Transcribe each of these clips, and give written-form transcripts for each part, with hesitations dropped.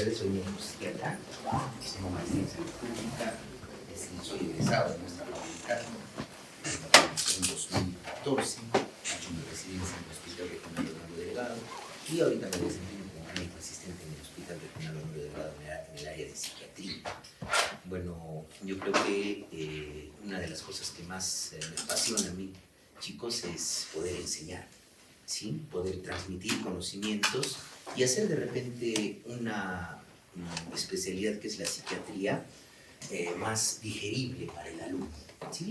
tardes, soy médico psiquiatra, tengo maestría en salud pública, soy egresado de nuestra facultad en 2014, he hecho mi residencia en el Hospital Regional Honorio Delgado y ahorita me desempeño como médico asistente en el Hospital Regional Honorio Delgado en el área de psiquiatría. Bueno, yo creo que una de las cosas que más me apasiona a mí, chicos, es poder enseñar, ¿sí? Poder transmitir conocimientos y hacer de repente una especialidad que es la psiquiatría más digerible para el alumno, ¿sí?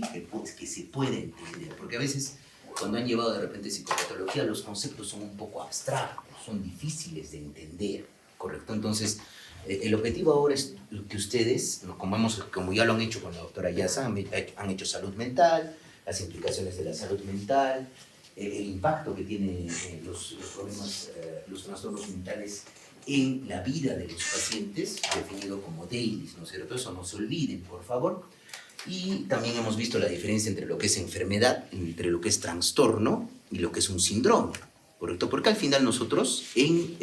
Que se pueda entender, porque a veces cuando han llevado de repente psicopatología los conceptos son un poco abstractos, son difíciles de entender, ¿correcto? Entonces el objetivo ahora es que ustedes, como ya lo han hecho con la doctora Yasa, han hecho salud mental, las implicaciones de la salud mental, el impacto que tienen los problemas, los trastornos mentales en la vida de los pacientes, definido como DAILYs, ¿no es cierto? Eso no se olviden, por favor. Y también hemos visto la diferencia entre lo que es enfermedad, entre lo que es trastorno y lo que es un síndrome, ¿correcto? Porque al final nosotros en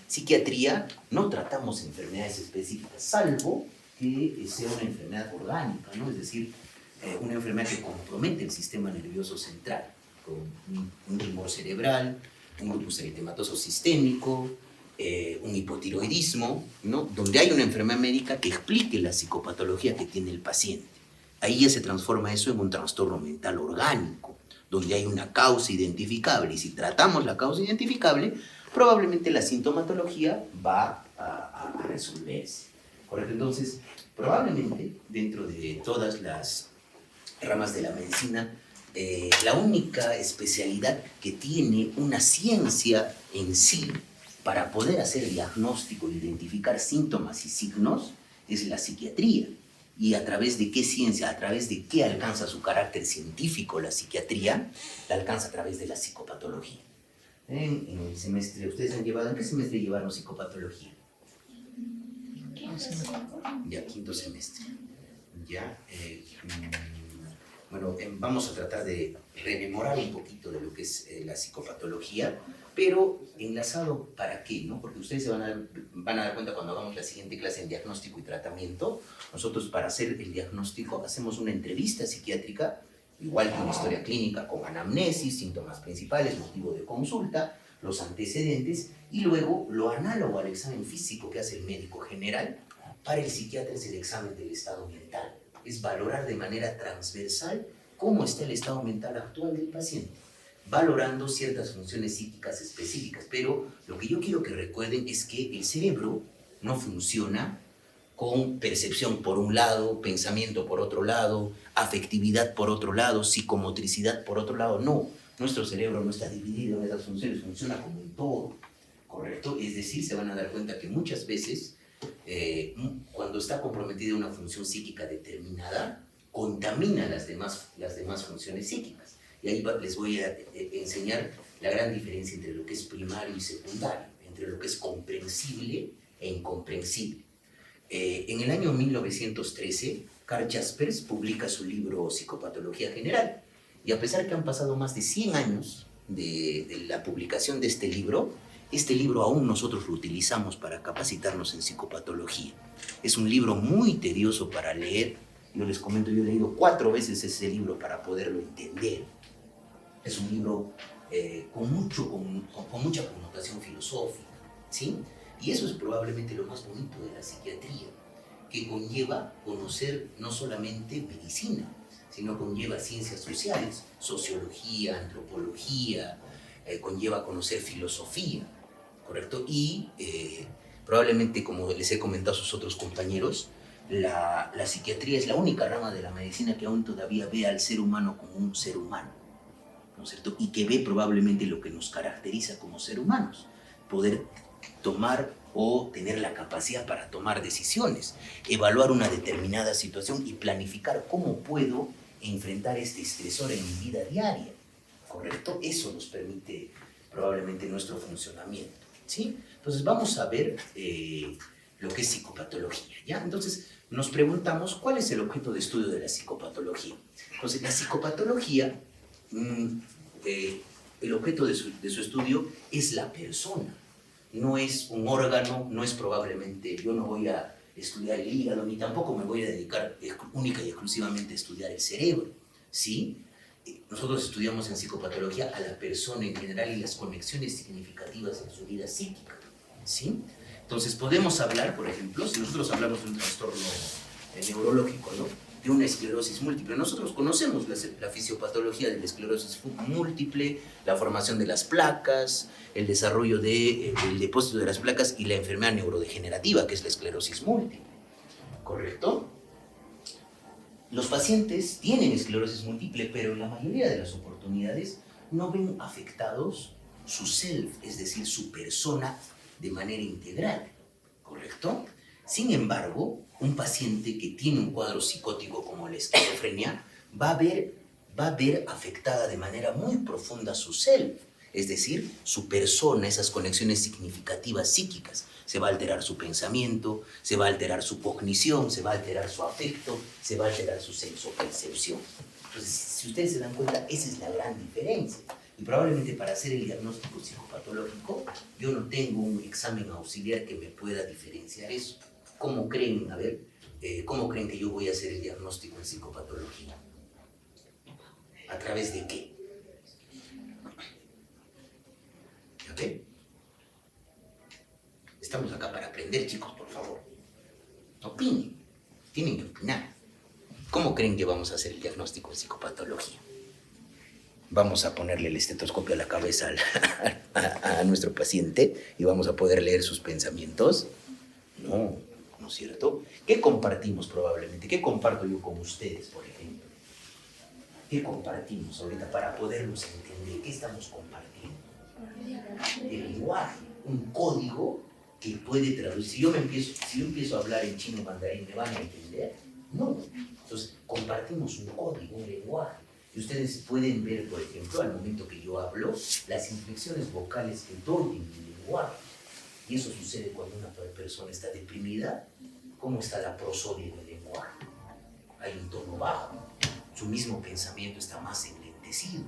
psiquiatría no tratamos enfermedades específicas, salvo que sea una enfermedad orgánica, ¿no? Es decir, una enfermedad que compromete el sistema nervioso central, con un tumor cerebral, un lupus eritematoso sistémico, un hipotiroidismo, ¿no? Donde hay una enfermedad médica que explique la psicopatología que tiene el paciente. Ahí ya se transforma eso en un trastorno mental orgánico, donde hay una causa identificable. Y si tratamos la causa identificable, probablemente la sintomatología va a resolverse, ¿correcto? Entonces, probablemente dentro de todas las ramas de la medicina, la única especialidad que tiene una ciencia en sí para poder hacer diagnóstico, identificar síntomas y signos, es la psiquiatría. ¿Y a través de qué ciencia, a través de qué alcanza su carácter científico la psiquiatría? La alcanza a través de la psicopatología. En el semestre, ¿ustedes han llevado, en qué semestre llevaron psicopatología? Ya, quinto semestre. Ya, bueno, vamos a tratar de rememorar un poquito de lo que es la psicopatología, pero enlazado para qué, ¿no? Porque ustedes se van a dar cuenta cuando hagamos la siguiente clase en diagnóstico y tratamiento. Nosotros, para hacer el diagnóstico, hacemos una entrevista psiquiátrica, igual que una historia clínica, con anamnesis, síntomas principales, motivo de consulta, los antecedentes, y luego lo análogo al examen físico que hace el médico general. Para el psiquiatra es el examen del estado mental. Es valorar de manera transversal cómo está el estado mental actual del paciente, valorando ciertas funciones psíquicas específicas. Pero lo que yo quiero que recuerden es que el cerebro no funciona con percepción por un lado, pensamiento por otro lado, afectividad por otro lado, psicomotricidad por otro lado. No, nuestro cerebro no está dividido en esas funciones, funciona como un todo, ¿correcto? Es decir, se van a dar cuenta que muchas veces cuando está comprometida una función psíquica determinada, contamina las demás funciones psíquicas. Y ahí les voy a enseñar la gran diferencia entre lo que es primario y secundario, entre lo que es comprensible e incomprensible. En el año 1913, Carl Jaspers publica su libro Psicopatología General, y a pesar que han pasado más de 100 años de la publicación de este libro aún nosotros lo utilizamos para capacitarnos en psicopatología. Es un libro muy tedioso para leer. Yo les comento, yo he leído 4 veces ese libro para poderlo entender. Es un libro con mucha connotación filosófica, ¿sí? Y eso es probablemente lo más bonito de la psiquiatría, que conlleva conocer no solamente medicina, sino conlleva ciencias sociales, sociología, antropología, conlleva conocer filosofía, ¿correcto? Y probablemente, como les he comentado a sus otros compañeros, la psiquiatría es la única rama de la medicina que aún todavía ve al ser humano como un ser humano, ¿no es cierto? Y que ve probablemente lo que nos caracteriza como ser humanos, poder tomar o tener la capacidad para tomar decisiones, evaluar una determinada situación y planificar cómo puedo enfrentar este estresor en mi vida diaria, ¿correcto? Eso nos permite probablemente nuestro funcionamiento, ¿sí? Entonces vamos a ver lo que es psicopatología, ¿ya? Entonces nos preguntamos cuál es el objeto de estudio de la psicopatología. Entonces la psicopatología, el objeto de su estudio es la persona. no es un órgano, no es probablemente, yo no voy a estudiar el hígado, ni tampoco me voy a dedicar única y exclusivamente a estudiar el cerebro, ¿sí? Nosotros estudiamos en psicopatología a la persona en general y las conexiones significativas en su vida psíquica, ¿sí? Entonces podemos hablar, por ejemplo, si nosotros hablamos de un trastorno neurológico, ¿no?, de una esclerosis múltiple. Nosotros conocemos la fisiopatología de la esclerosis múltiple, la formación de las placas, el desarrollo del depósito de las placas y la enfermedad neurodegenerativa, que es la esclerosis múltiple, ¿correcto? Los pacientes tienen esclerosis múltiple, pero en la mayoría de las oportunidades no ven afectados su self, es decir, su persona de manera integral, ¿correcto? Sin embargo, un paciente que tiene un cuadro psicótico como la esquizofrenia va a ver afectada de manera muy profunda su self, es decir, su persona, esas conexiones significativas psíquicas. Se va a alterar su pensamiento, se va a alterar su cognición, se va a alterar su afecto, se va a alterar su sensopercepción. Entonces, si ustedes se dan cuenta, esa es la gran diferencia. Y probablemente para hacer el diagnóstico psicopatológico, yo no tengo un examen auxiliar que me pueda diferenciar eso. ¿Cómo creen, cómo creen que yo voy a hacer el diagnóstico en psicopatología? ¿A través de qué? ¿Ok? Estamos acá para aprender, chicos, por favor. Opinen, tienen que opinar. ¿Cómo creen que vamos a hacer el diagnóstico en psicopatología? Vamos a ponerle el estetoscopio a la cabeza a nuestro paciente y vamos a poder leer sus pensamientos. No, ¿no es cierto? ¿Qué compartimos probablemente? ¿Qué comparto yo con ustedes, por ejemplo? ¿Qué compartimos ahorita para poderlos entender? ¿Qué estamos compartiendo? El lenguaje, un código que puede traducir. Si yo empiezo a hablar en chino mandarín, ¿me van a entender? No. Entonces, compartimos un código, un lenguaje. Y ustedes pueden ver, por ejemplo, al momento que yo hablo, las inflexiones vocales que doy en mi lenguaje. Y eso sucede cuando una persona está deprimida. ¿Cómo está la prosodia del lenguaje? Hay un tono bajo. Su mismo pensamiento está más enlentecido.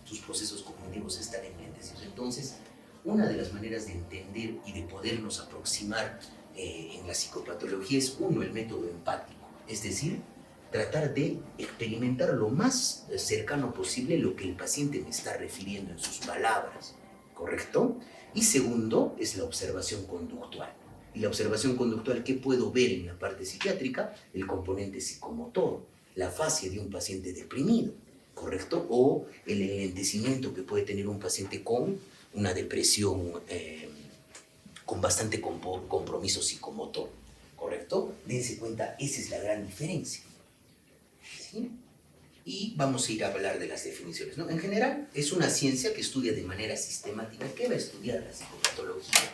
Sus procesos cognitivos están enlentecidos. Entonces, una de las maneras de entender y de podernos aproximar en la psicopatología es, uno, el método empático. Es decir, tratar de experimentar lo más cercano posible lo que el paciente me está refiriendo en sus palabras, ¿correcto? Y segundo, es la observación conductual. Y la observación conductual, ¿qué puedo ver en la parte psiquiátrica? El componente psicomotor, la fascia de un paciente deprimido, ¿correcto? O el enlentecimiento que puede tener un paciente con una depresión con bastante compromiso psicomotor, ¿correcto? Dense cuenta, esa es la gran diferencia. ¿Sí? Y vamos a ir a hablar de las definiciones, ¿no? En general, es una ciencia que estudia de manera sistemática. ¿Qué va a estudiar la psicopatología?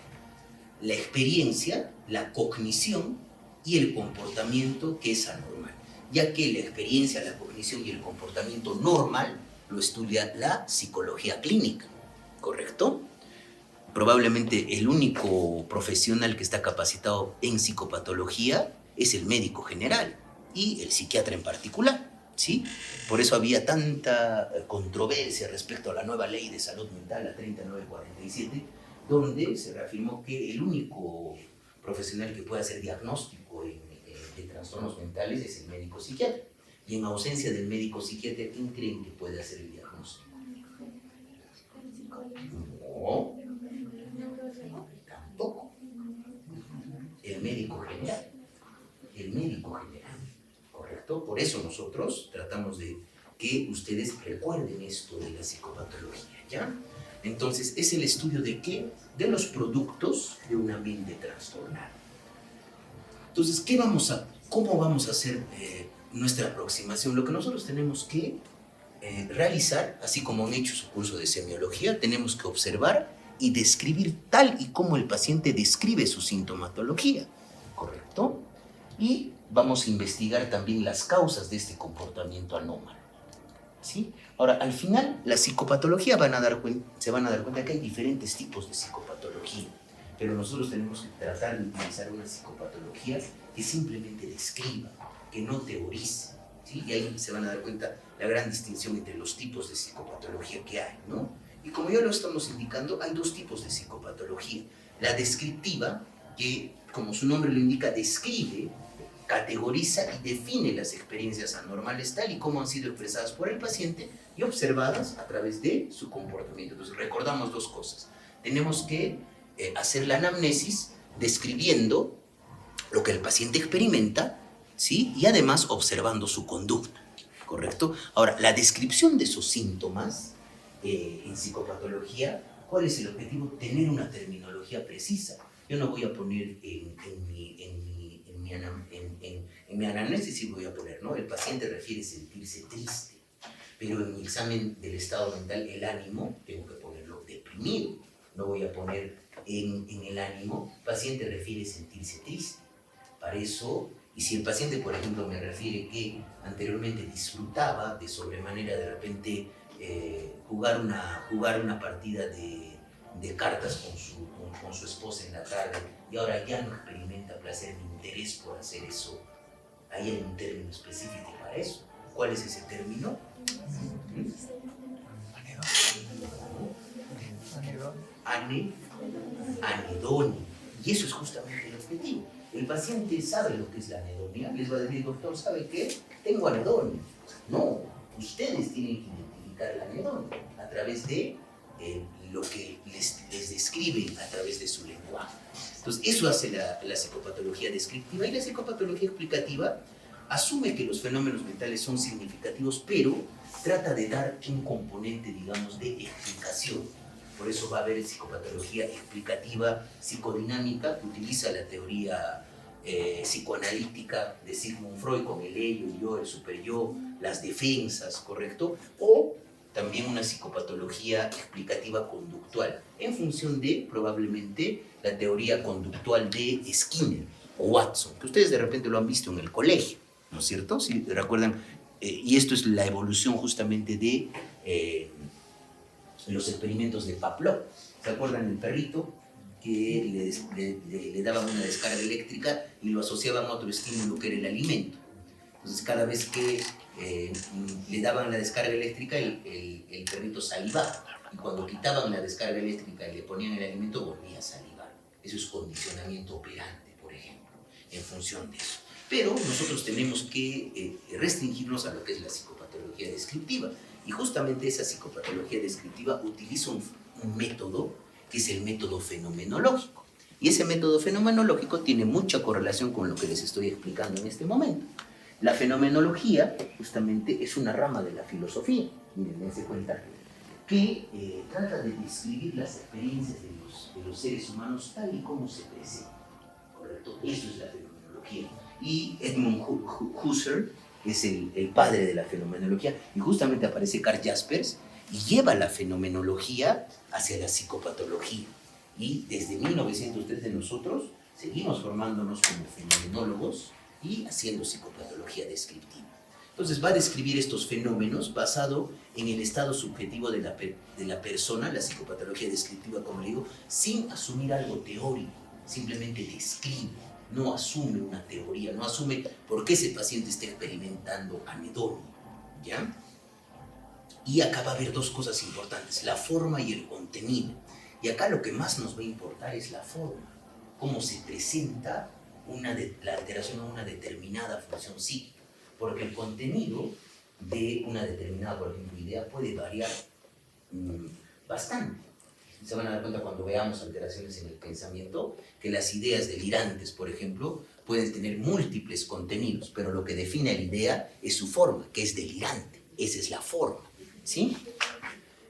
La experiencia, la cognición y el comportamiento que es anormal, ya que la experiencia, la cognición y el comportamiento normal lo estudia la psicología clínica, ¿correcto? Probablemente el único profesional que está capacitado en psicopatología es el médico general y el psiquiatra en particular, ¿sí? Por eso había tanta controversia respecto a la nueva ley de salud mental, la 3947, donde se reafirmó que el único profesional que puede hacer diagnóstico de trastornos mentales es el médico psiquiatra. Y en ausencia del médico psiquiatra, ¿quién creen que puede hacer el diagnóstico? No, tampoco. El médico general. El médico general, ¿correcto? Por eso nosotros tratamos de que ustedes recuerden esto de la psicopatología, ¿ya? Entonces, ¿es el estudio de qué? De los productos de una mente trastornada. Entonces, ¿cómo vamos a hacer nuestra aproximación? Lo que nosotros tenemos que realizar, así como han hecho su curso de semiología, tenemos que observar y describir tal y como el paciente describe su sintomatología, ¿correcto? Y vamos a investigar también las causas de este comportamiento anómalo, ¿sí? Ahora, al final, la psicopatología se van a dar cuenta que hay diferentes tipos de psicopatología, pero nosotros tenemos que tratar de utilizar una psicopatología que simplemente describa, que no teorice, ¿sí? Y ahí se van a dar cuenta la gran distinción entre los tipos de psicopatología que hay, ¿no? Y como ya lo estamos indicando, hay dos tipos de psicopatología. La descriptiva, que como su nombre lo indica, describe, categoriza y define las experiencias anormales tal y como han sido expresadas por el paciente y observadas a través de su comportamiento. Entonces recordamos dos cosas. Tenemos que hacer la anamnesis describiendo lo que el paciente experimenta, ¿sí? Y además observando su conducta, ¿correcto? Ahora, la descripción de esos síntomas en psicopatología, ¿cuál es el objetivo? Tener una terminología precisa. Yo no voy a poner en mi anamnesis, sí voy a poner, ¿no? El paciente refiere sentirse triste, pero en mi examen del estado mental, el ánimo, tengo que ponerlo deprimido. No voy a poner en el ánimo, el paciente refiere sentirse triste. Para eso, y si el paciente, por ejemplo, me refiere que anteriormente disfrutaba de sobremanera de repente jugar una partida de cartas con su esposa en la tarde y ahora ya no experimenta placer ni interés por hacer eso, ¿hay un término específico para eso? ¿Cuál es ese término? Anedonia. Y eso es justamente el objetivo. El paciente sabe lo que es la anedonia, les va a decir, doctor, ¿sabe qué? Tengo anedonia. No, ustedes tienen que identificar la anedonia a través de lo que les describen a través de su lenguaje. Entonces, eso hace la psicopatología descriptiva, y la psicopatología explicativa asume que los fenómenos mentales son significativos, pero trata de dar un componente, digamos, de explicación. Por eso va a haber psicopatología explicativa, psicodinámica, que utiliza la teoría psicoanalítica de Sigmund Freud con el ello, el yo, el superyo, las defensas, ¿correcto? O también una psicopatología explicativa conductual, en función de, probablemente, la teoría conductual de Skinner o Watson, que ustedes de repente lo han visto en el colegio, ¿no es cierto? Si recuerdan, y esto es la evolución justamente de los experimentos de Pavlov. ¿Se acuerdan del perrito que le daban una descarga eléctrica y lo asociaban a otro estímulo que era el alimento? Entonces, cada vez que le daban la descarga eléctrica, el perrito salivaba. Y cuando quitaban la descarga eléctrica y le ponían el alimento, volvía a salivar. Eso es condicionamiento operante, por ejemplo, en función de eso. Pero nosotros tenemos que restringirnos a lo que es la psicopatología descriptiva. Y justamente esa psicopatología descriptiva utiliza un método que es el método fenomenológico. Y ese método fenomenológico tiene mucha correlación con lo que les estoy explicando en este momento. La fenomenología, justamente, es una rama de la filosofía, miren, dense cuenta, que trata de describir las experiencias de los seres humanos tal y como se presentan, ¿correcto? Eso es la fenomenología. Y Edmund Husserl es el padre de la fenomenología, y justamente aparece Karl Jaspers y lleva la fenomenología hacia la psicopatología. Y desde 1913 nosotros seguimos formándonos como fenomenólogos y haciendo psicopatología descriptiva. Entonces va a describir estos fenómenos basado en el estado subjetivo de la persona, la psicopatología descriptiva, como le digo, sin asumir algo teórico, simplemente describe, no asume una teoría, no asume por qué ese paciente está experimentando anedonia, ¿ya? Y acá va a haber dos cosas importantes, la forma y el contenido. Y acá lo que más nos va a importar es la forma, cómo se presenta la alteración a una determinada función psíquica, porque el contenido de una determinada, por ejemplo, idea puede variar bastante. Se van a dar cuenta cuando veamos alteraciones en el pensamiento, que las ideas delirantes, por ejemplo, pueden tener múltiples contenidos, pero lo que define la idea es su forma, que es delirante. Esa es la forma, ¿sí?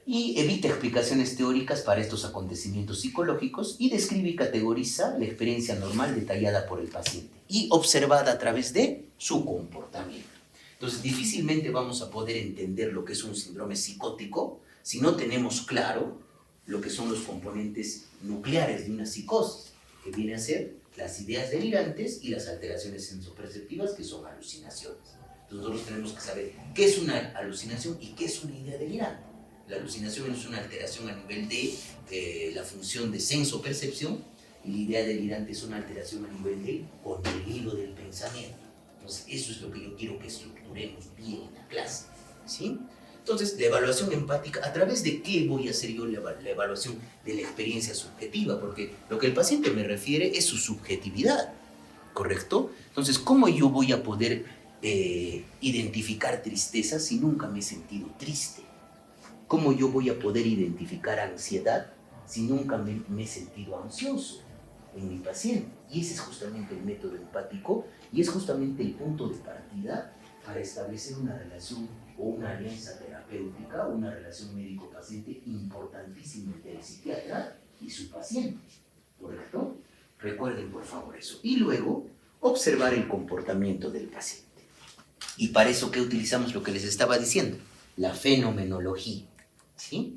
Y evita explicaciones teóricas para estos acontecimientos psicológicos y describe y categoriza la experiencia normal detallada por el paciente y observada a través de su comportamiento. Entonces, difícilmente vamos a poder entender lo que es un síndrome psicótico si no tenemos claro lo que son los componentes nucleares de una psicosis, que viene a ser las ideas delirantes y las alteraciones sensoperceptivas, que son alucinaciones. Entonces, nosotros tenemos que saber qué es una alucinación y qué es una idea delirante. La alucinación es una alteración a nivel de la función de senso-percepción, y la idea delirante es una alteración a nivel del contenido del pensamiento. Entonces, eso es lo que yo quiero que estructuremos bien en la clase, ¿sí? Entonces, la evaluación empática, ¿a través de qué voy a hacer yo la evaluación de la experiencia subjetiva? Porque lo que el paciente me refiere es su subjetividad, ¿correcto? Entonces, ¿cómo yo voy a poder identificar tristeza si nunca me he sentido triste? ¿Cómo yo voy a poder identificar ansiedad si nunca me he sentido ansioso en mi paciente? Y ese es justamente el método empático y es justamente el punto de partida para establecer una relación o una alianza terapéutica, una relación médico-paciente importantísima entre el psiquiatra y su paciente, ¿correcto? Recuerden por favor eso. Y luego, observar el comportamiento del paciente. Y para eso, ¿qué utilizamos? Lo que les estaba diciendo, la fenomenología, ¿sí?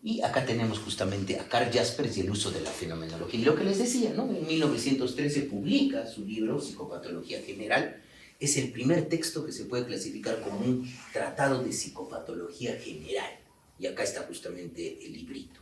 Y acá tenemos justamente a Karl Jaspers y el uso de la fenomenología. Y lo que les decía, ¿no? En 1913 publica su libro Psicopatología General. Es el primer texto que se puede clasificar como un tratado de psicopatología general. Y acá está justamente el librito.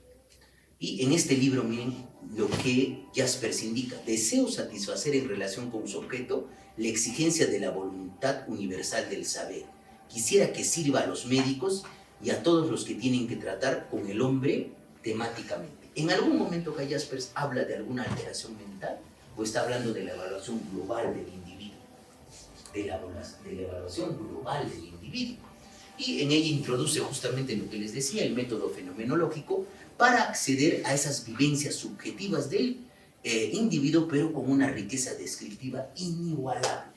Y en este libro, miren lo que Jaspers indica. Deseo satisfacer en relación con su objeto la exigencia de la voluntad universal del saber. Quisiera que sirva a los médicos y a todos los que tienen que tratar con el hombre temáticamente. ¿En algún momento acá Jaspers habla de alguna alteración mental o está hablando de la evaluación global del individuo? De la evaluación global del individuo. Y en ella introduce justamente lo que les decía, el método fenomenológico, para acceder a esas vivencias subjetivas del individuo, pero con una riqueza descriptiva inigualable.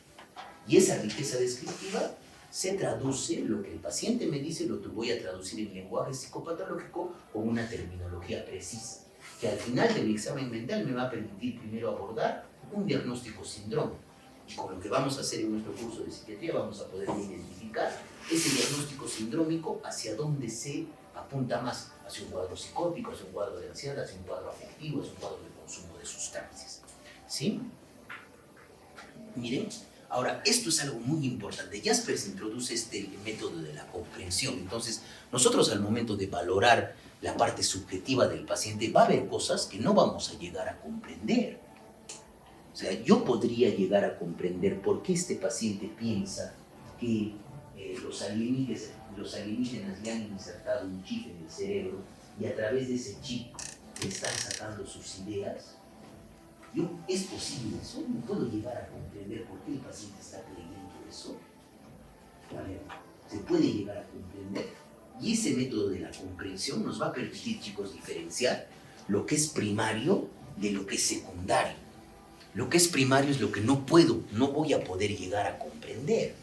Y esa riqueza descriptiva se traduce, lo que el paciente me dice, lo voy a traducir en lenguaje psicopatológico con una terminología precisa, que al final del examen mental me va a permitir primero abordar un diagnóstico sindrómico. Y con lo que vamos a hacer en nuestro curso de psiquiatría vamos a poder identificar ese diagnóstico sindrómico hacia dónde se apunta más, hacia un cuadro psicótico, hacia un cuadro de ansiedad, hacia un cuadro afectivo, hacia un cuadro de consumo de sustancias. ¿Sí? Miren, ahora, esto es algo muy importante. Jaspers introduce este método de la comprensión. Entonces, nosotros al momento de valorar la parte subjetiva del paciente, va a haber cosas que no vamos a llegar a comprender. O sea, yo podría llegar a comprender por qué este paciente piensa que los alienígenas le han insertado un chip en el cerebro y a través de ese chip le están sacando sus ideas. ¿Es posible eso? ¿No puedo llegar a comprender por qué el paciente está creyendo eso? A ver, se puede llegar a comprender. Y ese método de la comprensión nos va a permitir, chicos, diferenciar lo que es primario de lo que es secundario. Lo que es primario es lo que no voy a poder llegar a comprender.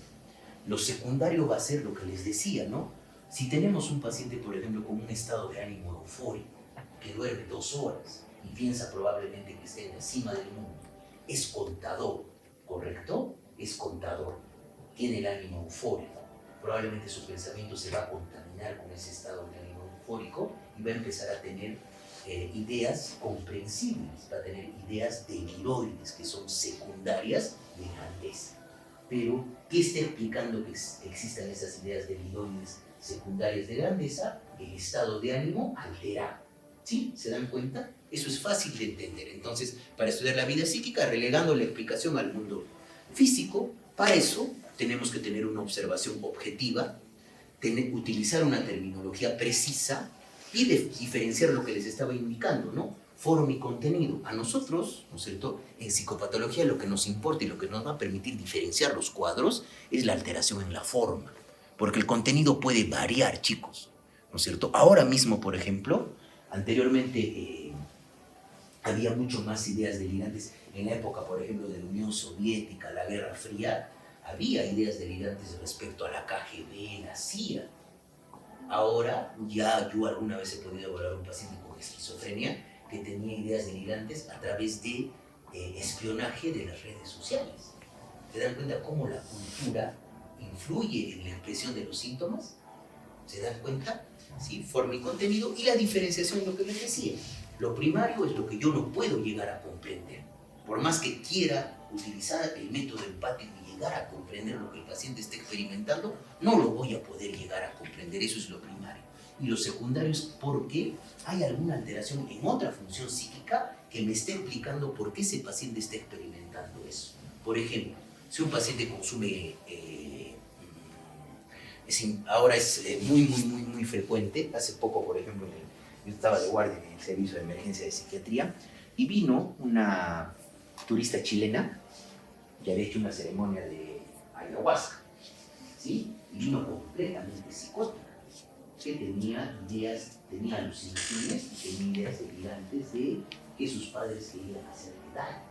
Lo secundario va a ser lo que les decía, ¿no? Si tenemos un paciente, por ejemplo, con un estado de ánimo eufórico, que duerme 2 horas y piensa probablemente que esté en la cima del mundo, es contador, ¿correcto? Es contador, tiene el ánimo eufórico. Probablemente su pensamiento se va a contaminar con ese estado de ánimo eufórico y va a empezar a tener ideas comprensibles, va a tener ideas deliroides que son secundarias de grandeza. Pero, ¿qué está explicando que existan esas ideas deliroides secundarias de grandeza? El estado de ánimo alterado. ¿Sí? ¿Se dan cuenta? Eso es fácil de entender. Entonces, para estudiar la vida psíquica, relegando la explicación al mundo físico, para eso tenemos que tener una observación objetiva, utilizar una terminología precisa y diferenciar lo que les estaba indicando, ¿no? Forma y contenido. A nosotros, ¿no es cierto?, en psicopatología lo que nos importa y lo que nos va a permitir diferenciar los cuadros es la alteración en la forma, porque el contenido puede variar, chicos, ¿no es cierto? Ahora mismo, por ejemplo, anteriormente había mucho más ideas delirantes. En la época, por ejemplo, de la Unión Soviética, la Guerra Fría, había ideas delirantes respecto a la KGB, la CIA. Ahora, ya yo alguna vez he podido evaluar a un paciente con esquizofrenia que tenía ideas delirantes a través de espionaje de las redes sociales. ¿Se dan cuenta cómo la cultura influye en la expresión de los síntomas? ¿Se dan cuenta? ¿Sí? Forma y contenido, y la diferenciación es lo que les decía. Lo primario es lo que yo no puedo llegar a comprender. Por más que quiera utilizar el método empático y llegar a comprender lo que el paciente está experimentando, no lo voy a poder llegar a comprender. Eso es lo primario. Y lo secundario es porque hay alguna alteración en otra función psíquica que me está explicando por qué ese paciente está experimentando eso. Por ejemplo, si un paciente consume ahora es muy frecuente. Hace poco, por ejemplo, yo estaba de guardia en el servicio de emergencia de psiquiatría y vino una turista chilena que había hecho una ceremonia de ayahuasca, ¿sí? Y vino completamente psicótica, que tenía alucinaciones y tenía ideas delirantes de que sus padres querían hacerle daño,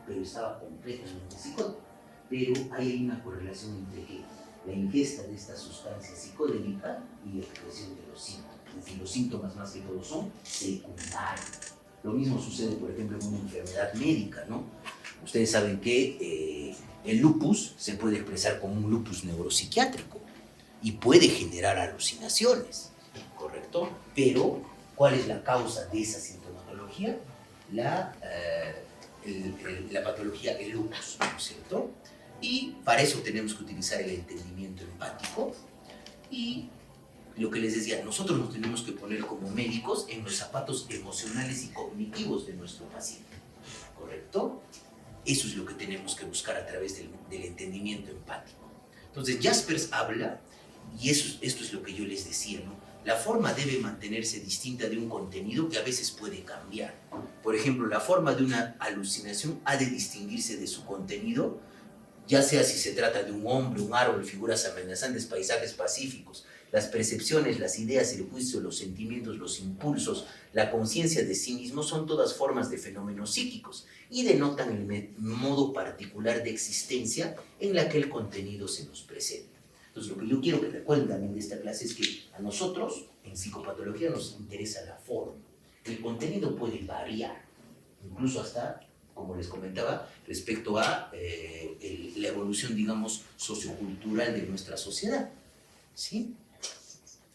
pero estaba completamente psicótica. Pero hay una correlación entre la ingesta de esta sustancia psicodélica y la expresión de los síntomas. Es decir, los síntomas más que todo son secundarios. Lo mismo sucede, por ejemplo, en una enfermedad médica, ¿no? Ustedes saben que el lupus se puede expresar como un lupus neuropsiquiátrico y puede generar alucinaciones, ¿correcto? Pero, ¿cuál es la causa de esa sintomatología? La patología del lupus, ¿no es cierto? Y para eso tenemos que utilizar el entendimiento empático y lo que les decía, nosotros nos tenemos que poner como médicos en los zapatos emocionales y cognitivos de nuestro paciente, ¿correcto? Eso es lo que tenemos que buscar a través del entendimiento empático. Entonces Jaspers habla, y esto es lo que yo les decía, ¿no? La forma debe mantenerse distinta de un contenido que a veces puede cambiar. Por ejemplo, la forma de una alucinación ha de distinguirse de su contenido, ya sea si se trata de un hombre, un árbol, figuras amenazantes, paisajes pacíficos. Las percepciones, las ideas, el juicio, los sentimientos, los impulsos, la conciencia de sí mismo son todas formas de fenómenos psíquicos y denotan el modo particular de existencia en la que el contenido se nos presenta. Entonces, lo que yo quiero que recuerden también de esta clase es que a nosotros, en psicopatología, nos interesa la forma. El contenido puede variar, incluso hasta, como les comentaba, respecto a la evolución, digamos, sociocultural de nuestra sociedad, ¿sí?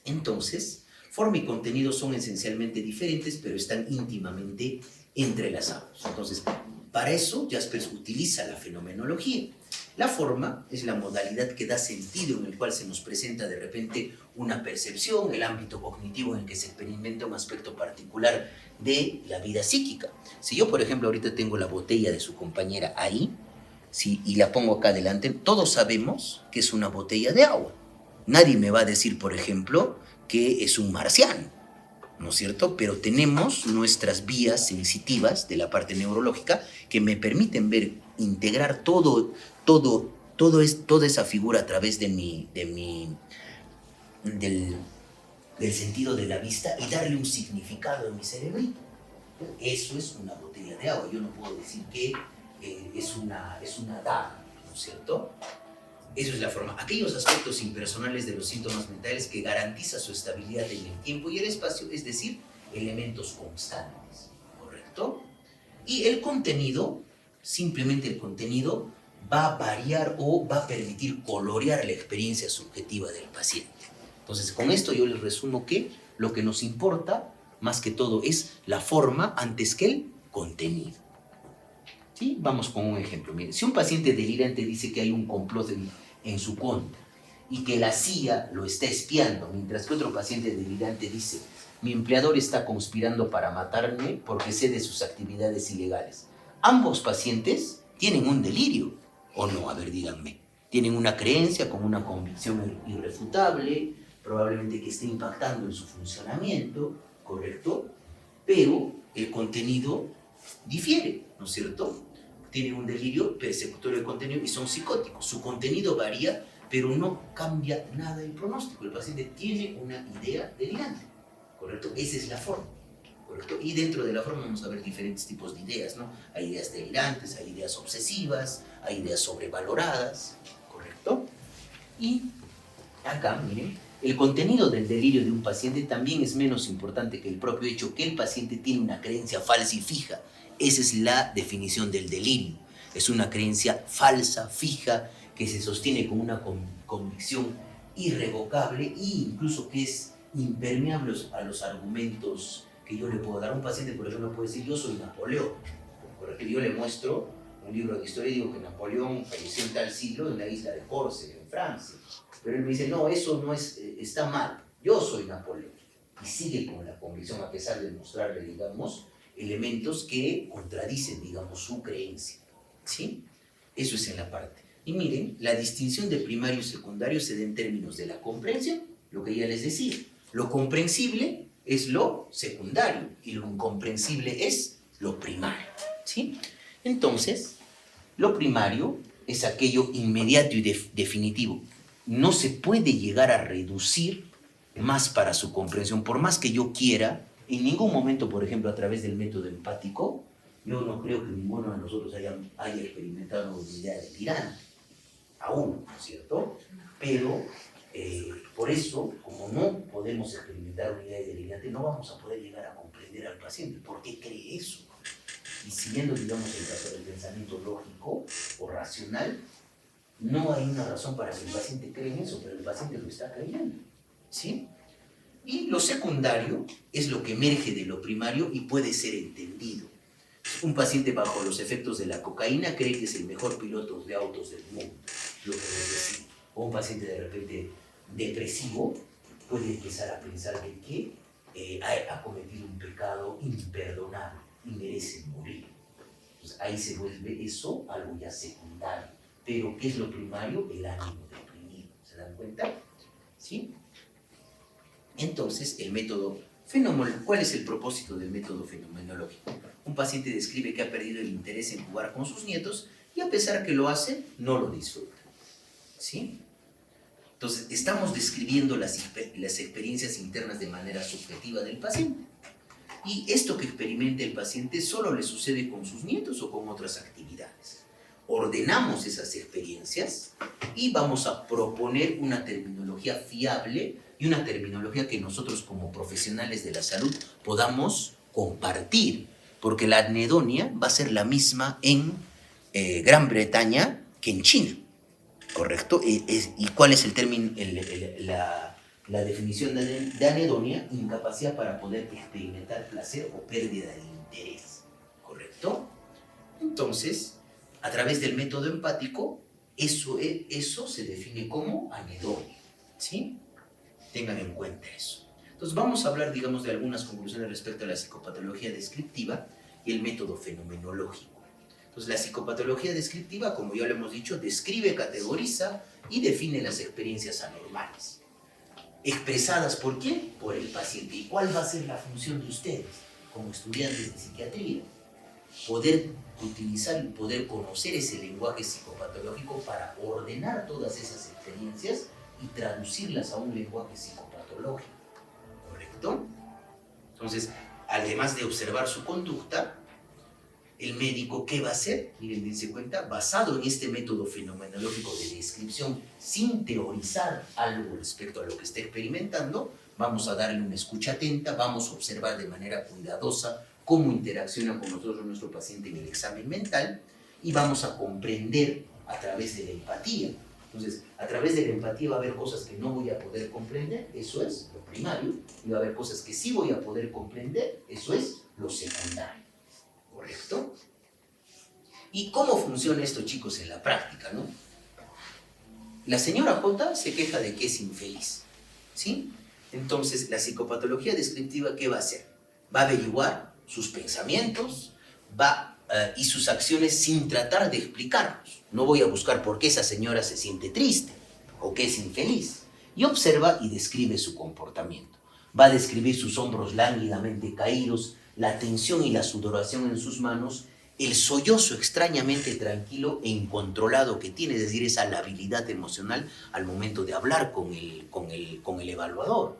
Entonces, forma y contenido son esencialmente diferentes, pero están íntimamente entrelazados. Entonces, para eso Jaspers utiliza la fenomenología. La forma es la modalidad que da sentido, en el cual se nos presenta de repente una percepción, el ámbito cognitivo en el que se experimenta un aspecto particular de la vida psíquica. Si yo, por ejemplo, ahorita tengo la botella de su compañera ahí, ¿sí? Y la pongo acá adelante, todos sabemos que es una botella de agua. Nadie me va a decir, por ejemplo, que es un marciano, ¿no es cierto? Pero tenemos nuestras vías sensitivas de la parte neurológica que me permiten ver, integrar toda esa figura a través del sentido de la vista y darle un significado a mi cerebrito. Eso es una botella de agua. Yo no puedo decir que es una daga, ¿no es cierto? Eso es la forma. Aquellos aspectos impersonales de los síntomas mentales que garantiza su estabilidad en el tiempo y el espacio, es decir, elementos constantes, ¿correcto? Y el contenido, simplemente el contenido, va a variar o va a permitir colorear la experiencia subjetiva del paciente. Entonces, con esto yo les resumo que lo que nos importa, más que todo, es la forma antes que el contenido. ¿Sí? Vamos con un ejemplo. Miren, si un paciente delirante dice que hay un complot en su contra y que la CIA lo está espiando, mientras que otro paciente delirante dice, mi empleador está conspirando para matarme porque sé de sus actividades ilegales. Ambos pacientes tienen un delirio, ¿o no? A ver, díganme. Tienen una creencia con una convicción irrefutable, probablemente que esté impactando en su funcionamiento, ¿correcto? Pero el contenido difiere, ¿no es cierto? Tienen un delirio persecutorio del contenido y son psicóticos. Su contenido varía, pero no cambia nada el pronóstico. El paciente tiene una idea delirante, ¿correcto? Esa es la forma, ¿correcto? Y dentro de la forma vamos a ver diferentes tipos de ideas, ¿no? Hay ideas delirantes, hay ideas obsesivas, hay ideas sobrevaloradas, ¿correcto? Y acá, miren, el contenido del delirio de un paciente también es menos importante que el propio hecho que el paciente tiene una creencia falsa y fija. Esa es la definición del delirio. Es una creencia falsa, fija, que se sostiene con una convicción irrevocable e incluso que es impermeable a los argumentos que yo le puedo dar. Un paciente, por ejemplo, puede decir, yo soy Napoleón. Por ejemplo, yo le muestro un libro de historia y digo que Napoleón falleció en tal siglo en la isla de Córcega, en Francia. Pero él me dice, no, eso no es, está mal, yo soy Napoleón. Y sigue con la convicción a pesar de mostrarle, digamos, elementos que contradicen, digamos, su creencia, ¿sí? Eso es en la parte. Y miren, la distinción de primario y secundario se da en términos de la comprensión, lo que ya les decía. Lo comprensible es lo secundario y lo incomprensible es lo primario, ¿sí? Entonces, lo primario es aquello inmediato y definitivo. No se puede llegar a reducir más para su comprensión, por más que yo quiera, en ningún momento, por ejemplo, a través del método empático, yo no creo que ninguno de nosotros haya experimentado la idea de tirano, aún, ¿no es cierto? Pero por eso, como no podemos experimentar una idea delirante, no vamos a poder llegar a comprender al paciente. ¿Por qué cree eso? Y siguiendo, digamos, el caso del pensamiento lógico o racional, no hay una razón para que el paciente cree en eso, pero el paciente lo está creyendo, ¿sí? Y lo secundario es lo que emerge de lo primario y puede ser entendido. Un paciente bajo los efectos de la cocaína cree que es el mejor piloto de autos del mundo, lo que les decía. O un paciente de repente depresivo puede empezar a pensar que ha cometido un pecado imperdonable y merece morir. Entonces ahí se vuelve eso algo ya secundario. Pero ¿qué es lo primario? El ánimo deprimido. ¿Se dan cuenta? ¿Sí? Entonces, el método fenomenológico. ¿Cuál es el propósito del método fenomenológico? Un paciente describe que ha perdido el interés en jugar con sus nietos y a pesar que lo hace, no lo disfruta. ¿Sí? Entonces, estamos describiendo las experiencias internas de manera subjetiva del paciente. Y esto que experimenta el paciente solo le sucede con sus nietos o con otras actividades. Ordenamos esas experiencias y vamos a proponer una terminología fiable y una terminología que nosotros como profesionales de la salud podamos compartir, porque la anedonia va a ser la misma en Gran Bretaña que en China, ¿correcto? ¿Y cuál es el término, la definición de anedonia? Incapacidad para poder experimentar placer o pérdida de interés, ¿correcto? Entonces, a través del método empático, eso se define como anedonia, ¿sí? Tengan en cuenta eso. Entonces vamos a hablar, digamos, de algunas conclusiones respecto a la psicopatología descriptiva y el método fenomenológico. Entonces la psicopatología descriptiva, como ya lo hemos dicho, describe, categoriza y define las experiencias anormales. ¿Expresadas por quién? Por el paciente. ¿Y cuál va a ser la función de ustedes como estudiantes de psiquiatría? Poder utilizar y poder conocer ese lenguaje psicopatológico para ordenar todas esas experiencias y traducirlas a un lenguaje psicopatológico, ¿correcto? Entonces, además de observar su conducta, el médico, ¿qué va a hacer? Miren, dense cuenta, basado en este método fenomenológico de descripción, sin teorizar algo respecto a lo que está experimentando, vamos a darle una escucha atenta, vamos a observar de manera cuidadosa cómo interacciona con nosotros nuestro paciente en el examen mental y vamos a comprender a través de la empatía. Entonces, a través de la empatía va a haber cosas que no voy a poder comprender, eso es lo primario, y va a haber cosas que sí voy a poder comprender, eso es lo secundario, ¿correcto? ¿Y cómo funciona esto, chicos, en la práctica, no? La señora J se queja de que es infeliz, ¿sí? Entonces, la psicopatología descriptiva, ¿qué va a hacer? Va a averiguar sus pensamientos, y sus acciones sin tratar de explicarlos. No voy a buscar por qué esa señora se siente triste o que es infeliz. Y observa y describe su comportamiento. Va a describir sus hombros lánguidamente caídos, la tensión y la sudoración en sus manos, el sollozo extrañamente tranquilo e incontrolado que tiene, es decir, esa labilidad emocional al momento de hablar con el evaluador.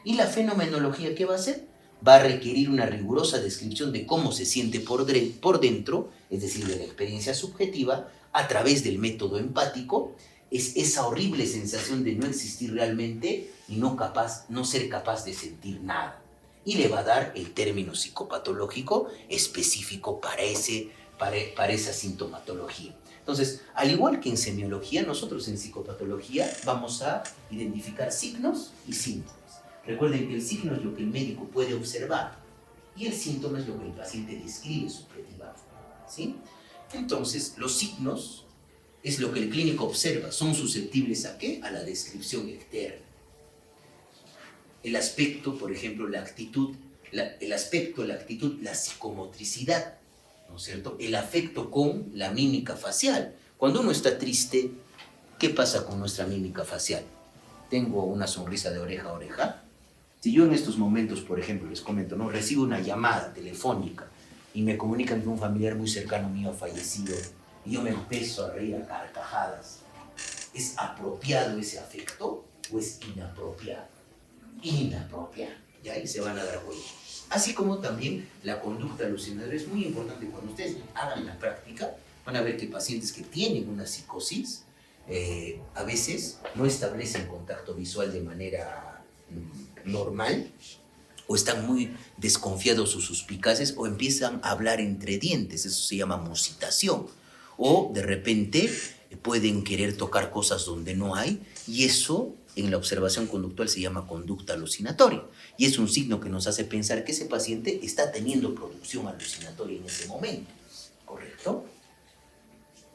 ¿Y la fenomenología qué va a hacer? Va a requerir una rigurosa descripción de cómo se siente por dentro, es decir, de la experiencia subjetiva, a través del método empático. Es esa horrible sensación de no existir realmente y no ser capaz de sentir nada. Y le va a dar el término psicopatológico específico para esa sintomatología. Entonces, al igual que en semiología, nosotros en psicopatología vamos a identificar signos y síntomas. Recuerden que el signo es lo que el médico puede observar y el síntoma es lo que el paciente describe subjetivamente, ¿sí? Entonces, los signos es lo que el clínico observa. ¿Son susceptibles a qué? A la descripción externa. El aspecto, por ejemplo, la actitud, el aspecto, la actitud, la psicomotricidad, ¿no es cierto? El afecto con la mímica facial. Cuando uno está triste, ¿qué pasa con nuestra mímica facial? Tengo una sonrisa de oreja a oreja. Si yo en estos momentos, por ejemplo, les comento, ¿no? Recibo una llamada telefónica y me comunican que un familiar muy cercano mío ha fallecido y yo me empiezo a reír a carcajadas, ¿es apropiado ese afecto o es inapropiado? Inapropiado. Y ahí se van a dar cuenta. Así como también la conducta alucinadora es muy importante. Cuando ustedes hagan la práctica, van a ver que pacientes que tienen una psicosis a veces no establecen contacto visual de manera normal, o están muy desconfiados o suspicaces, o empiezan a hablar entre dientes, eso se llama musitación, o de repente pueden querer tocar cosas donde no hay, y eso en la observación conductual se llama conducta alucinatoria, y es un signo que nos hace pensar que ese paciente está teniendo producción alucinatoria en ese momento, ¿correcto?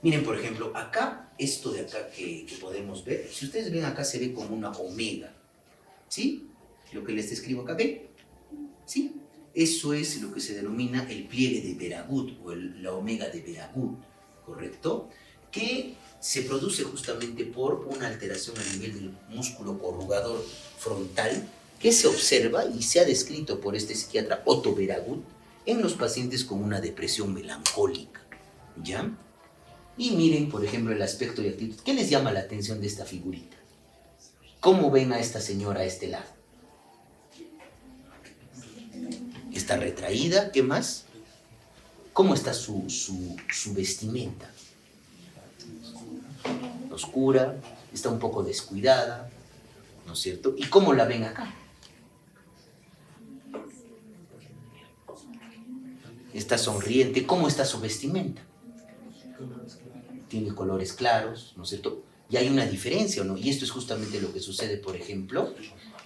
Miren, por ejemplo, acá, esto de acá que podemos ver, si ustedes ven acá se ve como una omega, ¿sí? Lo que les describo acá, ¿ven? ¿Sí? Eso es lo que se denomina el pliegue de Beragut o la omega de Beragut, ¿correcto? Que se produce justamente por una alteración a nivel del músculo corrugador frontal que se observa y se ha descrito por este psiquiatra Otto Beragut en los pacientes con una depresión melancólica, ¿ya? Y miren, por ejemplo, el aspecto y actitud. ¿Qué les llama la atención de esta figurita? ¿Cómo ven a esta señora a este lado? Está retraída, ¿qué más? ¿Cómo está su vestimenta? Oscura, está un poco descuidada, ¿no es cierto? ¿Y cómo la ven acá? Está sonriente, ¿cómo está su vestimenta? Tiene colores claros, ¿no es cierto? Y hay una diferencia, ¿no? Y esto es justamente lo que sucede, por ejemplo,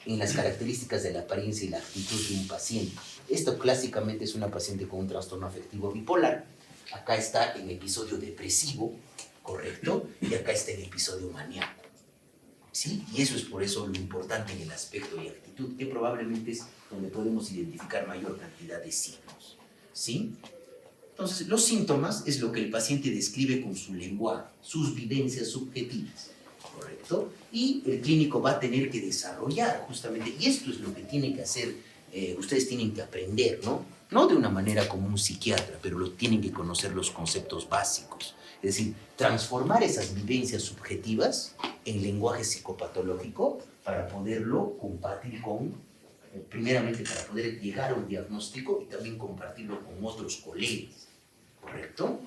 en las características de la apariencia y la actitud de un paciente. Esto clásicamente es una paciente con un trastorno afectivo bipolar. Acá está en episodio depresivo, ¿correcto? Y acá está en episodio maníaco, ¿sí? Y eso es por eso lo importante en el aspecto y actitud, que probablemente es donde podemos identificar mayor cantidad de signos, ¿sí? Entonces, los síntomas es lo que el paciente describe con su lenguaje, sus vivencias subjetivas, ¿correcto? Y el clínico va a tener que desarrollar justamente, y esto es lo que tiene que hacer, ustedes tienen que aprender, ¿no? No de una manera como un psiquiatra, pero tienen que conocer los conceptos básicos. Es decir, transformar esas vivencias subjetivas en lenguaje psicopatológico para poderlo compartir con, primeramente para poder llegar a un diagnóstico y también compartirlo con otros colegas, ¿correcto?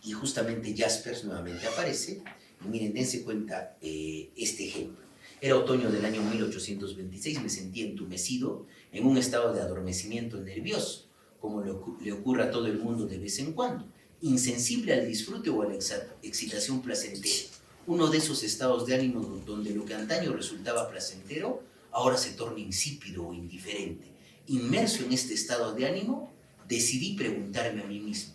Y justamente Jaspers nuevamente aparece. Y miren, dense cuenta este ejemplo. Era otoño del año 1826, me sentí entumecido, en un estado de adormecimiento nervioso, como le ocurre a todo el mundo de vez en cuando, insensible al disfrute o a la excitación placentera. Uno de esos estados de ánimo donde lo que antaño resultaba placentero, ahora se torna insípido o indiferente. Inmerso en este estado de ánimo, decidí preguntarme a mí mismo,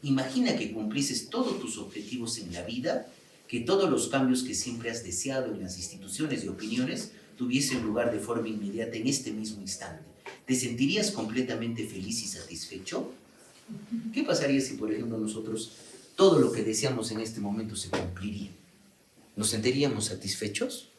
imagina que cumplieses todos tus objetivos en la vida, que todos los cambios que siempre has deseado en las instituciones y opiniones tuviesen lugar de forma inmediata en este mismo instante. ¿Te sentirías completamente feliz y satisfecho? ¿Qué pasaría si, por ejemplo, nosotros todo lo que deseamos en este momento se cumpliría? ¿Nos sentiríamos satisfechos?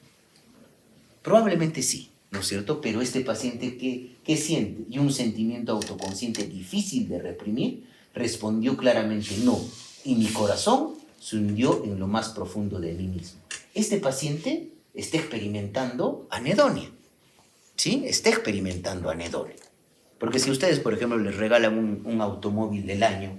Probablemente sí, ¿no es cierto? Pero este paciente, ¿qué siente? Y un sentimiento autoconsciente difícil de reprimir, respondió claramente no. Y mi corazón se hundió en lo más profundo de mí mismo. Este paciente está experimentando anedonia, ¿sí? Está experimentando anedonia. Porque si ustedes, por ejemplo, les regalan un automóvil del año,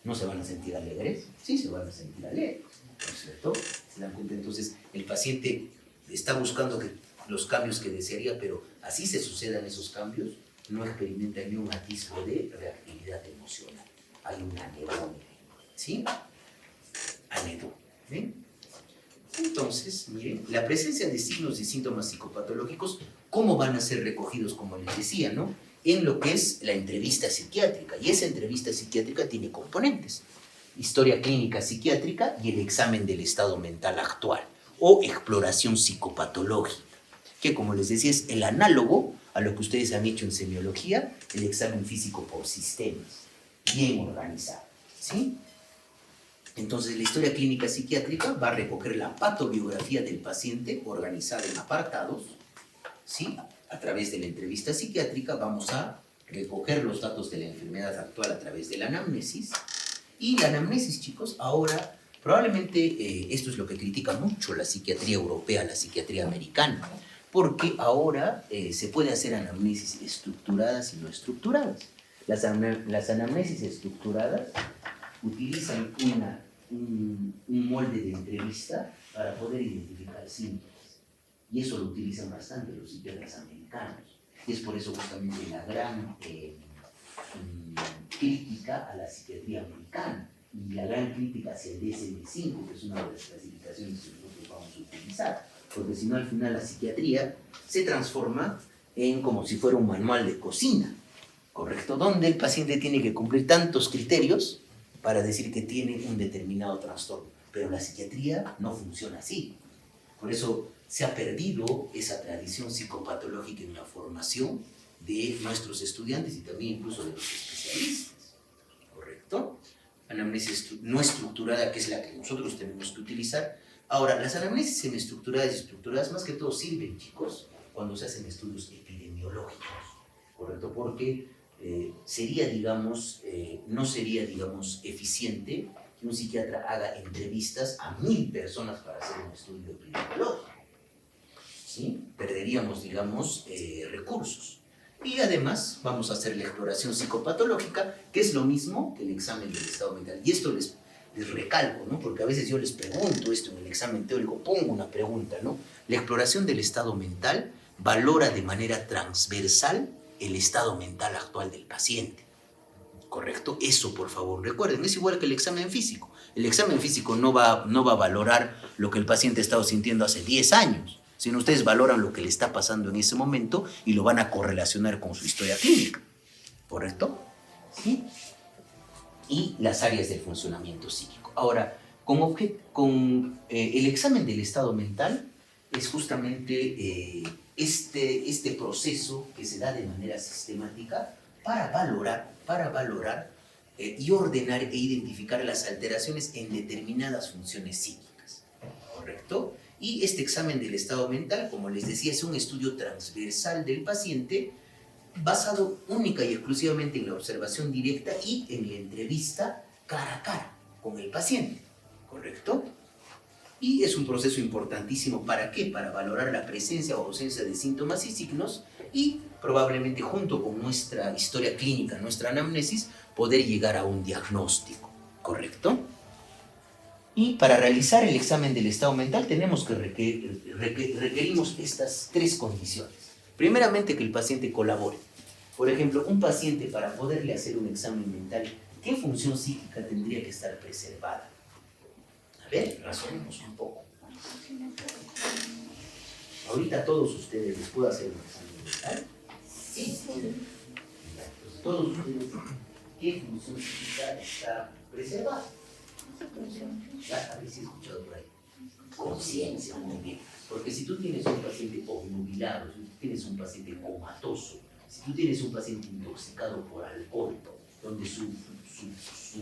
¿no se van a sentir alegres? Sí, se van a sentir alegres, ¿no es cierto? ¿Se dan cuenta? Entonces, el paciente está buscando los cambios que desearía, pero así se sucedan esos cambios, no experimenta ni un atisbo de reactividad emocional. Hay una anedonia, ¿sí? Anedonia, ¿ven? Entonces, miren, la presencia de signos y síntomas psicopatológicos, ¿cómo van a ser recogidos, como les decía, ¿no? En lo que es la entrevista psiquiátrica. Y esa entrevista psiquiátrica tiene componentes: historia clínica psiquiátrica y el examen del estado mental actual, o exploración psicopatológica, que, como les decía, es el análogo a lo que ustedes han hecho en semiología, el examen físico por sistemas, bien organizado, ¿sí? Entonces, la historia clínica psiquiátrica va a recoger la patobiografía del paciente organizada en apartados, ¿sí? A través de la entrevista psiquiátrica vamos a recoger los datos de la enfermedad actual a través de la anamnesis. Y la anamnesis, chicos, ahora probablemente esto es lo que critica mucho la psiquiatría europea, la psiquiatría americana, porque ahora se puede hacer anamnesis estructuradas y no estructuradas. Las anamnesis estructuradas utilizan un molde de entrevista para poder identificar síntomas. Y eso lo utilizan bastante los psiquiatras americanos. Y es por eso justamente la gran crítica a la psiquiatría americana y la gran crítica hacia el DSM-5, que es una de las clasificaciones que nosotros vamos a utilizar. Porque si no, al final la psiquiatría se transforma en como si fuera un manual de cocina, ¿correcto? Donde el paciente tiene que cumplir tantos criterios para decir que tiene un determinado trastorno. Pero la psiquiatría no funciona así. Por eso se ha perdido esa tradición psicopatológica en la formación de nuestros estudiantes y también incluso de los especialistas, ¿correcto? Anamnesis no estructurada, que es la que nosotros tenemos que utilizar. Ahora, las anamnesis semiestructuradas y estructuradas más que todo sirven, chicos, cuando se hacen estudios epidemiológicos, ¿correcto? Porque sería, digamos, no sería, digamos, eficiente que un psiquiatra haga entrevistas a 1000 personas para hacer un estudio epidemiológico, ¿sí? Perderíamos, digamos, recursos. Y además vamos a hacer la exploración psicopatológica, que es lo mismo que el examen del estado mental. Y esto les recalco, ¿no? Porque a veces yo les pregunto esto en el examen teórico, pongo una pregunta, ¿no? La exploración del estado mental valora de manera transversal el estado mental actual del paciente, ¿correcto? Eso, por favor, recuerden, es igual que el examen físico. El examen físico no va a valorar lo que el paciente ha estado sintiendo hace 10 años, sino ustedes valoran lo que le está pasando en ese momento y lo van a correlacionar con su historia clínica, ¿correcto? ¿Sí? Y las áreas del funcionamiento psíquico. Ahora, el examen del estado mental es justamente este proceso que se da de manera sistemática para valorar y ordenar e identificar las alteraciones en determinadas funciones psíquicas, ¿correcto? Y este examen del estado mental, como les decía, es un estudio transversal del paciente basado única y exclusivamente en la observación directa y en la entrevista cara a cara con el paciente, ¿correcto? Y es un proceso importantísimo, ¿para qué? Para valorar la presencia o ausencia de síntomas y signos y probablemente junto con nuestra historia clínica, nuestra anamnesis, poder llegar a un diagnóstico, ¿correcto? Y para realizar el examen del estado mental tenemos que requerimos estas 3 condiciones. Primeramente, que el paciente colabore. Por ejemplo, un paciente, para poderle hacer un examen mental, ¿qué función psíquica tendría que estar preservada? A ver, razonemos un poco. Ahorita a todos ustedes les puedo hacer un examen mental. Sí. Entonces, todos ustedes, ¿qué función psíquica está preservada? Ya habéis escuchado por ahí. Conciencia, muy bien. Porque si tú tienes un paciente obnubilado, si tú tienes un paciente comatoso, si tú tienes un paciente intoxicado por alcohol, donde su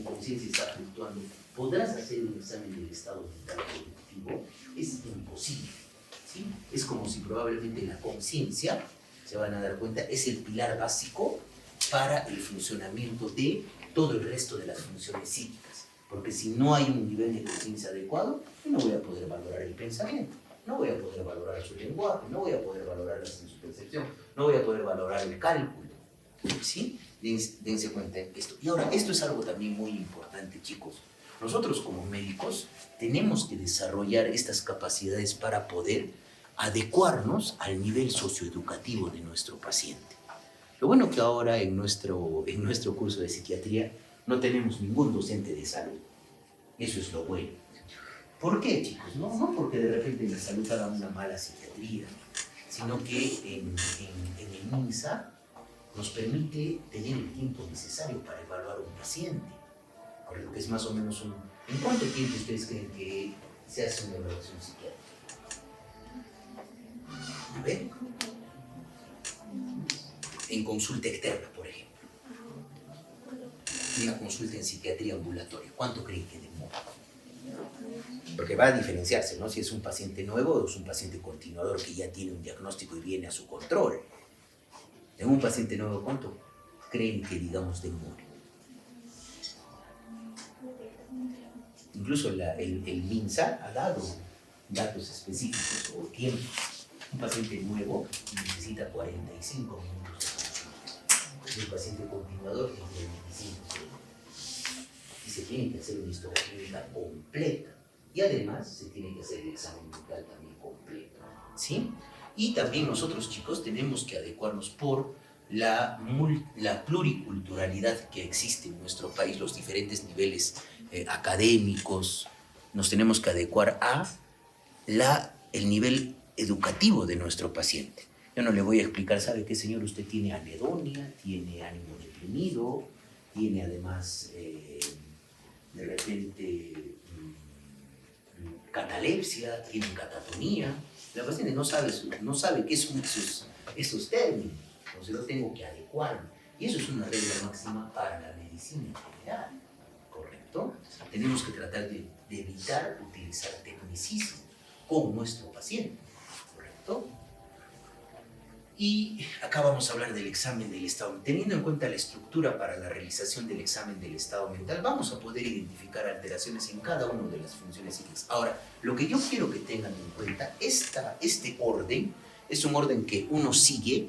conciencia está fluctuando, ¿podrás hacer un examen del estado mental cognitivo? Es imposible, ¿sí? Es como si probablemente la conciencia, se van a dar cuenta, es el pilar básico para el funcionamiento de todo el resto de las funciones psíquicas. Porque si no hay un nivel de conciencia adecuado, yo no voy a poder valorar el pensamiento, no voy a poder valorar su lenguaje, no voy a poder valorar su percepción, no voy a poder valorar el cálculo, ¿sí? Dense cuenta de esto. Y ahora, esto es algo también muy importante, chicos. Nosotros como médicos tenemos que desarrollar estas capacidades para poder adecuarnos al nivel socioeducativo de nuestro paciente. Lo bueno que ahora en nuestro curso de psiquiatría no tenemos ningún docente de salud. Eso es lo bueno. ¿Por qué, chicos? No porque de repente en la salud hagan una mala psiquiatría, sino que en el MINSA nos permite tener el tiempo necesario para evaluar a un paciente. Por lo que es más o menos ¿En cuánto tiempo ustedes creen que se hace una evaluación psiquiátrica? A ver. En consulta externa, por ejemplo. Una consulta en psiquiatría ambulatoria. ¿Cuánto creen que demora? Porque va a diferenciarse, ¿no? Si es un paciente nuevo o es un paciente continuador que ya tiene un diagnóstico y viene a su control. En un paciente nuevo, ¿cuánto creen que, digamos, demore? Incluso el MINSA ha dado datos específicos o tiempo. Un paciente nuevo necesita 45 minutos de consulta. Y el paciente continuador tiene 25 segundos. Y se tiene que hacer una historia clínica completa. Y además se tiene que hacer el examen mental también completo. ¿Sí? Y también nosotros, chicos, tenemos que adecuarnos por la pluriculturalidad que existe en nuestro país, los diferentes niveles académicos. Nos tenemos que adecuar a el nivel educativo de nuestro paciente. Yo no le voy a explicar, ¿sabe qué, señor? Usted tiene anedonia, tiene ánimo deprimido, tiene además, de repente, catalepsia, tiene catatonía. La paciente no sabe qué son esos términos. Entonces yo tengo que adecuarme. Y eso es una regla máxima para la medicina en general, ¿correcto? Tenemos que tratar de evitar utilizar tecnicismo con nuestro paciente, ¿correcto? Y acá vamos a hablar del examen del estado. Teniendo en cuenta la estructura para la realización del examen del estado mental, vamos a poder identificar alteraciones en cada una de las funciones psíquicas. Ahora, lo que yo quiero que tengan en cuenta, este orden es un orden que uno sigue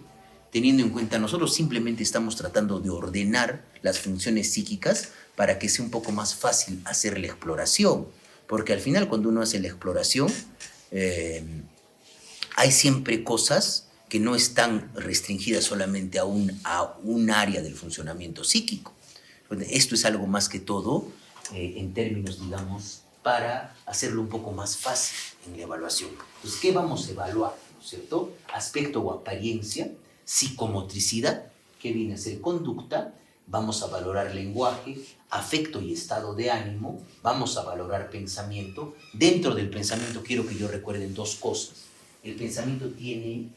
teniendo en cuenta, nosotros simplemente estamos tratando de ordenar las funciones psíquicas para que sea un poco más fácil hacer la exploración. Porque al final, cuando uno hace la exploración, hay siempre cosas que no están restringidas solamente a un área del funcionamiento psíquico. Esto es algo más que todo, en términos, digamos, para hacerlo un poco más fácil en la evaluación. Entonces, ¿qué vamos a evaluar? ¿No es cierto? Aspecto o apariencia, psicomotricidad, que viene a ser conducta, vamos a valorar lenguaje, afecto y estado de ánimo, vamos a valorar pensamiento. Dentro del pensamiento quiero que yo recuerden dos cosas. El pensamiento tiene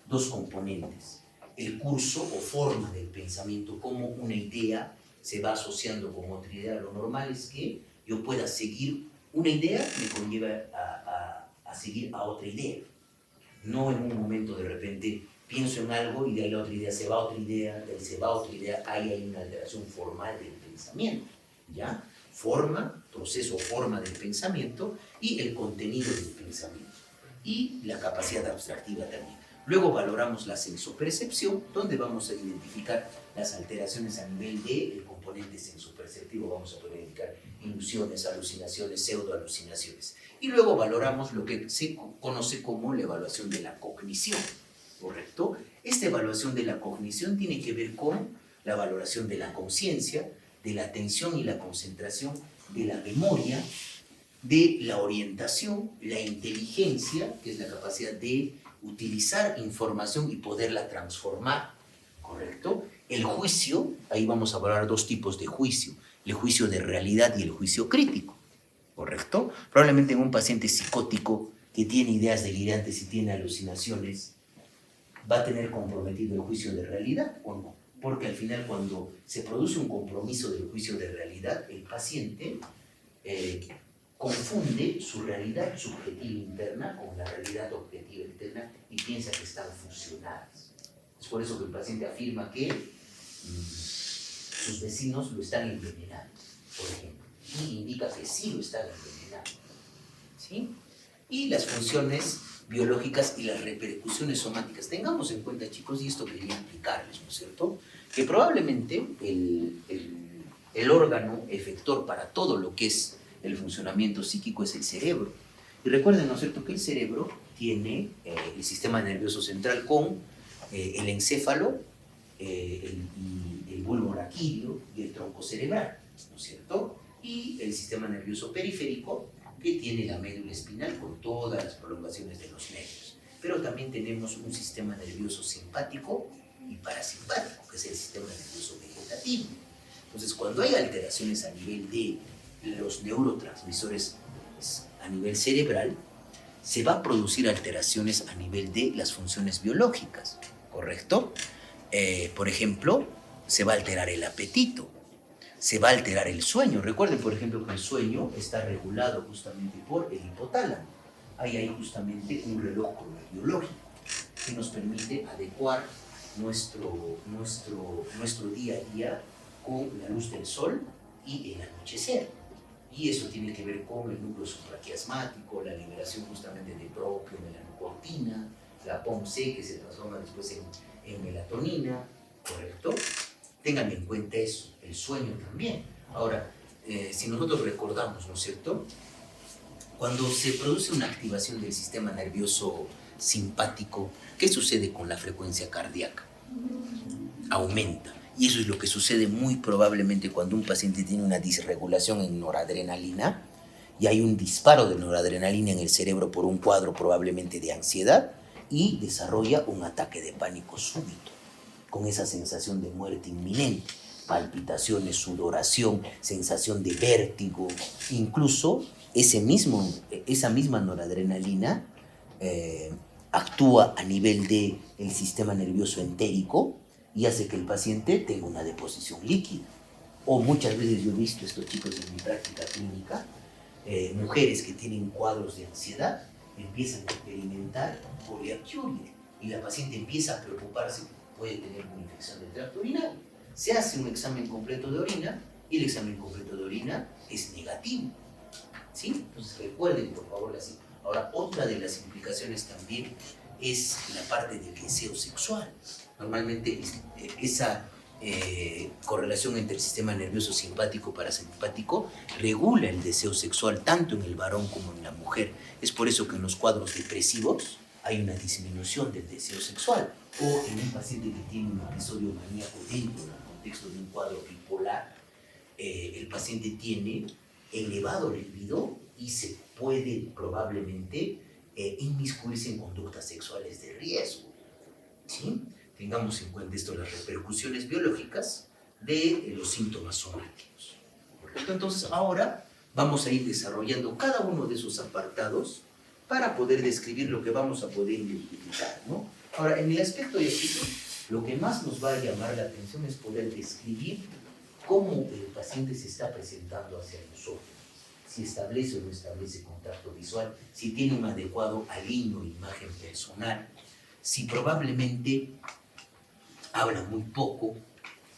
dos componentes. El curso o forma del pensamiento, cómo una idea se va asociando con otra idea. Lo normal es que yo pueda seguir una idea, me conlleva a seguir a otra idea. No en un momento de repente pienso en algo y de ahí la otra idea se va a otra idea, de ahí se va a otra idea, ahí hay una alteración formal del pensamiento, ¿ya? Forma, proceso, forma del pensamiento y el contenido del pensamiento. Y la capacidad abstractiva también. Luego valoramos la sensopercepción, donde vamos a identificar las alteraciones a nivel del componente sensoperceptivo, vamos a poder identificar ilusiones, alucinaciones, pseudoalucinaciones. Y luego valoramos lo que se conoce como la evaluación de la cognición, ¿correcto? Esta evaluación de la cognición tiene que ver con la valoración de la conciencia, de la atención y la concentración, de la memoria, de la orientación, la inteligencia, que es la capacidad de utilizar información y poderla transformar, ¿correcto? El juicio, ahí vamos a valorar dos tipos de juicio, el juicio de realidad y el juicio crítico, ¿correcto? Probablemente en un paciente psicótico que tiene ideas delirantes y tiene alucinaciones, va a tener comprometido el juicio de realidad o no, porque al final cuando se produce un compromiso del juicio de realidad, el paciente confunde su realidad subjetiva interna con la realidad objetiva interna y piensa que están fusionadas. Es por eso que el paciente afirma que sus vecinos lo están envenenando, por ejemplo, y indica que sí lo están envenenando, ¿sí? Y las funciones biológicas y las repercusiones somáticas. Tengamos en cuenta, chicos, y esto quería explicarles, ¿no es cierto?, que probablemente el órgano efector para todo lo que es el funcionamiento psíquico es el cerebro. Y recuerden, ¿no es cierto?, que el cerebro tiene el sistema nervioso central con el encéfalo, el bulbo raquídeo y el tronco cerebral, ¿no es cierto? Y el sistema nervioso periférico, que tiene la médula espinal con todas las prolongaciones de los nervios. Pero también tenemos un sistema nervioso simpático y parasimpático, que es el sistema nervioso vegetativo. Entonces, cuando hay alteraciones a nivel de los neurotransmisores a nivel cerebral, se va a producir alteraciones a nivel de las funciones biológicas, ¿correcto? Por ejemplo, se va a alterar el apetito, se va a alterar el sueño. Recuerden, por ejemplo, que el sueño está regulado justamente por el hipotálamo. Hay ahí justamente un reloj biológico que nos permite adecuar nuestro día a día con la luz del sol y el anochecer. Y eso tiene que ver con el núcleo supraquiasmático, la liberación justamente de propio, melanocortina, la POMC que se transforma después en melatonina, ¿correcto? Tengan en cuenta eso, el sueño también. Ahora, si nosotros recordamos, ¿no es cierto? Cuando se produce una activación del sistema nervioso simpático, ¿qué sucede con la frecuencia cardíaca? Aumenta. Y eso es lo que sucede muy probablemente cuando un paciente tiene una disregulación en noradrenalina y hay un disparo de noradrenalina en el cerebro por un cuadro probablemente de ansiedad y desarrolla un ataque de pánico súbito, con esa sensación de muerte inminente, palpitaciones, sudoración, sensación de vértigo, incluso esa misma noradrenalina actúa a nivel del sistema nervioso entérico y hace que el paciente tenga una deposición líquida. O muchas veces yo he visto estos chicos en mi práctica clínica, mujeres que tienen cuadros de ansiedad, empiezan a experimentar poliaquiuria y la paciente empieza a preocuparse, puede tener una infección del tracto urinario. Se hace un examen completo de orina y el examen completo de orina es negativo. ¿Sí? Entonces recuerden por favor así. Ahora, otra de las implicaciones también es la parte del deseo sexual. Normalmente esa correlación entre el sistema nervioso simpático parasimpático regula el deseo sexual tanto en el varón como en la mujer. Es por eso que en los cuadros depresivos hay una disminución del deseo sexual. O en un paciente que tiene un episodio maníaco dentro del contexto de un cuadro bipolar, el paciente tiene elevado libido y se puede probablemente inmiscuirse en conductas sexuales de riesgo. ¿Sí? Tengamos en cuenta esto, las repercusiones biológicas de los síntomas somáticos. ¿Correcto? Entonces ahora vamos a ir desarrollando cada uno de esos apartados para poder describir lo que vamos a poder identificar, ¿no? Ahora, en el aspecto de actitud, lo que más nos va a llamar la atención es poder describir cómo el paciente se está presentando hacia nosotros, si establece o no establece contacto visual, si tiene un adecuado alineo, imagen personal, si probablemente habla muy poco,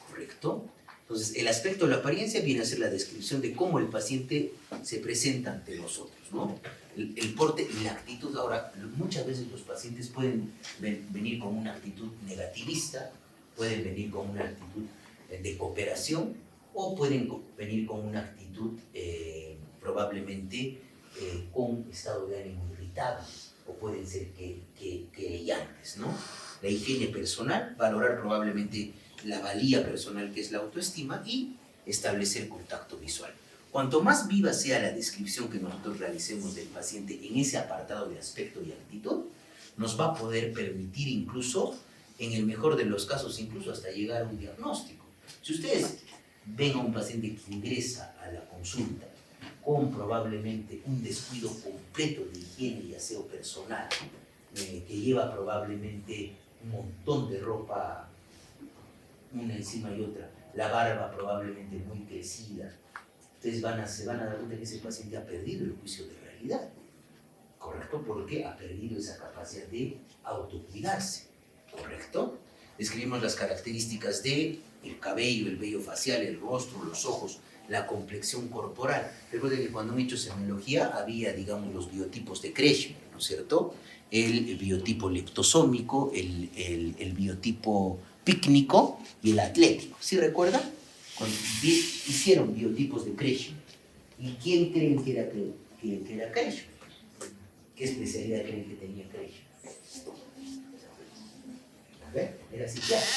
¿correcto? Entonces, el aspecto de la apariencia viene a ser la descripción de cómo el paciente se presenta ante nosotros, ¿no? El porte y la actitud. Ahora, muchas veces los pacientes pueden venir con una actitud negativista, pueden venir con una actitud de cooperación o pueden venir con una actitud probablemente con estado de ánimo irritable o pueden ser querellantes, ¿no? La higiene personal, valorar probablemente la valía personal que es la autoestima y establecer contacto visual. Cuanto más viva sea la descripción que nosotros realicemos del paciente en ese apartado de aspecto y actitud, nos va a poder permitir incluso, en el mejor de los casos, incluso hasta llegar a un diagnóstico. Si ustedes ven a un paciente que ingresa a la consulta con probablemente un descuido completo de higiene y aseo personal, que lleva probablemente un montón de ropa una encima y otra, la barba probablemente muy crecida, ustedes se van a dar cuenta que ese paciente ha perdido el juicio de realidad, ¿correcto? Porque ha perdido esa capacidad de autocuidarse, ¿correcto? Describimos las características del cabello, el vello facial, el rostro, los ojos, la complexión corporal. Recuerden que cuando han hecho semiología había, digamos, los biotipos de Kretschmer, ¿no es cierto? El biotipo leptosómico, el biotipo pícnico y el atlético. ¿Sí recuerdan? Cuando hicieron biotipos de Kretschmer. ¿Y quién creen que era Kretschmer? ¿Qué especialidad creen que tenía Kretschmer? A ver, era psiquiatra.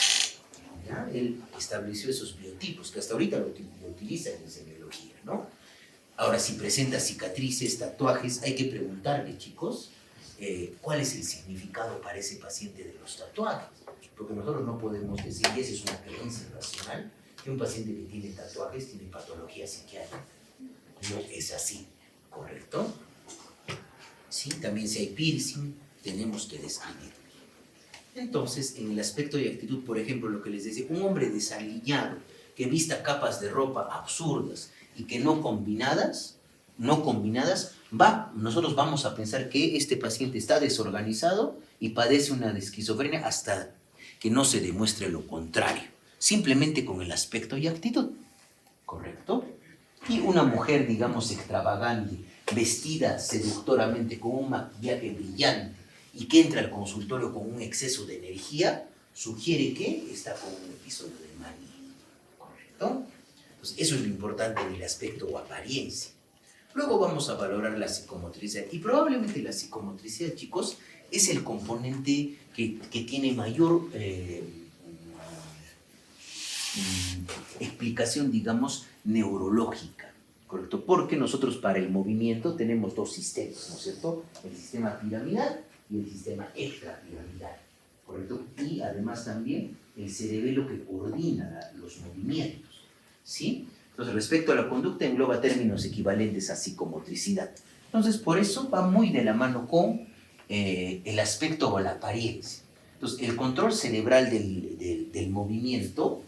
¿Ya? Él estableció esos biotipos que hasta ahorita lo utilizan en semiología, ¿no? Ahora, si presenta cicatrices, tatuajes, hay que preguntarle, chicos, cuál es el significado para ese paciente de los tatuajes. Porque nosotros no podemos decir, y esa es una creencia racional, que un paciente que tiene tatuajes tiene patología psiquiátrica. No es así, ¿correcto? Sí, también si hay piercing, tenemos que describirlo. Entonces, en el aspecto de actitud, por ejemplo, lo que les decía, un hombre desaliñado, que vista capas de ropa absurdas y que no combinadas, nosotros vamos a pensar que este paciente está desorganizado y padece una esquizofrenia hasta que no se demuestre lo contrario, simplemente con el aspecto y actitud, ¿correcto? Y una mujer, digamos, extravagante, vestida seductoramente con un maquillaje brillante y que entra al consultorio con un exceso de energía, sugiere que está con un episodio de manía, ¿correcto? Entonces, eso es lo importante del aspecto o apariencia. Luego vamos a valorar la psicomotricidad y probablemente la psicomotricidad, chicos, es el componente que tiene mayor explicación, digamos, neurológica, ¿correcto? Porque nosotros para el movimiento tenemos dos sistemas, ¿no es cierto? El sistema piramidal y el sistema extrapiramidal, ¿correcto? Y además también el cerebelo que coordina los movimientos, ¿sí? Entonces, respecto a la conducta, engloba términos equivalentes a psicomotricidad. Entonces, por eso va muy de la mano con el aspecto o la apariencia. Entonces, el control cerebral del movimiento,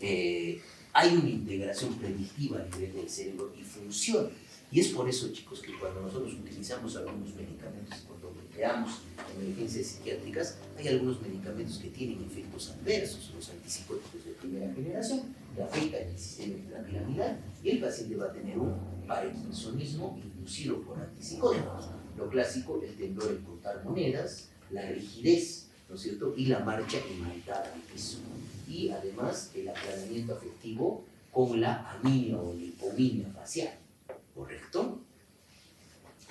hay una integración predictiva a nivel del cerebro y funciona. Y es por eso, chicos, que cuando nosotros utilizamos algunos medicamentos, cuando empleamos en emergencias psiquiátricas, hay algunos medicamentos que tienen efectos adversos, los antipsicóticos de primera generación, que afectan el sistema intrapiramidal, y el paciente va a tener un parkinsonismo inducido por antipsicóticos. Lo clásico, el temblor en contar monedas, la rigidez, ¿no es cierto?, y la marcha imantada al peso. Y además el aplanamiento afectivo con la amina o la hipominia facial, ¿correcto?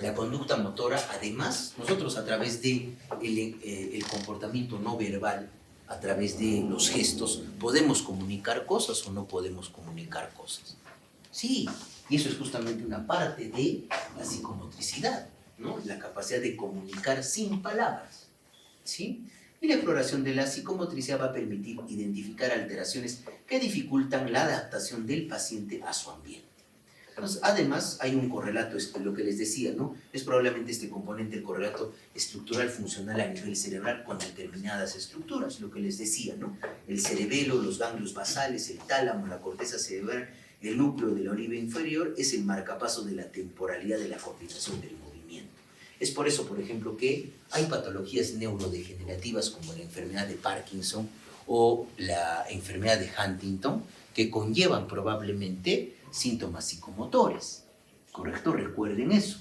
La conducta motora, además, nosotros a través de el comportamiento no verbal, a través de los gestos, podemos comunicar cosas o no podemos comunicar cosas. Sí, y eso es justamente una parte de la psicomotricidad, ¿no? La capacidad de comunicar sin palabras, ¿sí? Y la exploración de la psicomotricidad va a permitir identificar alteraciones que dificultan la adaptación del paciente a su ambiente. Entonces, además, hay un correlato, es lo que les decía, ¿no? Es probablemente este componente, el correlato estructural funcional a nivel cerebral con determinadas estructuras, lo que les decía, ¿no? El cerebelo, los ganglios basales, el tálamo, la corteza cerebral, el núcleo de la oliva inferior es el marcapaso de la temporalidad de la coordinación del movimiento. Es por eso, por ejemplo, que hay patologías neurodegenerativas como la enfermedad de Parkinson o la enfermedad de Huntington que conllevan probablemente síntomas psicomotores, ¿correcto? Recuerden eso.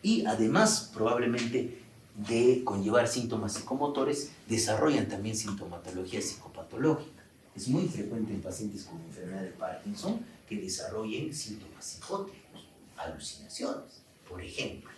Y además, probablemente de conllevar síntomas psicomotores, desarrollan también sintomatología psicopatológica. Es muy frecuente en pacientes con enfermedad de Parkinson que desarrollen síntomas psicóticos, alucinaciones, por ejemplo,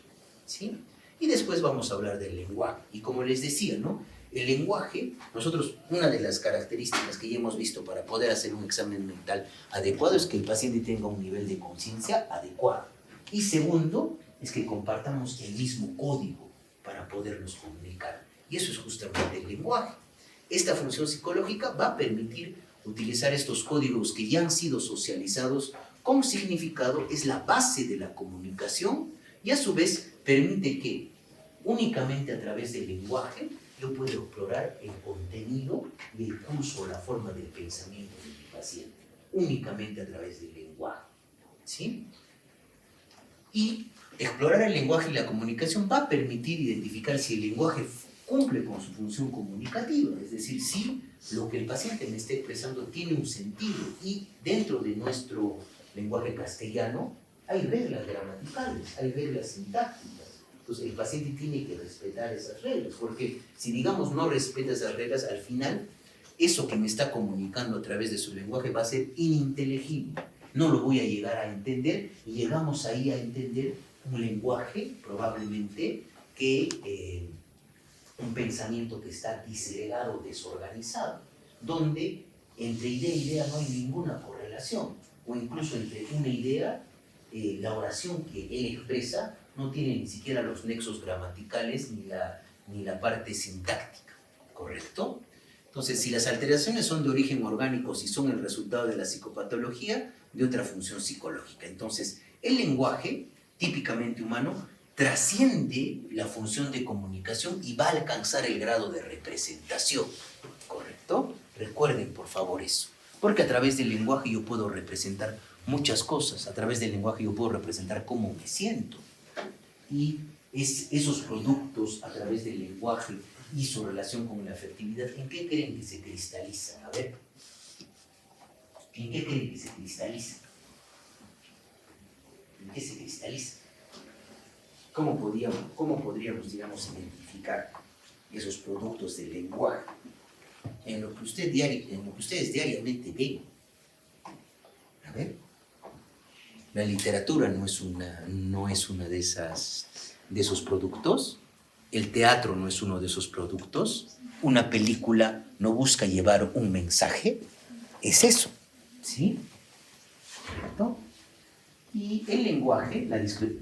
¿sí? Y después vamos a hablar del lenguaje. Y como les decía, ¿no? El lenguaje, nosotros, una de las características que ya hemos visto para poder hacer un examen mental adecuado es que el paciente tenga un nivel de conciencia adecuado. Y segundo, es que compartamos el mismo código para podernos comunicar. Y eso es justamente el lenguaje. Esta función psicológica va a permitir utilizar estos códigos que ya han sido socializados con significado, es la base de la comunicación y a su vez permite que únicamente a través del lenguaje yo puedo explorar el contenido y el curso o la forma del pensamiento de mi paciente, únicamente a través del lenguaje, ¿sí? Y explorar el lenguaje y la comunicación va a permitir identificar si el lenguaje cumple con su función comunicativa, es decir, si lo que el paciente me está expresando tiene un sentido y dentro de nuestro lenguaje castellano hay reglas gramaticales, hay reglas sintácticas. Entonces el paciente tiene que respetar esas reglas, porque si digamos no respeta esas reglas, al final eso que me está comunicando a través de su lenguaje va a ser ininteligible. No lo voy a llegar a entender y llegamos ahí a entender un lenguaje probablemente que un pensamiento que está disgregado, desorganizado, donde entre idea e idea no hay ninguna correlación, o incluso entre una idea, la oración que él expresa no tiene ni siquiera los nexos gramaticales ni la parte sintáctica, ¿correcto? Entonces, si las alteraciones son de origen orgánico, si son el resultado de la psicopatología, de otra función psicológica. Entonces, el lenguaje, típicamente humano, trasciende la función de comunicación y va a alcanzar el grado de representación, ¿correcto? Recuerden, por favor, eso. Porque a través del lenguaje yo puedo representar muchas cosas. A través del lenguaje yo puedo representar cómo me siento. Y esos productos a través del lenguaje y su relación con la afectividad, ¿en qué creen que se cristalizan? A ver, ¿en qué creen que se cristalizan? ¿En qué se cristalizan? ¿Cómo podríamos, digamos, identificar esos productos del lenguaje en lo que ustedes diariamente ven? A ver, la literatura no es una de esos productos. El teatro no es uno de esos productos. Una película no busca llevar un mensaje. Es eso, ¿sí? ¿Correcto? Y el lenguaje,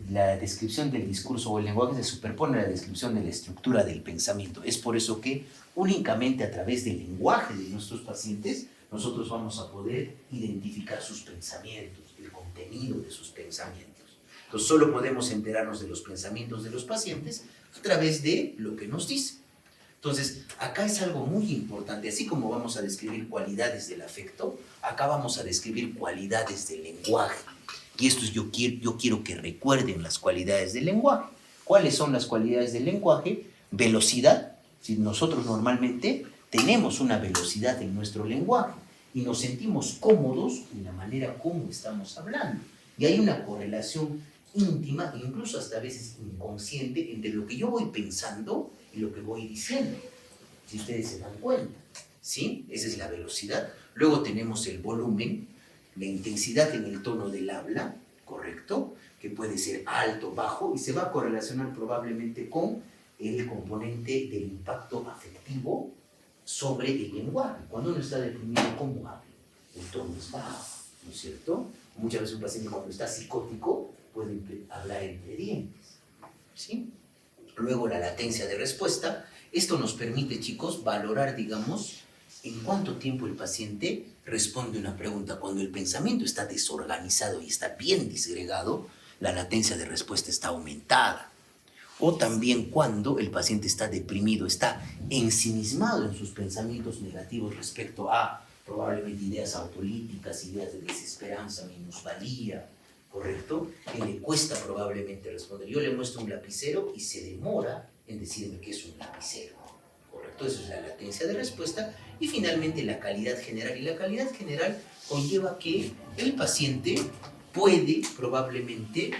la descripción del discurso o el lenguaje se superpone a la descripción de la estructura del pensamiento. Es por eso que únicamente a través del lenguaje de nuestros pacientes nosotros vamos a poder identificar sus pensamientos, el contenido de sus pensamientos. Entonces solo podemos enterarnos de los pensamientos de los pacientes a través de lo que nos dicen. Entonces, acá es algo muy importante. Así como vamos a describir cualidades del afecto, acá vamos a describir cualidades del lenguaje. Y esto yo quiero que recuerden las cualidades del lenguaje. ¿Cuáles son las cualidades del lenguaje? Velocidad. Si nosotros normalmente tenemos una velocidad en nuestro lenguaje y nos sentimos cómodos en la manera como estamos hablando. Y hay una correlación íntima, incluso hasta a veces inconsciente, entre lo que yo voy pensando y lo que voy diciendo. Si ustedes se dan cuenta, ¿sí? Esa es la velocidad. Luego tenemos el volumen, la intensidad en el tono del habla, ¿correcto? Que puede ser alto, bajo, y se va a correlacionar probablemente con el componente del impacto afectivo sobre el lenguaje. Cuando uno está deprimido, ¿cómo habla? El tono es bajo, ¿no es cierto? Muchas veces un paciente cuando está psicótico puede hablar entre dientes, ¿sí? Luego la latencia de respuesta. Esto nos permite, chicos, valorar, digamos, en cuánto tiempo el paciente responde una pregunta. Cuando el pensamiento está desorganizado y está bien disgregado, la latencia de respuesta está aumentada. O también cuando el paciente está deprimido, está ensimismado en sus pensamientos negativos respecto a probablemente ideas autolíticas, ideas de desesperanza, minusvalía, ¿correcto? Que le cuesta probablemente responder. Yo le muestro un lapicero y se demora en decirme que es un lapicero, ¿correcto? Eso es la latencia de respuesta. Y finalmente la calidad general. Y la calidad general conlleva que el paciente puede probablemente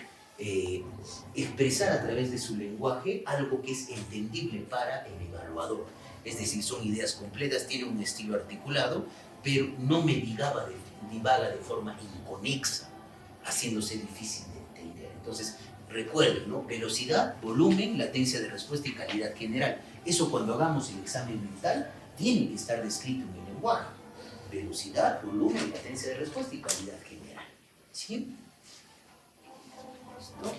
expresar a través de su lenguaje algo que es entendible para el evaluador. Es decir, son ideas completas, tiene un estilo articulado, pero no me divaga de forma inconexa, haciéndose difícil de entender. Entonces, recuerden, ¿no? Velocidad, volumen, latencia de respuesta y calidad general. Eso cuando hagamos el examen mental tiene que estar descrito en el lenguaje. Velocidad, volumen, latencia de respuesta y calidad general. ¿Sí? ¿Listo?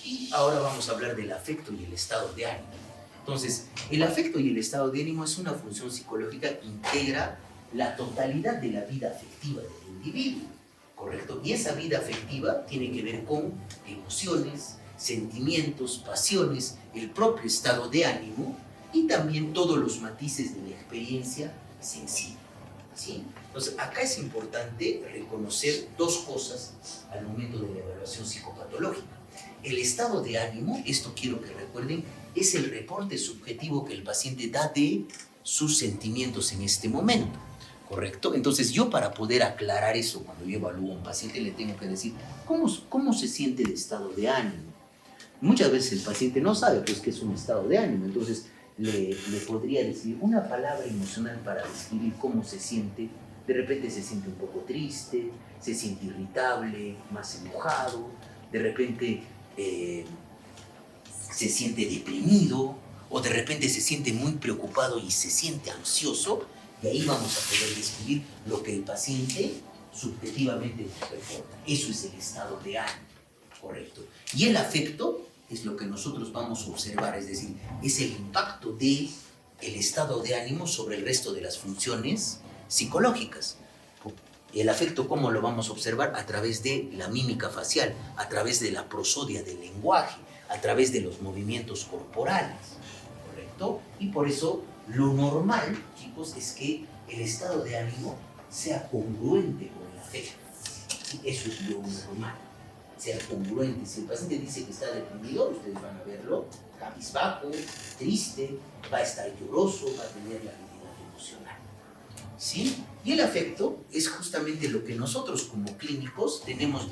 Y ahora vamos a hablar del afecto y el estado de ánimo. Entonces, el afecto y el estado de ánimo es una función psicológica que integra la totalidad de la vida afectiva del individuo, ¿correcto? Y esa vida afectiva tiene que ver con emociones, sentimientos, pasiones, el propio estado de ánimo y también todos los matices de la experiencia sensible, ¿sí? Entonces, acá es importante reconocer dos cosas al momento de la evaluación psicopatológica. El estado de ánimo, esto quiero que recuerden, es el reporte subjetivo que el paciente da de sus sentimientos en este momento, ¿correcto? Entonces yo para poder aclarar eso, cuando yo evalúo a un paciente le tengo que decir, ¿cómo se siente el estado de ánimo? Muchas veces el paciente no sabe pues qué es un estado de ánimo, entonces le podría decir una palabra emocional para describir cómo se siente. De repente se siente un poco triste, se siente irritable, más enojado, de repente se siente deprimido, o de repente se siente muy preocupado y se siente ansioso, y ahí vamos a poder describir lo que el paciente subjetivamente nos reporta. Eso es el estado de ánimo, correcto. Y el afecto es lo que nosotros vamos a observar, es decir, es el impacto del estado de ánimo sobre el resto de las funciones psicológicas. El afecto, ¿cómo lo vamos a observar? A través de la mímica facial, a través de la prosodia del lenguaje, a través de los movimientos corporales, ¿correcto? Y por eso lo normal, chicos, es que el estado de ánimo sea congruente con el afecto. ¿Sí? Eso es lo normal, sea congruente. Si el paciente dice que está deprimido, ustedes van a verlo cabizbajo, triste, va a estar lloroso, va a tener la habilidad emocional. ¿Sí? Y el afecto es justamente lo que nosotros como clínicos tenemos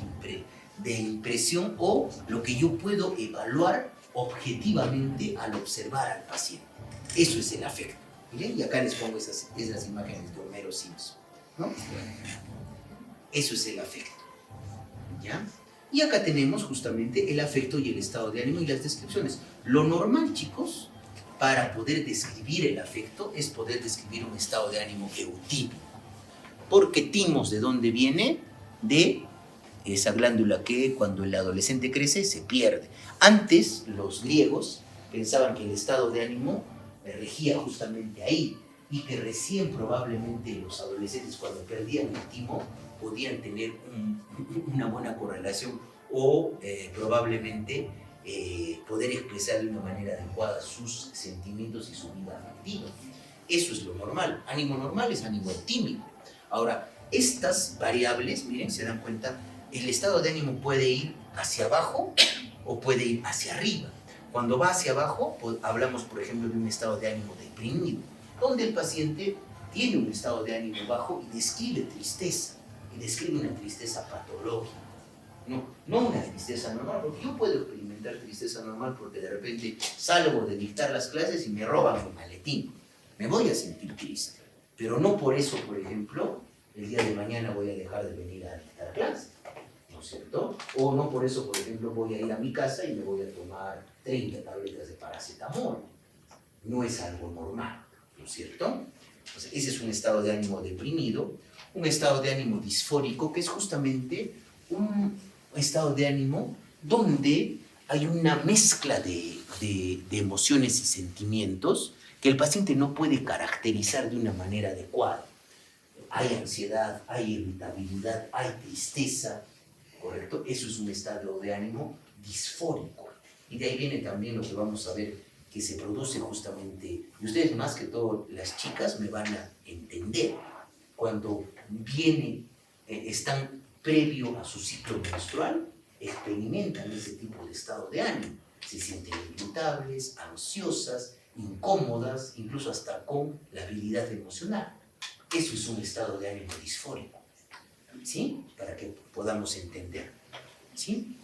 de impresión o lo que yo puedo evaluar objetivamente al observar al paciente. Eso es el afecto. ¿Miren? Y acá les pongo esas imágenes de Homero Simpson, ¿no? Eso es el afecto. ¿Ya? Y acá tenemos justamente el afecto y el estado de ánimo y las descripciones. Lo normal, chicos, para poder describir el afecto es poder describir un estado de ánimo eutípico. Porque timos, ¿de dónde viene? De esa glándula que cuando el adolescente crece se pierde. Antes, los griegos pensaban que el estado de ánimo regía justamente ahí y que recién probablemente los adolescentes cuando perdían el timo podían tener una buena correlación o probablemente poder expresar de una manera adecuada sus sentimientos y su vida afectiva. Eso es lo normal. Ánimo normal es ánimo optímico. Ahora, estas variables, miren, se dan cuenta, el estado de ánimo puede ir hacia abajo o puede ir hacia arriba. Cuando va hacia abajo, pues, hablamos, por ejemplo, de un estado de ánimo deprimido, donde el paciente tiene un estado de ánimo bajo y describe tristeza, y describe una tristeza patológica. No una tristeza normal, porque yo puedo experimentar tristeza normal porque de repente salgo de dictar las clases y me roban mi maletín. Me voy a sentir triste, pero no por eso, por ejemplo, el día de mañana voy a dejar de venir a dictar clases, ¿no es cierto? O no por eso, por ejemplo, voy a ir a mi casa y me voy a tomar 30 tabletas de paracetamol. No es algo normal, ¿no es cierto? Entonces, ese es un estado de ánimo deprimido, un estado de ánimo disfórico, que es justamente un estado de ánimo donde hay una mezcla de emociones y sentimientos que el paciente no puede caracterizar de una manera adecuada. Hay ansiedad, hay irritabilidad, hay tristeza, ¿correcto? Eso es un estado de ánimo disfórico. Y de ahí viene también lo que vamos a ver que se produce justamente, y ustedes más que todo, las chicas me van a entender, cuando están previo a su ciclo menstrual, experimentan ese tipo de estado de ánimo. Se sienten irritables, ansiosas, incómodas, incluso hasta con la habilidad emocional. Eso es un estado de ánimo disfórico, ¿sí? Para que podamos entender, ¿sí?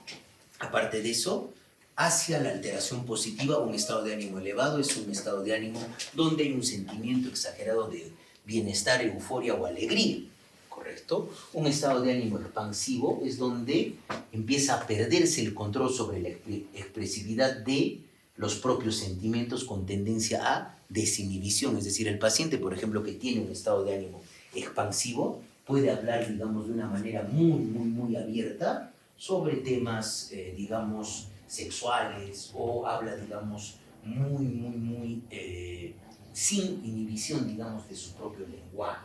Aparte de eso, hacia la alteración positiva, un estado de ánimo elevado es un estado de ánimo donde hay un sentimiento exagerado de bienestar, euforia o alegría, ¿correcto? Un estado de ánimo expansivo es donde empieza a perderse el control sobre la expresividad de los propios sentimientos con tendencia a desinhibición. Es decir, el paciente, por ejemplo, que tiene un estado de ánimo expansivo, puede hablar, digamos, de una manera muy abierta sobre temas, digamos, sexuales, o habla, digamos, sin inhibición, digamos, de su propio lenguaje,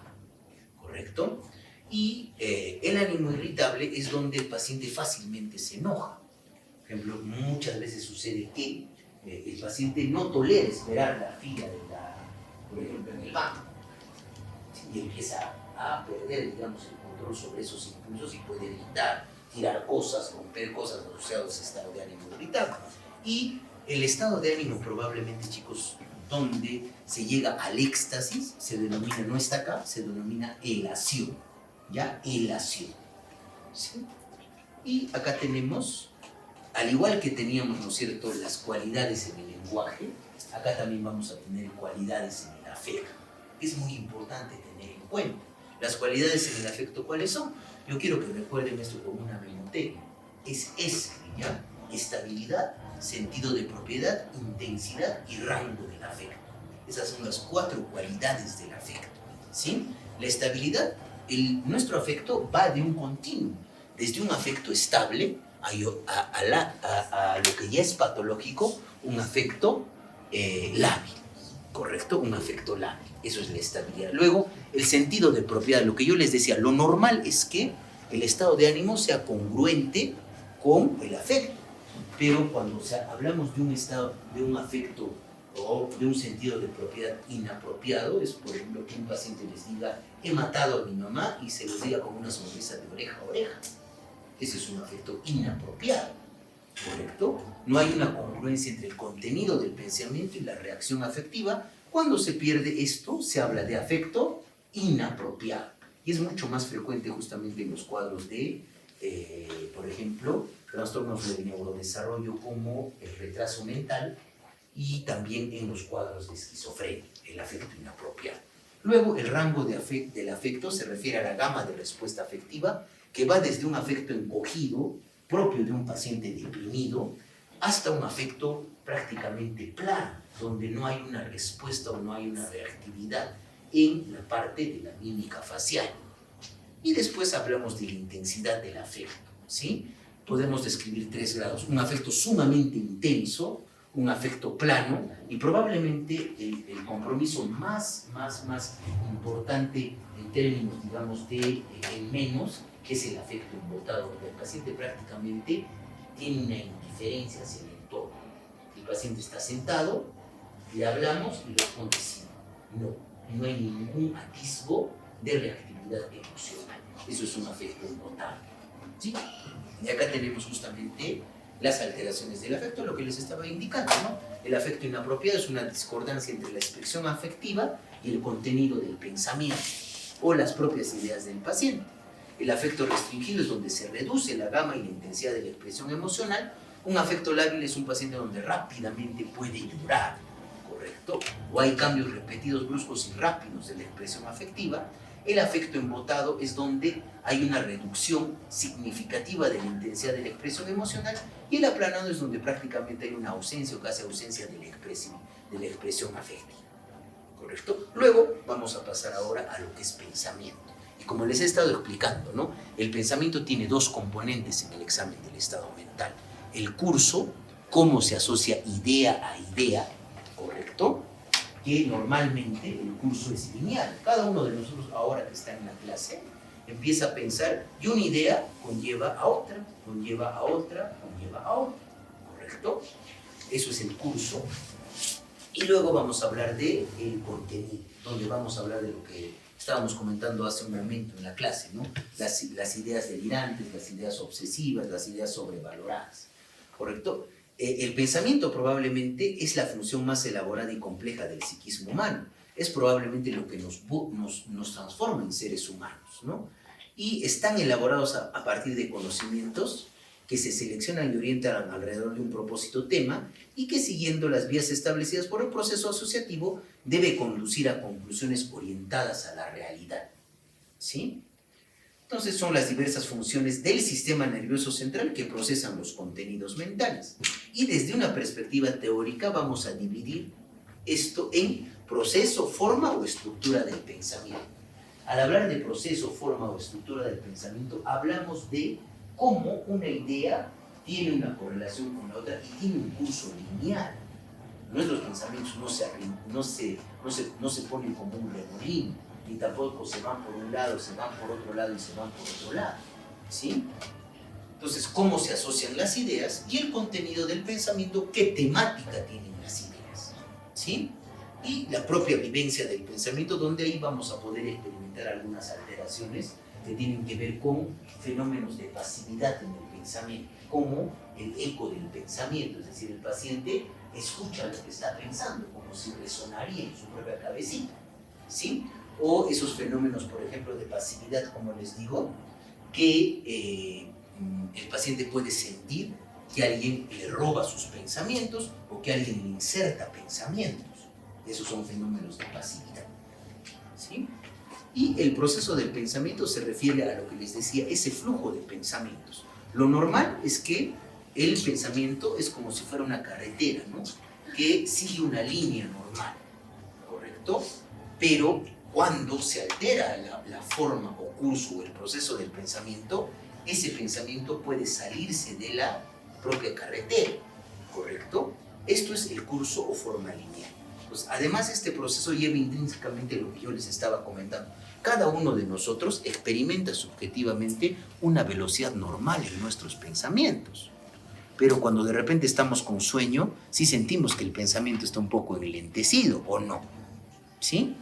¿correcto? Y el ánimo irritable es donde el paciente fácilmente se enoja. Por ejemplo, muchas veces sucede que el paciente no tolera esperar la fila por ejemplo, en el banco, y empieza a perder, digamos, el control sobre esos impulsos y puede gritar, tirar cosas, romper cosas asociadas a ese estado de ánimo irritable. Y el estado de ánimo probablemente, chicos, donde se llega al éxtasis, se denomina, no está acá, se denomina elación, ¿ya? Elación, ¿sí? Y acá tenemos, al igual que teníamos, ¿no es cierto?, las cualidades en el lenguaje, acá también vamos a tener cualidades en el afecto. Es muy importante tener en cuenta. Las cualidades en el afecto, ¿cuáles son? Yo quiero que recuerden esto como una memoteca. Es ¿ya? Estabilidad, sentido de propiedad, intensidad y rango del afecto. Esas son las 4 cualidades del afecto, ¿sí? La estabilidad, nuestro afecto va de un continuo, desde un afecto estable a lo que ya es patológico, un afecto lábil, ¿correcto? Un afecto lábil, eso es la estabilidad. Luego, el sentido de propiedad, lo que yo les decía, lo normal es que el estado de ánimo sea congruente con el afecto, pero cuando hablamos de un afecto o de un sentido de propiedad inapropiado es, por ejemplo, que un paciente les diga, he matado a mi mamá, y se los diga con una sonrisa de oreja a oreja. Ese es un afecto inapropiado, ¿correcto? No hay una congruencia entre el contenido del pensamiento y la reacción afectiva. Cuando se pierde esto, se habla de afecto inapropiado. Y es mucho más frecuente justamente en los cuadros de, por ejemplo, trastornos del neurodesarrollo como el retraso mental, y también en los cuadros de esquizofrenia, el afecto inapropiado. Luego, el rango del afecto se refiere a la gama de respuesta afectiva, que va desde un afecto encogido, propio de un paciente deprimido, hasta un afecto prácticamente plano, donde no hay una respuesta o no hay una reactividad en la parte de la mímica facial. Y después hablamos de la intensidad del afecto, ¿sí? Podemos describir 3 grados: un afecto sumamente intenso, un afecto plano, y probablemente el compromiso más importante en términos, digamos, de el menos, que es el afecto embotado, porque el paciente prácticamente tiene una indiferencia hacia el entorno. El paciente está sentado, le hablamos y responde sí, no hay ningún atisbo de reactividad emocional. Eso es un afecto embotado, ¿sí? Y acá tenemos justamente las alteraciones del afecto, lo que les estaba indicando, ¿no? El afecto inapropiado es una discordancia entre la expresión afectiva y el contenido del pensamiento o las propias ideas del paciente. El afecto restringido es donde se reduce la gama y la intensidad de la expresión emocional. Un afecto lábil es un paciente donde rápidamente puede llorar, ¿correcto? O hay cambios repetidos, bruscos y rápidos de la expresión afectiva. El afecto embotado es donde hay una reducción significativa de la intensidad de la expresión emocional, y el aplanado es donde prácticamente hay una ausencia o casi ausencia de la expresión afectiva, ¿correcto? Luego vamos a pasar ahora a lo que es pensamiento. Y como les he estado explicando, ¿no? El pensamiento tiene 2 componentes en el examen del estado mental: el curso, cómo se asocia idea a idea, ¿correcto? Que normalmente el curso es lineal. Cada uno de nosotros, ahora que está en la clase, empieza a pensar y una idea conlleva a otra, conlleva a otra, conlleva a otra, ¿correcto? Eso es el curso. Y luego vamos a hablar del contenido, donde vamos a hablar de lo que estábamos comentando hace un momento en la clase, ¿no? Las ideas delirantes, las ideas obsesivas, las ideas sobrevaloradas, ¿correcto? El pensamiento probablemente es la función más elaborada y compleja del psiquismo humano. Es probablemente lo que nos transforma en seres humanos, ¿no? Y están elaborados a partir de conocimientos que se seleccionan y orientan alrededor de un propósito tema, y que, siguiendo las vías establecidas por el proceso asociativo, debe conducir a conclusiones orientadas a la realidad, ¿sí? Entonces son las diversas funciones del sistema nervioso central que procesan los contenidos mentales. Y desde una perspectiva teórica vamos a dividir esto en proceso, forma o estructura del pensamiento. Al hablar de proceso, forma o estructura del pensamiento, hablamos de cómo una idea tiene una correlación con la otra y tiene un curso lineal. Nuestros pensamientos no se ponen como un remolino, ni tampoco se van por un lado, se van por otro lado y se van por otro lado, ¿sí? Entonces, ¿cómo se asocian las ideas y el contenido del pensamiento? ¿Qué temática tienen las ideas? ¿Sí? Y la propia vivencia del pensamiento, donde ahí vamos a poder experimentar algunas alteraciones que tienen que ver con fenómenos de pasividad en el pensamiento, como el eco del pensamiento, es decir, el paciente escucha lo que está pensando, como si resonaría en su propia cabecita, ¿sí? O esos fenómenos, por ejemplo, de pasividad, como les digo, que el paciente puede sentir que alguien le roba sus pensamientos o que alguien le inserta pensamientos. Esos son fenómenos de pasividad, ¿sí? Y el proceso del pensamiento se refiere a lo que les decía, ese flujo de pensamientos. Lo normal es que el pensamiento es como si fuera una carretera, ¿no? Que sigue una línea normal, ¿correcto? Pero cuando se altera la forma o curso o el proceso del pensamiento, ese pensamiento puede salirse de la propia carretera, ¿correcto? Esto es el curso o forma lineal. Pues, además, este proceso lleva intrínsecamente lo que yo les estaba comentando. Cada uno de nosotros experimenta subjetivamente una velocidad normal en nuestros pensamientos. pero cuando de repente estamos con sueño, sí sentimos que el pensamiento está un poco enlentecido, ¿o no? ¿Sí?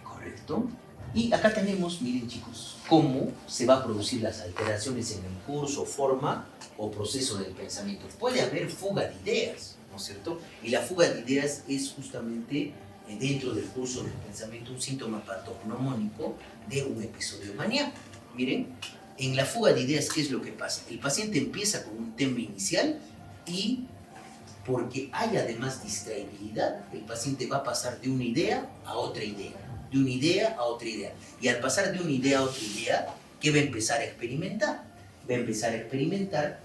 Correcto. Y acá tenemos, miren chicos, cómo se va a producir las alteraciones en el curso, forma o proceso del pensamiento. Puede haber fuga de ideas, ¿no es cierto? Y la fuga de ideas es justamente dentro del curso del pensamiento un síntoma patognomónico de un episodio maníaco. Miren, en la fuga de ideas, ¿qué es lo que pasa? El paciente empieza con un tema inicial y porque hay además distraibilidad, el paciente va a pasar de una idea a otra idea, de una idea a otra idea. Y al pasar de una idea a otra idea, ¿qué va a empezar a experimentar? Va a empezar a experimentar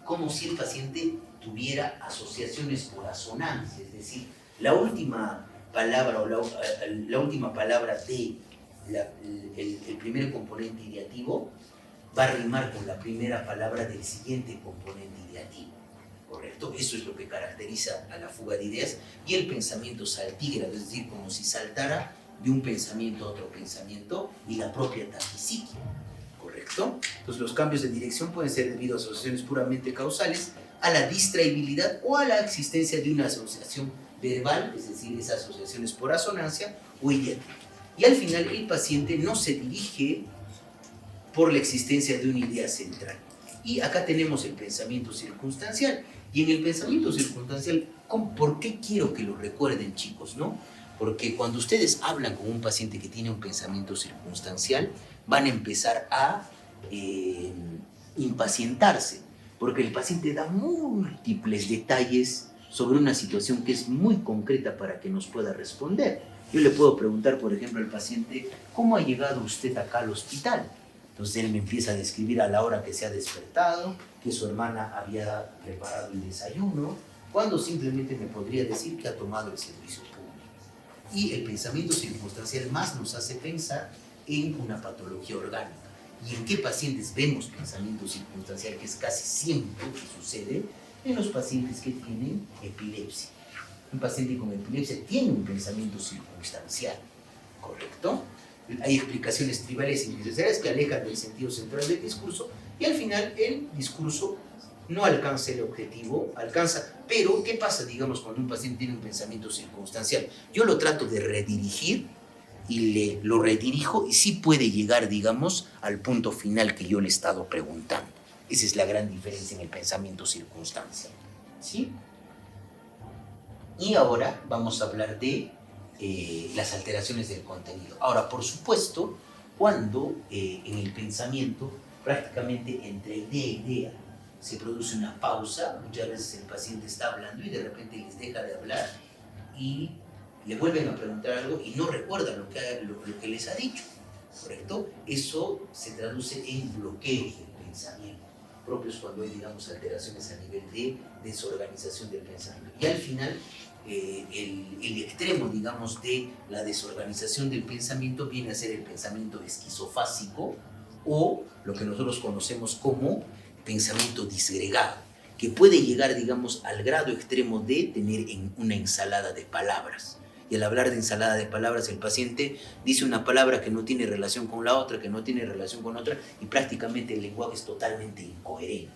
como si el paciente tuviera asociaciones por asonancia, es decir, la última palabra o la última palabra de el primer componente ideativo va a rimar con la primera palabra del siguiente componente ideativo. ¿Correcto? Eso es lo que caracteriza a la fuga de ideas y el pensamiento saltígrado, es decir, como si saltara de un pensamiento a otro pensamiento y la propia taquipsiquia. ¿Correcto? Entonces los cambios de dirección pueden ser debido a asociaciones puramente causales, a la distraibilidad o a la existencia de una asociación verbal, es decir, esas asociaciones por asonancia o ideativa. Y al final el paciente no se dirige por la existencia de una idea central. Y acá tenemos el pensamiento circunstancial. Y en el pensamiento circunstancial, ¿por qué quiero que lo recuerden, chicos, no? Porque cuando ustedes hablan con un paciente que tiene un pensamiento circunstancial, van a empezar a impacientarse, porque el paciente da múltiples detalles sobre una situación que es muy concreta para que nos pueda responder. Yo le puedo preguntar, por ejemplo, al paciente, ¿cómo ha llegado usted acá al hospital? Entonces él me empieza a describir a la hora que se ha despertado, que su hermana había preparado el desayuno, cuando simplemente me podría decir que ha tomado el servicio público. Y el pensamiento circunstancial más nos hace pensar en una patología orgánica. ¿Y en qué pacientes vemos pensamiento circunstancial? Que es casi siempre que sucede en los pacientes que tienen epilepsia. Un paciente con epilepsia tiene un pensamiento circunstancial, ¿correcto? Hay explicaciones tribales innecesarias que alejan del sentido central del discurso y al final el discurso no alcanza el objetivo, pero ¿qué pasa, digamos, cuando un paciente tiene un pensamiento circunstancial? Yo lo trato de redirigir y lo redirijo y sí puede llegar, digamos, al punto final que yo le he estado preguntando. Esa es la gran diferencia en el pensamiento circunstancial, ¿sí? Y ahora vamos a hablar de las alteracionas del contenido. Ahora, por supuesto, cuando en el pensamiento, prácticamente entre idea y idea, se produce una pausa, muchas veces el paciente está hablando y de repente les deja de hablar y le vuelven a preguntar algo y no recuerda lo que les ha dicho, ¿correcto? Eso se traduce en bloqueos del pensamiento, propios cuando hay, digamos, alteraciones a nivel de desorganización del pensamiento. Y al final, el extremo, digamos, de la desorganización del pensamiento viene a ser el pensamiento esquizofásico o lo que nosotros conocemos como pensamiento disgregado, que puede llegar, digamos, al grado extremo de tener una ensalada de palabras. Y al hablar de ensalada de palabras, el paciente dice una palabra que no tiene relación con la otra, que no tiene relación con otra, y prácticamente el lenguaje es totalmente incoherente.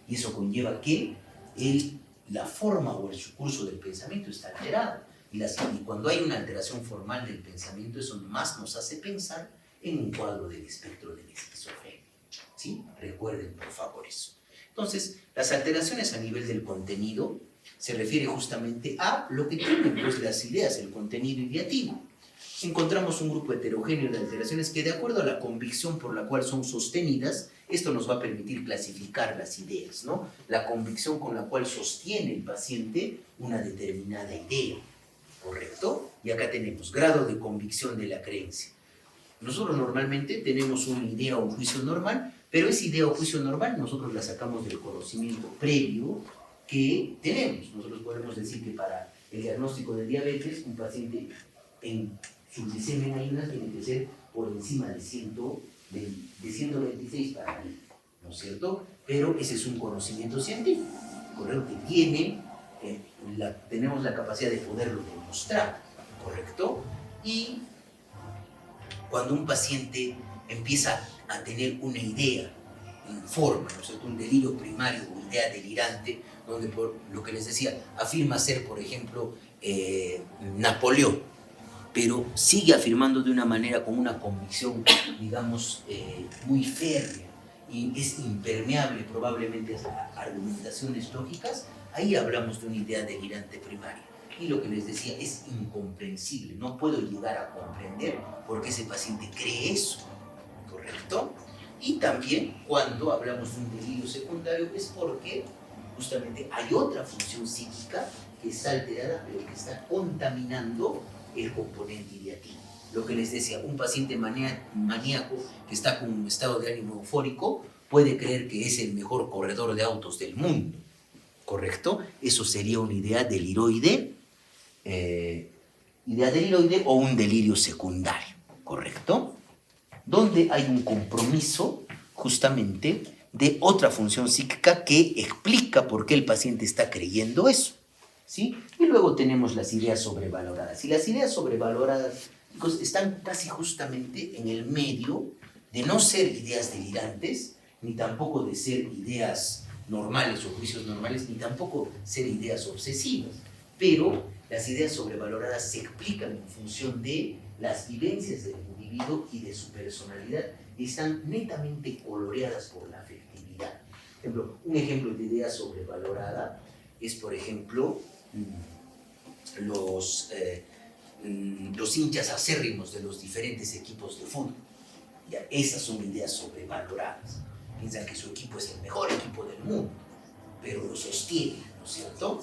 Y eso conlleva que la forma o el curso del pensamiento está alterado. Y cuando hay una alteración formal del pensamiento, eso más nos hace pensar en un cuadro del espectro de la esquizofrenia. ¿Sí? Recuerden, por favor, eso. Entonces, las alteraciones a nivel del contenido se refiere justamente a lo que tienen pues, las ideas, el contenido ideativo. Encontramos un grupo heterogéneo de alteraciones que, de acuerdo a la convicción por la cual son sostenidas, esto nos va a permitir clasificar las ideas, ¿no? La convicción con la cual sostiene el paciente una determinada idea, ¿correcto? Y acá tenemos grado de convicción de la creencia. Nosotros normalmente tenemos una idea o un juicio normal, pero esa idea o juicio normal nosotros la sacamos del conocimiento previo que tenemos. Nosotros podemos decir que para el diagnóstico de diabetes, un paciente en su glicemia en ayunas tiene que ser por encima de 126 para arriba, ¿no es cierto? Pero ese es un conocimiento científico, ¿correcto? Que tenemos la capacidad de poderlo demostrar, ¿correcto? Y cuando un paciente empieza a tener una idea informa, ¿no es cierto? Un delirio primario o idea delirante, donde por lo que les decía, afirma ser, por ejemplo, Napoleón, pero sigue afirmando de una manera con una convicción, digamos, muy férrea y es impermeable probablemente a argumentaciones lógicas. Ahí hablamos de una idea delirante primaria. Y lo que les decía es incomprensible, no puedo llegar a comprender por qué ese paciente cree eso, ¿correcto? Y también cuando hablamos de un delirio secundario es porque justamente hay otra función psíquica que está alterada, pero que está contaminando el componente ideativo. Lo que les decía, un paciente maníaco que está con un estado de ánimo eufórico puede creer que es el mejor corredor de autos del mundo, ¿correcto? Eso sería una idea deliroide, o un delirio secundario, ¿correcto? Donde hay un compromiso justamente de otra función psíquica que explica por qué el paciente está creyendo eso, ¿sí? Y luego tenemos las ideas sobrevaloradas. Y las ideas sobrevaloradas, chicos, están casi justamente en el medio de no ser ideas delirantes, ni tampoco de ser ideas normales o juicios normales, ni tampoco ser ideas obsesivas. Pero las ideas sobrevaloradas se explican en función de las vivencias del individuo y de su personalidad y están netamente coloreadas por la afectividad. Un ejemplo de idea sobrevalorada es, por ejemplo, los hinchas acérrimos de los diferentes equipos de fútbol. Ya, esas son ideas sobrevaloradas. Piensan que su equipo es el mejor equipo del mundo, pero lo sostienen, ¿no es cierto?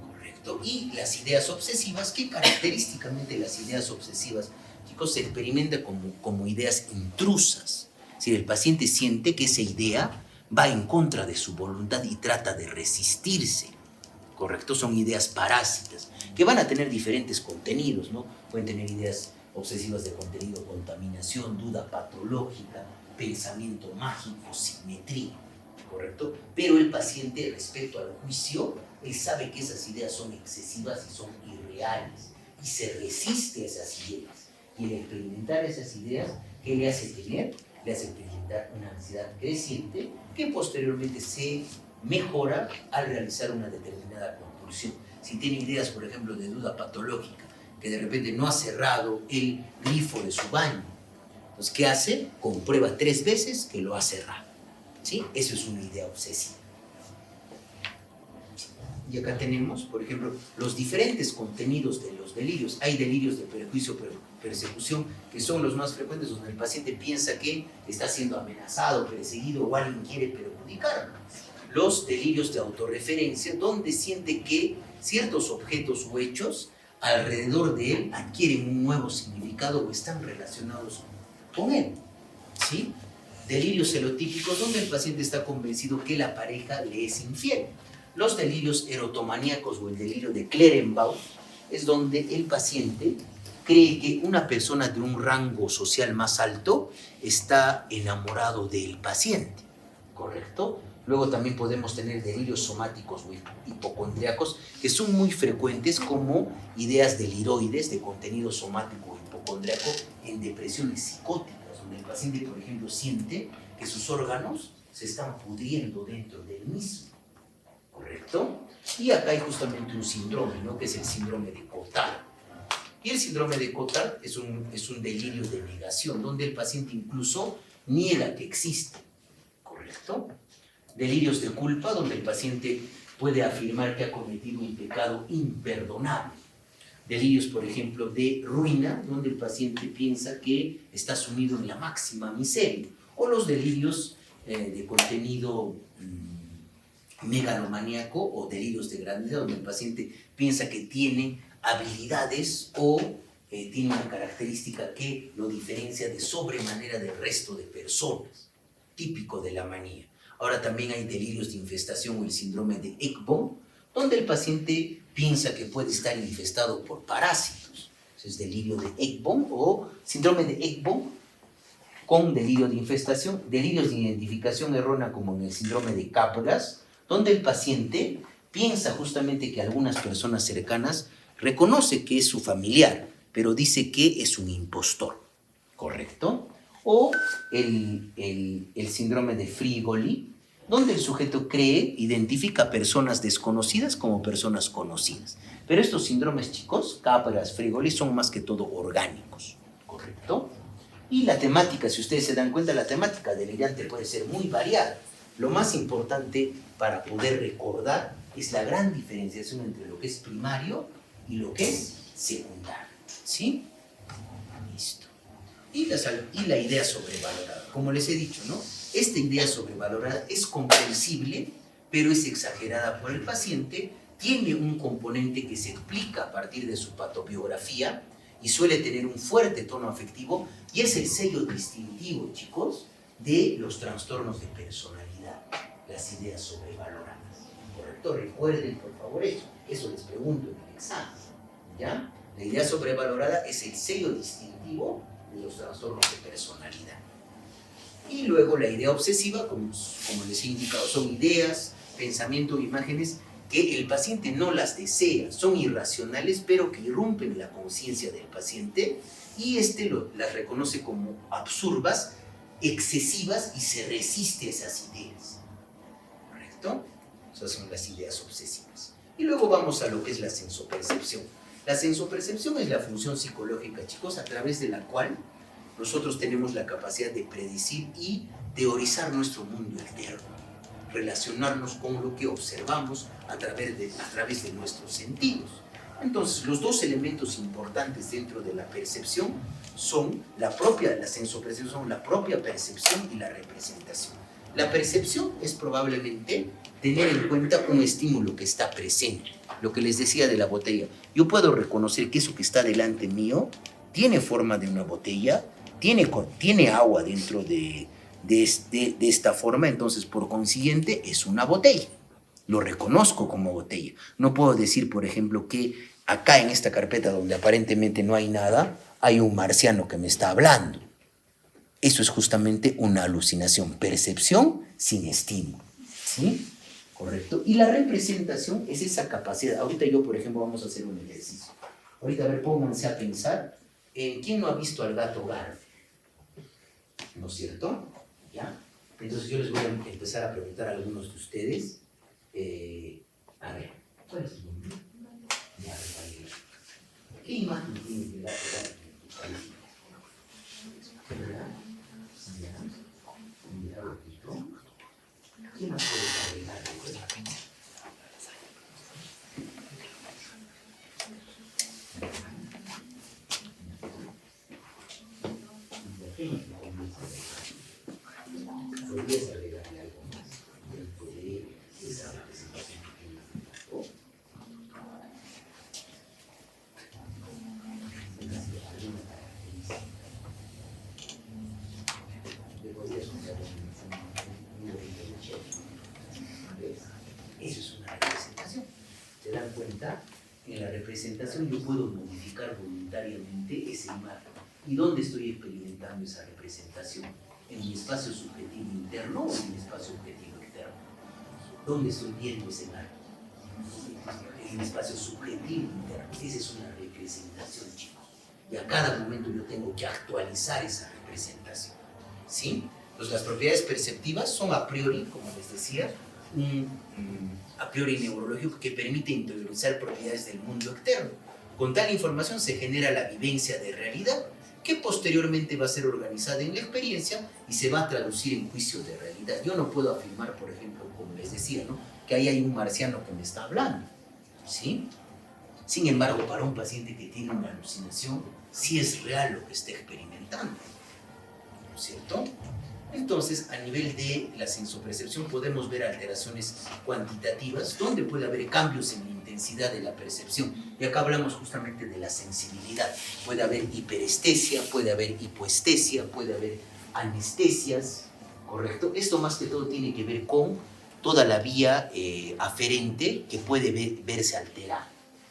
Correcto. Y las ideas obsesivas, que característicamente las ideas obsesivas, chicos, se experimentan como ideas intrusas. Es decir, el paciente siente que esa idea va en contra de su voluntad y trata de resistirse. ¿Correcto? Son ideas parásitas, que van a tener diferentes contenidos, ¿no? Pueden tener ideas obsesivas de contenido, contaminación, duda patológica, pensamiento mágico, simetría, ¿correcto? Pero el paciente, respecto al juicio, él sabe que esas ideas son excesivas y son irreales, y se resiste a esas ideas. Y el experimentar esas ideas, ¿qué le hace tener? Le hace experimentar una ansiedad creciente que posteriormente se mejora al realizar una determinada conclusión. Si tiene ideas, por ejemplo, de duda patológica, que de repente no ha cerrado el grifo de su baño, entonces, ¿qué hace? Comprueba 3 veces que lo ha cerrado, ¿sí? Eso es una idea obsesiva. Y acá tenemos, por ejemplo, los diferentes contenidos de los delirios. Hay delirios de prejuicio, persecución, que son los más frecuentes, donde el paciente piensa que está siendo amenazado, perseguido o alguien quiere perjudicarlo. Los delirios de autorreferencia, donde siente que ciertos objetos o hechos alrededor de él adquieren un nuevo significado o están relacionados con él, ¿sí? Delirios celotípicos, donde el paciente está convencido que la pareja le es infiel. Los delirios erotomaníacos o el delirio de Clerenbaum es donde el paciente cree que una persona de un rango social más alto está enamorado del paciente, ¿correcto? Luego también podemos tener delirios somáticos o hipocondríacos, que son muy frecuentes como ideas deliroides de contenido somático o hipocondríaco en depresiones psicóticas, donde el paciente, por ejemplo, siente que sus órganos se están pudriendo dentro del mismo, ¿correcto? Y acá hay justamente un síndrome, ¿no? Que es el síndrome de Cotard. Y el síndrome de Cotard es un delirio de negación, donde el paciente incluso niega que existe, ¿correcto? Delirios de culpa, donde el paciente puede afirmar que ha cometido un pecado imperdonable. Delirios, por ejemplo, de ruina, donde el paciente piensa que está sumido en la máxima miseria. O los delirios de contenido megalomaníaco o delirios de grandeza, donde el paciente piensa que tiene habilidades o tiene una característica que lo diferencia de sobremanera del resto de personas, típico de la manía. Ahora también hay delirios de infestación o el síndrome de Ekbom, donde el paciente piensa que puede estar infestado por parásitos. Eso es delirio de Ekbom o síndrome de Ekbom con delirio de infestación, delirios de identificación errónea como en el síndrome de Capgras, donde el paciente piensa justamente que algunas personas cercanas reconoce que es su familiar, pero dice que es un impostor, ¿correcto? o el síndrome de Frigoli, donde el sujeto cree, identifica personas desconocidas como personas conocidas. Pero estos síndromes, chicos, Capgras, Frigoli, son más que todo orgánicos, ¿correcto? Y la temática, si ustedes se dan cuenta, la temática delirante puede ser muy variada. Lo más importante para poder recordar es la gran diferenciación entre lo que es primario y lo que es secundario, ¿sí? Listo. Y la idea sobrevalorada, como les he dicho, ¿no? Esta idea sobrevalorada es comprensible, pero es exagerada por el paciente, tiene un componente que se explica a partir de su patobiografía y suele tener un fuerte tono afectivo y es el sello distintivo, chicos, de los trastornos de personalidad, las ideas sobrevaloradas. ¿Correcto? Recuerden, por favor, eso les pregunto en el examen, ¿ya? La idea sobrevalorada es el sello distintivo de los trastornos de personalidad. Y luego la idea obsesiva, como les he indicado, son ideas, pensamientos, imágenes que el paciente no las desea, son irracionales, pero que irrumpen en la conciencia del paciente y las reconoce como absurdas, excesivas y se resiste a esas ideas. ¿Correcto? Esas son las ideas obsesivas. Y luego vamos a lo que es la sensopercepción. La sensopercepción es la función psicológica, chicos, a través de la cual nosotros tenemos la capacidad de predecir y teorizar nuestro mundo externo, relacionarnos con lo que observamos a través de nuestros sentidos. Entonces, los dos elementos importantes dentro de la percepción son la sensopercepción, son la propia percepción y la representación. La percepción es probablemente tener en cuenta un estímulo que está presente. Lo que les decía de la botella. Yo puedo reconocer que eso que está delante mío tiene forma de una botella, tiene agua dentro de esta forma, entonces por consiguiente es una botella. Lo reconozco como botella. No puedo decir, por ejemplo, que acá en esta carpeta donde aparentemente no hay nada, hay un marciano que me está hablando. Eso es justamente una alucinación, percepción sin estímulo, ¿sí? ¿Correcto? Y la representación es esa capacidad. Ahorita yo, por ejemplo, vamos a hacer un ejercicio. Ahorita, a ver, pónganse a pensar en quién no ha visto al gato Garfield, ¿no es cierto? ¿Ya? Entonces yo les voy a empezar a preguntar a algunos de ustedes. A ver, ¿cuál es su nombre? Ya, ¿qué imagen tiene el gato Garfield en tu país? ¿Verdad? Ya, ojito. ¿Qué más puedes agregar? ¿Podrías agregarle algo más? El poder, esa representación que tiene el gato. Le podrías contar un gorrito de chef. Eso es una representación. ¿Se dan cuenta? En la representación yo puedo modificar voluntariamente esa imagen. ¿Y dónde estoy experimentando esa representación? ¿En mi espacio subjetivo interno o en mi espacio objetivo externo? ¿Dónde estoy viendo esa imagen? En mi espacio subjetivo interno. Esa es una representación, chicos. Y a cada momento yo tengo que actualizar esa representación. ¿Sí? Entonces las propiedades perceptivas son a priori, como les decía, a priori neurológico que permite interiorizar propiedades del mundo externo. Con tal información se genera la vivencia de realidad que posteriormente va a ser organizada en la experiencia y se va a traducir en juicio de realidad. Yo no puedo afirmar, por ejemplo, como les decía, ¿no?, que ahí hay un marciano que me está hablando, ¿sí? Sin embargo, para un paciente que tiene una alucinación, sí es real lo que está experimentando, ¿no es cierto? Entonces, a nivel de la sensopercepción podemos ver alteraciones cuantitativas, donde puede haber cambios en la intensidad de la percepción. Y acá hablamos justamente de la sensibilidad. Puede haber hiperestesia, puede haber hipoestesia, puede haber anestesias, ¿correcto? Esto más que todo tiene que ver con toda la vía aferente que puede verse alterada.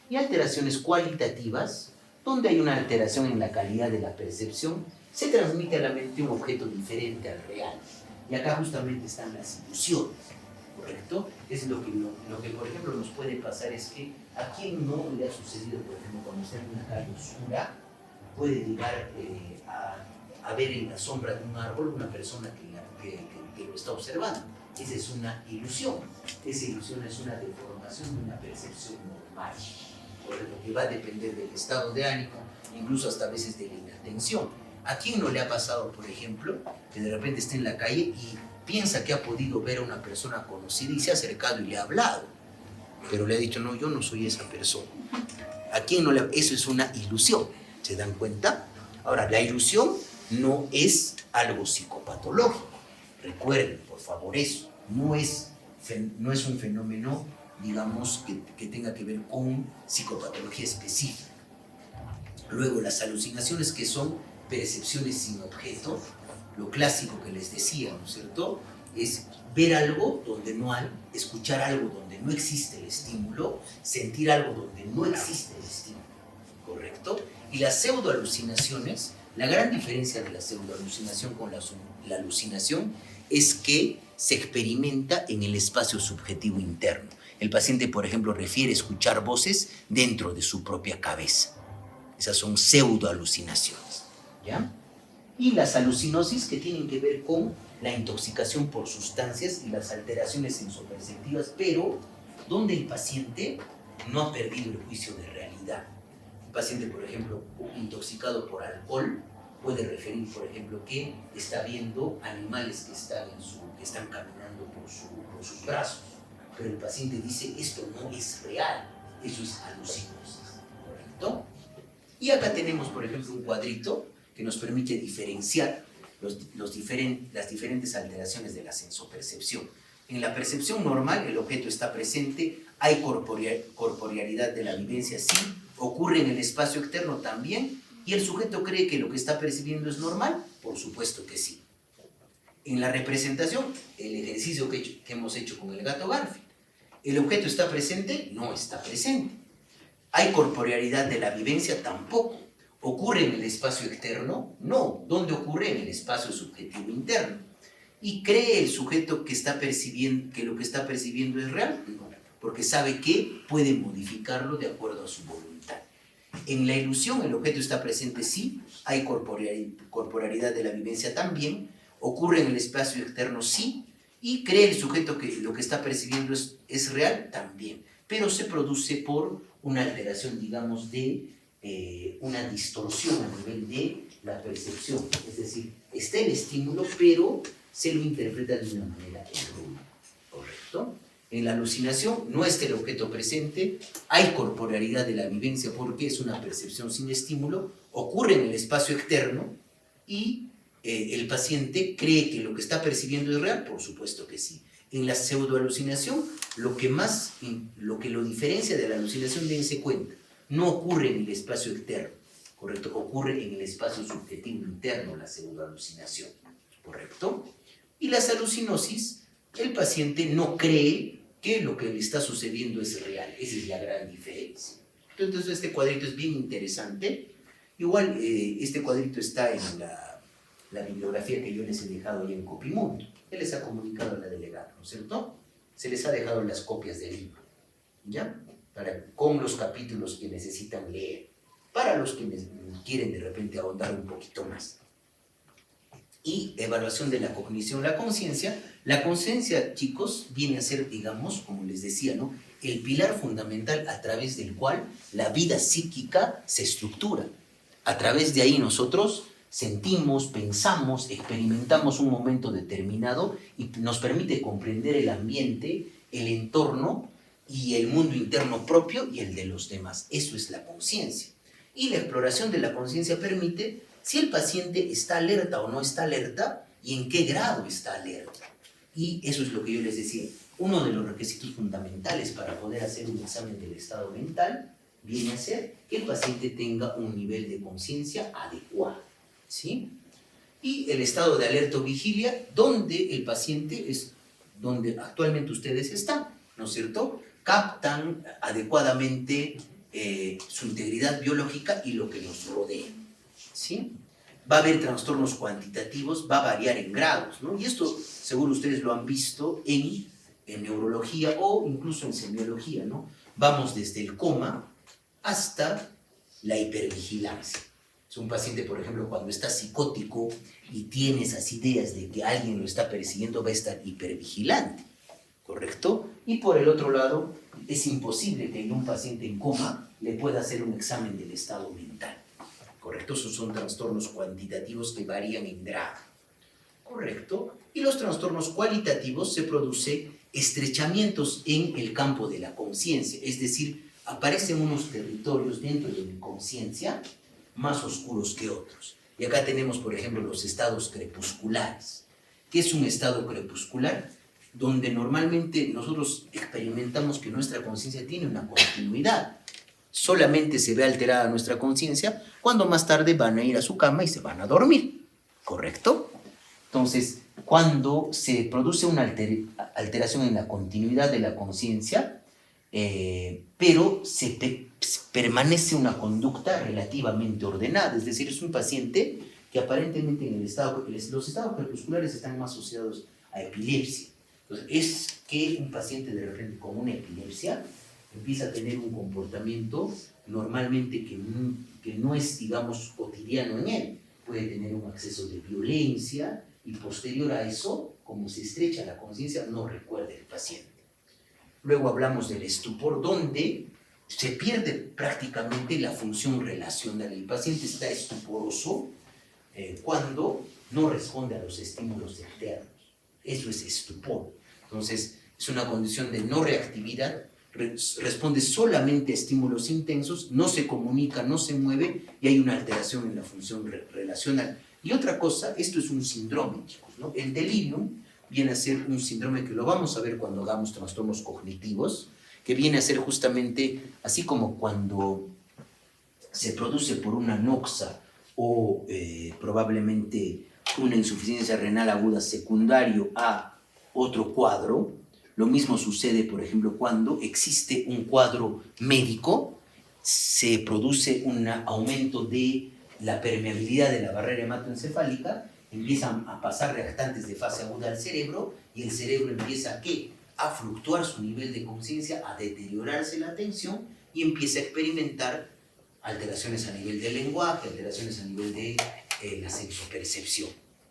Y alteraciones cualitativas, donde hay una alteración en la calidad de la percepción, se transmite a la mente un objeto diferente al real. Y acá justamente están las ilusiones, ¿correcto? Es lo que, por ejemplo, nos puede pasar es que a quien no le ha sucedido, por ejemplo, cuando está en una calle oscura, puede llegar a ver en la sombra de un árbol una persona que lo está observando. Esa es una ilusión. Esa ilusión es una deformación de una percepción normal, por lo que va a depender del estado de ánimo, incluso hasta a veces de la inatención. ¿A quién no le ha pasado, por ejemplo, que de repente está en la calle y piensa que ha podido ver a una persona conocida y se ha acercado y le ha hablado, pero le ha dicho, no, yo no soy esa persona? ¿A quién no le ha... Eso es una ilusión, ¿se dan cuenta? Ahora, la ilusión no es algo psicopatológico. Recuerden, por favor, eso. No es un fenómeno, digamos, que tenga que ver con psicopatología específica. Luego, las alucinaciones, que son percepciones sin objeto, lo clásico que les decía, ¿no es cierto? Es ver algo donde no hay, escuchar algo donde no existe el estímulo, sentir algo donde no existe el estímulo, ¿correcto? Y las pseudoalucinaciones, la gran diferencia de la pseudoalucinación con la alucinación es que se experimenta en el espacio subjetivo interno. El paciente, por ejemplo, refiere escuchar voces dentro de su propia cabeza. Esas son pseudoalucinaciones, ¿ya? Y las alucinosis, que tienen que ver con la intoxicación por sustancias y las alteraciones sensoperceptivas, pero donde el paciente no ha perdido el juicio de realidad. Un paciente, por ejemplo, intoxicado por alcohol, puede referir, por ejemplo, que está viendo animales que están caminando por sus brazos, pero el paciente dice, esto no es real, eso es alucinosis, ¿correcto? Y acá tenemos, por ejemplo, un cuadrito que nos permite diferenciar las diferentes alteraciones de la sensopercepción. En la percepción normal, el objeto está presente, hay corporealidad de la vivencia, sí, ocurre en el espacio externo también, y el sujeto cree que lo que está percibiendo es normal, por supuesto que sí. En la representación, el ejercicio que hemos hecho con el gato Garfield, el objeto está presente, no está presente. ¿Hay corporealidad de la vivencia? Tampoco. ¿Ocurre en el espacio externo? No. ¿Dónde ocurre? En el espacio subjetivo interno. ¿Y cree el sujeto que lo que está percibiendo es real? No, porque sabe que puede modificarlo de acuerdo a su voluntad. En la ilusión, el objeto está presente, sí. Hay corporealidad de la vivencia también. ¿Ocurre en el espacio externo? Sí. ¿Y cree el sujeto que lo que está percibiendo es real? También. Pero se produce por una alteración, digamos, de una distorsión a nivel de la percepción. Es decir, está el estímulo, pero se lo interpreta de una manera errónea, ¿correcto? En la alucinación no está el objeto presente, hay corporealidad de la vivencia porque es una percepción sin estímulo, ocurre en el espacio externo y el paciente cree que lo que está percibiendo es real, por supuesto que sí. En la pseudoalucinación, lo que lo diferencia de la alucinación, dense cuenta, no ocurre en el espacio externo, ¿correcto? Ocurre en el espacio subjetivo interno, la pseudoalucinación, ¿correcto? Y las alucinosis, el paciente no cree que lo que le está sucediendo es real. Esa es la gran diferencia. Entonces, este cuadrito es bien interesante. Igual, este cuadrito está en la bibliografía que yo les he dejado ahí en Copimundo. Él les ha comunicado a la delegada, ¿no es cierto? Se les ha dejado las copias del libro, ¿ya? Con los capítulos que necesitan leer, para los que quieren de repente ahondar un poquito más. Y evaluación de la cognición, la conciencia. La conciencia, chicos, viene a ser, digamos, como les decía, ¿no?, el pilar fundamental a través del cual la vida psíquica se estructura. A través de ahí nosotros sentimos, pensamos, experimentamos un momento determinado y nos permite comprender el ambiente, el entorno y el mundo interno propio y el de los demás. Eso es la conciencia. Y la exploración de la conciencia permite si el paciente está alerta o no está alerta y en qué grado está alerta. Y eso es lo que yo les decía. Uno de los requisitos fundamentales para poder hacer un examen del estado mental viene a ser que el paciente tenga un nivel de conciencia adecuado, ¿sí? Y el estado de alerta o vigilia, donde el paciente es donde actualmente ustedes están, ¿no es cierto? Captan adecuadamente su integridad biológica y lo que nos rodea, ¿sí? Va a haber trastornos cuantitativos, va a variar en grados, ¿no? Y esto seguro ustedes lo han visto en neurología o incluso en semiología, ¿no? Vamos desde el coma hasta la hipervigilancia. Es un paciente, por ejemplo, cuando está psicótico y tiene esas ideas de que alguien lo está persiguiendo, va a estar hipervigilante, ¿correcto? Y por el otro lado, es imposible que en un paciente en coma le pueda hacer un examen del estado mental, ¿correcto? Esos son trastornos cuantitativos que varían en grado, ¿correcto? Y los trastornos cualitativos se produce estrechamientos en el campo de la conciencia, es decir, aparecen unos territorios dentro de mi conciencia más oscuros que otros. Y acá tenemos, por ejemplo, los estados crepusculares. ¿Qué es un estado crepuscular? Donde normalmente nosotros experimentamos que nuestra conciencia tiene una continuidad. Solamente se ve alterada nuestra conciencia cuando más tarde van a ir a su cama y se van a dormir, ¿correcto? Entonces, cuando se produce una alteración en la continuidad de la conciencia, pero permanece una conducta relativamente ordenada, es decir, es un paciente que aparentemente en el estado, los estados crepusculares están más asociados a epilepsia. Entonces, es que un paciente de repente con una epilepsia empieza a tener un comportamiento normalmente que no es, digamos, cotidiano en él. Puede tener un acceso de violencia y posterior a eso, como se estrecha la conciencia, no recuerda el paciente. Luego hablamos del estupor, donde se pierde prácticamente la función relacional. El paciente está estuporoso cuando no responde a los estímulos externos. Eso es estupor. Entonces, es una condición de no reactividad, responde solamente a estímulos intensos, no se comunica, no se mueve y hay una alteración en la función relacional. Y otra cosa, esto es un síndrome, chicos, ¿no? El delirium viene a ser un síndrome que lo vamos a ver cuando hagamos trastornos cognitivos, que viene a ser justamente así como cuando se produce por una noxa o probablemente una insuficiencia renal aguda secundario a otro cuadro. Lo mismo sucede, por ejemplo, cuando existe un cuadro médico, se produce un aumento de la permeabilidad de la barrera hematoencefálica, empiezan a pasar reactantes de fase aguda al cerebro y el cerebro empieza ¿a qué? A fluctuar su nivel de conciencia, a deteriorarse la atención y empieza a experimentar alteraciones a nivel del lenguaje, alteraciones a nivel de la sensopercepción.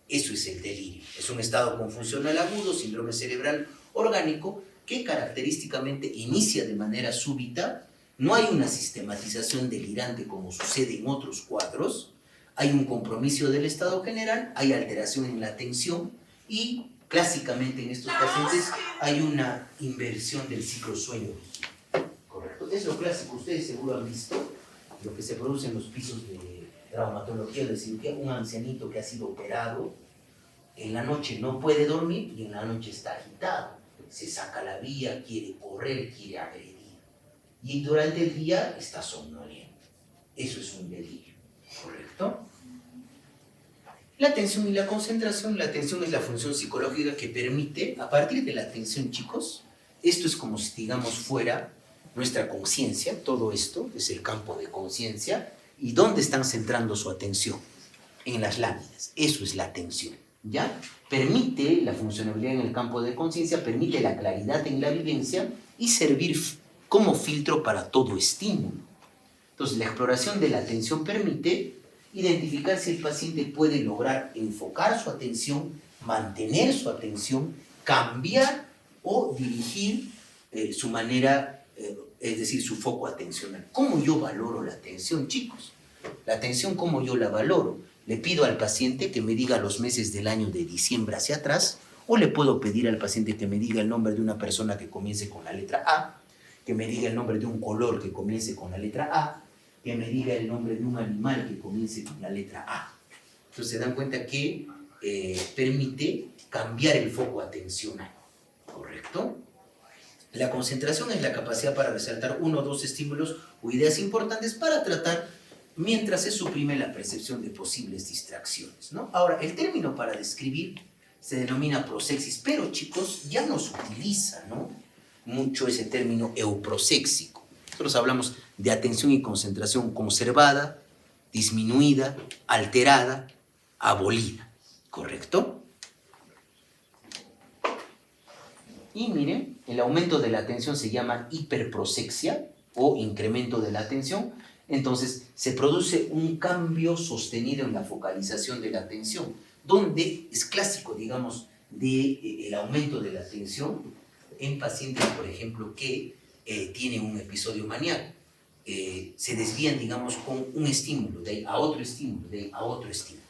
Eso es el delirio. Es un estado confusional agudo, síndrome cerebral orgánico, que característicamente inicia de manera súbita. No hay una sistematización delirante como sucede en otros cuadros. Hay un compromiso del estado general, hay alteración en la atención y clásicamente en estos pacientes hay una inversión del ciclo sueño-vigilia. ¿Correcto? Es lo clásico. Ustedes seguro han visto lo que se produce en los pisos de traumatología, es decir, que un ancianito que ha sido operado en la noche no puede dormir y en la noche está agitado. Se saca la vía, quiere correr, quiere agredir. Y durante el día está somnoliento. Eso es un delirio, ¿correcto? La atención y la concentración. La atención es la función psicológica que permite, a partir de la atención, chicos, esto es como si, digamos, fuera nuestra conciencia, todo esto es el campo de conciencia, ¿y dónde están centrando su atención? En las láminas, eso es la atención, ¿ya? Permite la funcionalidad en el campo de conciencia, permite la claridad en la vivencia y servir como filtro para todo estímulo. Entonces, la exploración de la atención permite identificar si el paciente puede lograr enfocar su atención, mantener su atención, cambiar o dirigir su manera, es decir, su foco atencional. ¿Cómo yo valoro la atención, chicos? La atención, ¿cómo yo la valoro? Le pido al paciente que me diga los meses del año de diciembre hacia atrás, o le puedo pedir al paciente que me diga el nombre de una persona que comience con la letra A, que me diga el nombre de un color que comience con la letra A, que me diga el nombre de un animal que comience con la letra A. Entonces se dan cuenta que permite cambiar el foco atencional, ¿correcto? La concentración es la capacidad para resaltar uno o dos estímulos o ideas importantes para tratar mientras se suprime la percepción de posibles distracciones, ¿no? Ahora, el término para describir se denomina prosexis, pero chicos, ya no se utiliza, ¿no? Mucho ese término euproséxico. Nosotros hablamos de atención y concentración conservada, disminuida, alterada, abolida, ¿correcto? Y miren, el aumento de la atención se llama hiperprosexia o incremento de la atención. Entonces, se produce un cambio sostenido en la focalización de la atención, donde es clásico, digamos, el aumento de la atención en pacientes, por ejemplo, que tienen un episodio maníaco. Se desvían, digamos, con un estímulo, de ahí a otro estímulo, de ahí a otro estímulo.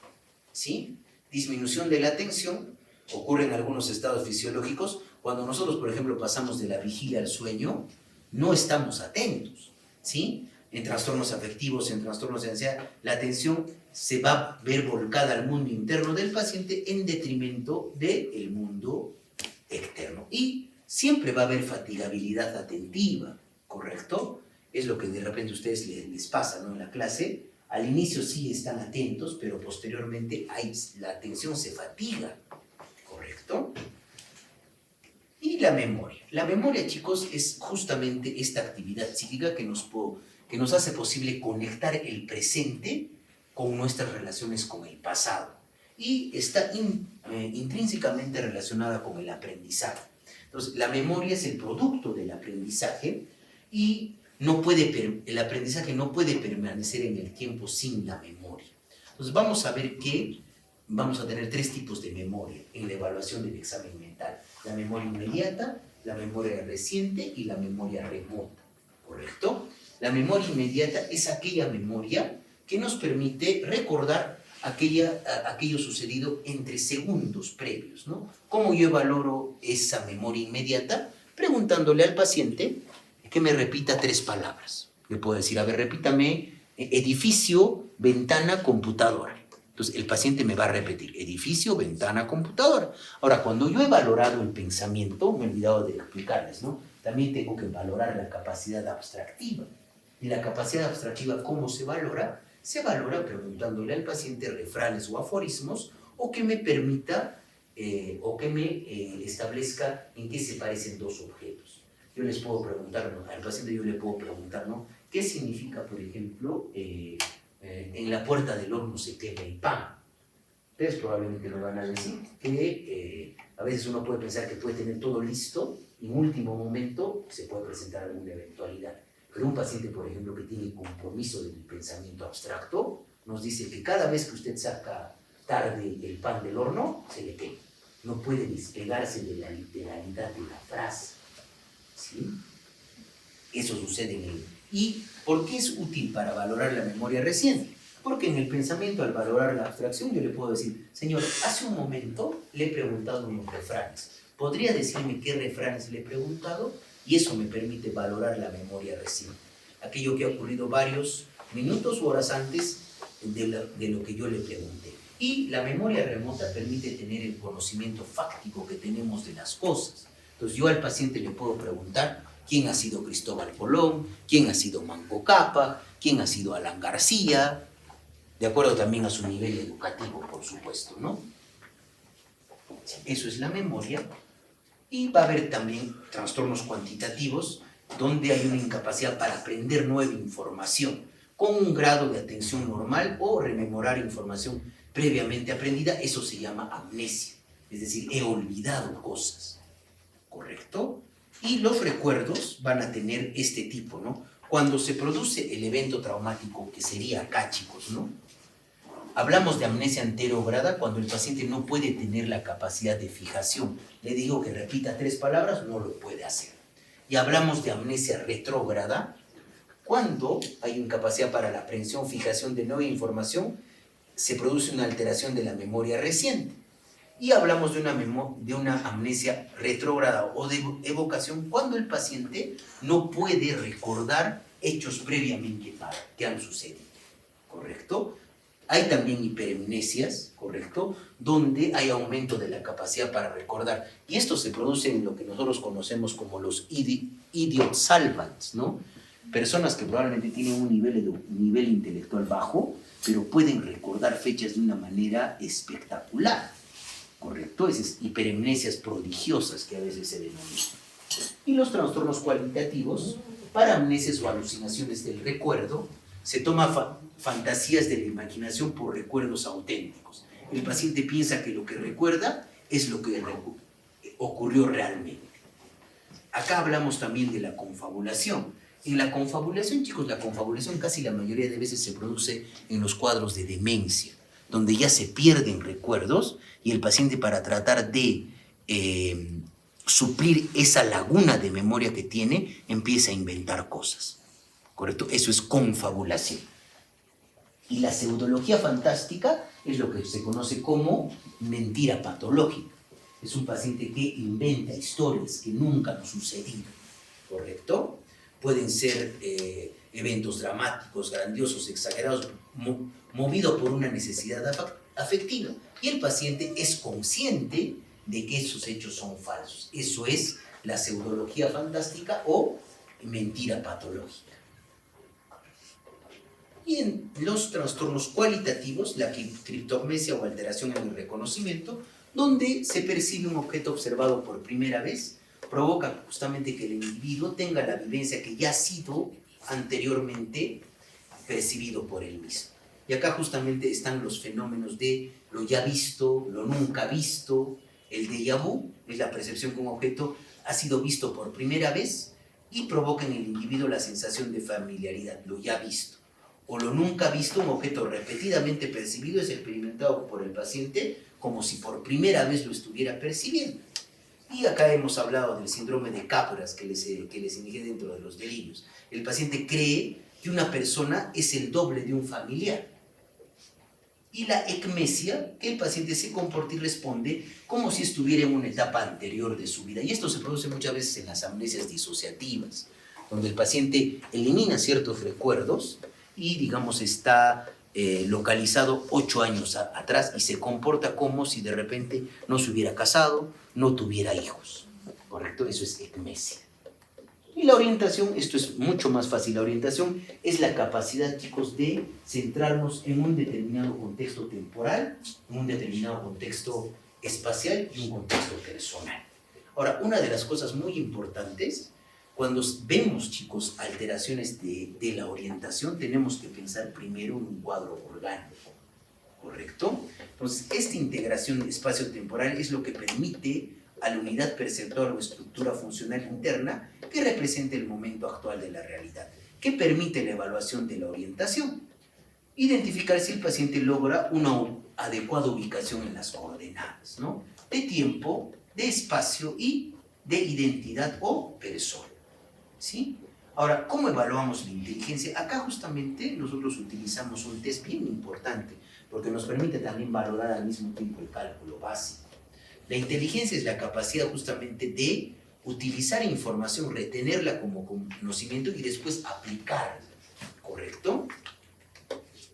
¿Sí? Disminución de la atención ocurre en algunos estados fisiológicos. Cuando nosotros, por ejemplo, pasamos de la vigilia al sueño, no estamos atentos. ¿Sí? En trastornos afectivos, en trastornos de ansiedad, la atención se va a ver volcada al mundo interno del paciente en detrimento del mundo externo. Y siempre va a haber fatigabilidad atentiva, ¿correcto? Es lo que de repente a ustedes les pasa, ¿no? En la clase, al inicio sí están atentos, pero posteriormente la atención se fatiga, ¿correcto? Y la memoria. La memoria, chicos, es justamente esta actividad psíquica que nos hace posible conectar el presente con nuestras relaciones con el pasado. Y está intrínsecamente relacionada con el aprendizaje. Entonces, la memoria es el producto del aprendizaje y el aprendizaje no puede permanecer en el tiempo sin la memoria. Entonces, vamos a ver que vamos a tener 3 tipos de memoria en la evaluación del examen mental. La memoria inmediata, la memoria reciente y la memoria remota, ¿correcto? La memoria inmediata es aquella memoria que nos permite recordar aquello sucedido entre segundos previos, ¿no? ¿Cómo yo valoro esa memoria inmediata? Preguntándole al paciente que me repita 3 palabras. Le puedo decir, a ver, repítame edificio, ventana, computadora. Entonces, el paciente me va a repetir, edificio, ventana, computadora. Ahora, cuando yo he valorado el pensamiento, me he olvidado de explicarles, ¿no? También tengo que valorar la capacidad abstractiva. Y la capacidad abstractiva, ¿cómo se valora? Se valora preguntándole al paciente refranes o aforismos, o que me permita, o que me establezca en qué se parecen 2 objetos. Yo les puedo preguntar, ¿no? Al paciente yo le puedo preguntar, ¿no? ¿Qué significa, por ejemplo, en la puerta del horno se quema el pan? Ustedes probablemente me van a decir que a veces uno puede pensar que puede tener todo listo y en último momento se puede presentar alguna eventualidad. Pero un paciente, por ejemplo, que tiene compromiso del pensamiento abstracto, nos dice que cada vez que usted saca tarde el pan del horno, se le quema. No puede despegarse de la literalidad de la frase. ¿Sí? Eso sucede en él. ¿Y por qué es útil para valorar la memoria reciente? Porque en el pensamiento, al valorar la abstracción, yo le puedo decir, señor, hace un momento le he preguntado unos refranes. ¿Podría decirme qué refranes le he preguntado? Y eso me permite valorar la memoria reciente. Aquello que ha ocurrido varios minutos o horas antes de lo que yo le pregunté. Y la memoria remota permite tener el conocimiento fáctico que tenemos de las cosas. Entonces yo al paciente le puedo preguntar quién ha sido Cristóbal Colón, quién ha sido Manco Cápac, quién ha sido Alan García, de acuerdo también a su nivel educativo, por supuesto, ¿no? Eso es la memoria. Y va a haber también trastornos cuantitativos, donde hay una incapacidad para aprender nueva información, con un grado de atención normal o rememorar información previamente aprendida. Eso se llama amnesia, es decir, he olvidado cosas, ¿correcto? Y los recuerdos van a tener este tipo, ¿no? Cuando se produce el evento traumático, que sería acá, chicos, ¿no? Hablamos de amnesia anterograda cuando el paciente no puede tener la capacidad de fijación. Le digo que repita 3 palabras, no lo puede hacer. Y hablamos de amnesia retrógrada cuando hay incapacidad para la aprehensión, fijación de nueva información, se produce una alteración de la memoria reciente. Y hablamos de una amnesia retrógrada o de evocación cuando el paciente no puede recordar hechos previamente que han sucedido, ¿correcto? Hay también hiperemnesias, ¿correcto? Donde hay aumento de la capacidad para recordar. Y esto se produce en lo que nosotros conocemos como los idiot salvants, ¿no? Personas que probablemente tienen un nivel intelectual bajo, pero pueden recordar fechas de una manera espectacular, ¿correcto? Esas hiperemnesias prodigiosas que a veces se denominan. Y los trastornos cualitativos, para amnesias o alucinaciones del recuerdo, se toma fantasías de la imaginación por recuerdos auténticos. El paciente piensa que lo que recuerda es lo que ocurrió realmente. Acá hablamos también de la confabulación. En la confabulación, chicos, la confabulación casi la mayoría de veces se produce en los cuadros de demencia, donde ya se pierden recuerdos y el paciente, para tratar de suplir esa laguna de memoria que tiene, empieza a inventar cosas. ¿Correcto? Eso es confabulación. Y la pseudología fantástica es lo que se conoce como mentira patológica. Es un paciente que inventa historias que nunca han sucedido. ¿Correcto? Pueden ser eventos dramáticos, grandiosos, exagerados, movidos por una necesidad afectiva. Y el paciente es consciente de que esos hechos son falsos. Eso es la pseudología fantástica o mentira patológica. Y en los trastornos cualitativos, la criptognosia o alteración en el reconocimiento, donde se percibe un objeto observado por primera vez, provoca justamente que el individuo tenga la vivencia que ya ha sido anteriormente percibido por él mismo. Y acá justamente están los fenómenos de lo ya visto, lo nunca visto. El déjà vu es la percepción que un objeto ha sido visto por primera vez y provoca en el individuo la sensación de familiaridad, lo ya visto. O lo nunca visto, un objeto repetidamente percibido, es experimentado por el paciente como si por primera vez lo estuviera percibiendo. Y acá hemos hablado del síndrome de Capgras que les indiqué dentro de los delirios. El paciente cree que una persona es el doble de un familiar. Y la ecmesia, que el paciente se comporta y responde como si estuviera en una etapa anterior de su vida. Y esto se produce muchas veces en las amnesias disociativas, donde el paciente elimina ciertos recuerdos y, digamos, está localizado 8 años atrás y se comporta como si de repente no se hubiera casado, no tuviera hijos. ¿Correcto? Eso es ecmesia. Y la orientación, esto es mucho más fácil. La orientación es la capacidad, chicos, de centrarnos en un determinado contexto temporal, en un determinado contexto espacial y un contexto personal. Ahora, una de las cosas muy importantes, cuando vemos, chicos, alteraciones de la orientación, tenemos que pensar primero en un cuadro orgánico, ¿correcto? Entonces, esta integración espacio-temporal es lo que permite a la unidad perceptual o estructura funcional interna que represente el momento actual de la realidad, que permite la evaluación de la orientación. Identificar si el paciente logra una adecuada ubicación en las coordenadas, ¿no? De tiempo, de espacio y de identidad o persona, ¿sí? Ahora, ¿cómo evaluamos la inteligencia? Acá justamente nosotros utilizamos un test bien importante, porque nos permite también valorar al mismo tiempo el cálculo básico. La inteligencia es la capacidad justamente de utilizar información, retenerla como conocimiento y después aplicarla, ¿correcto?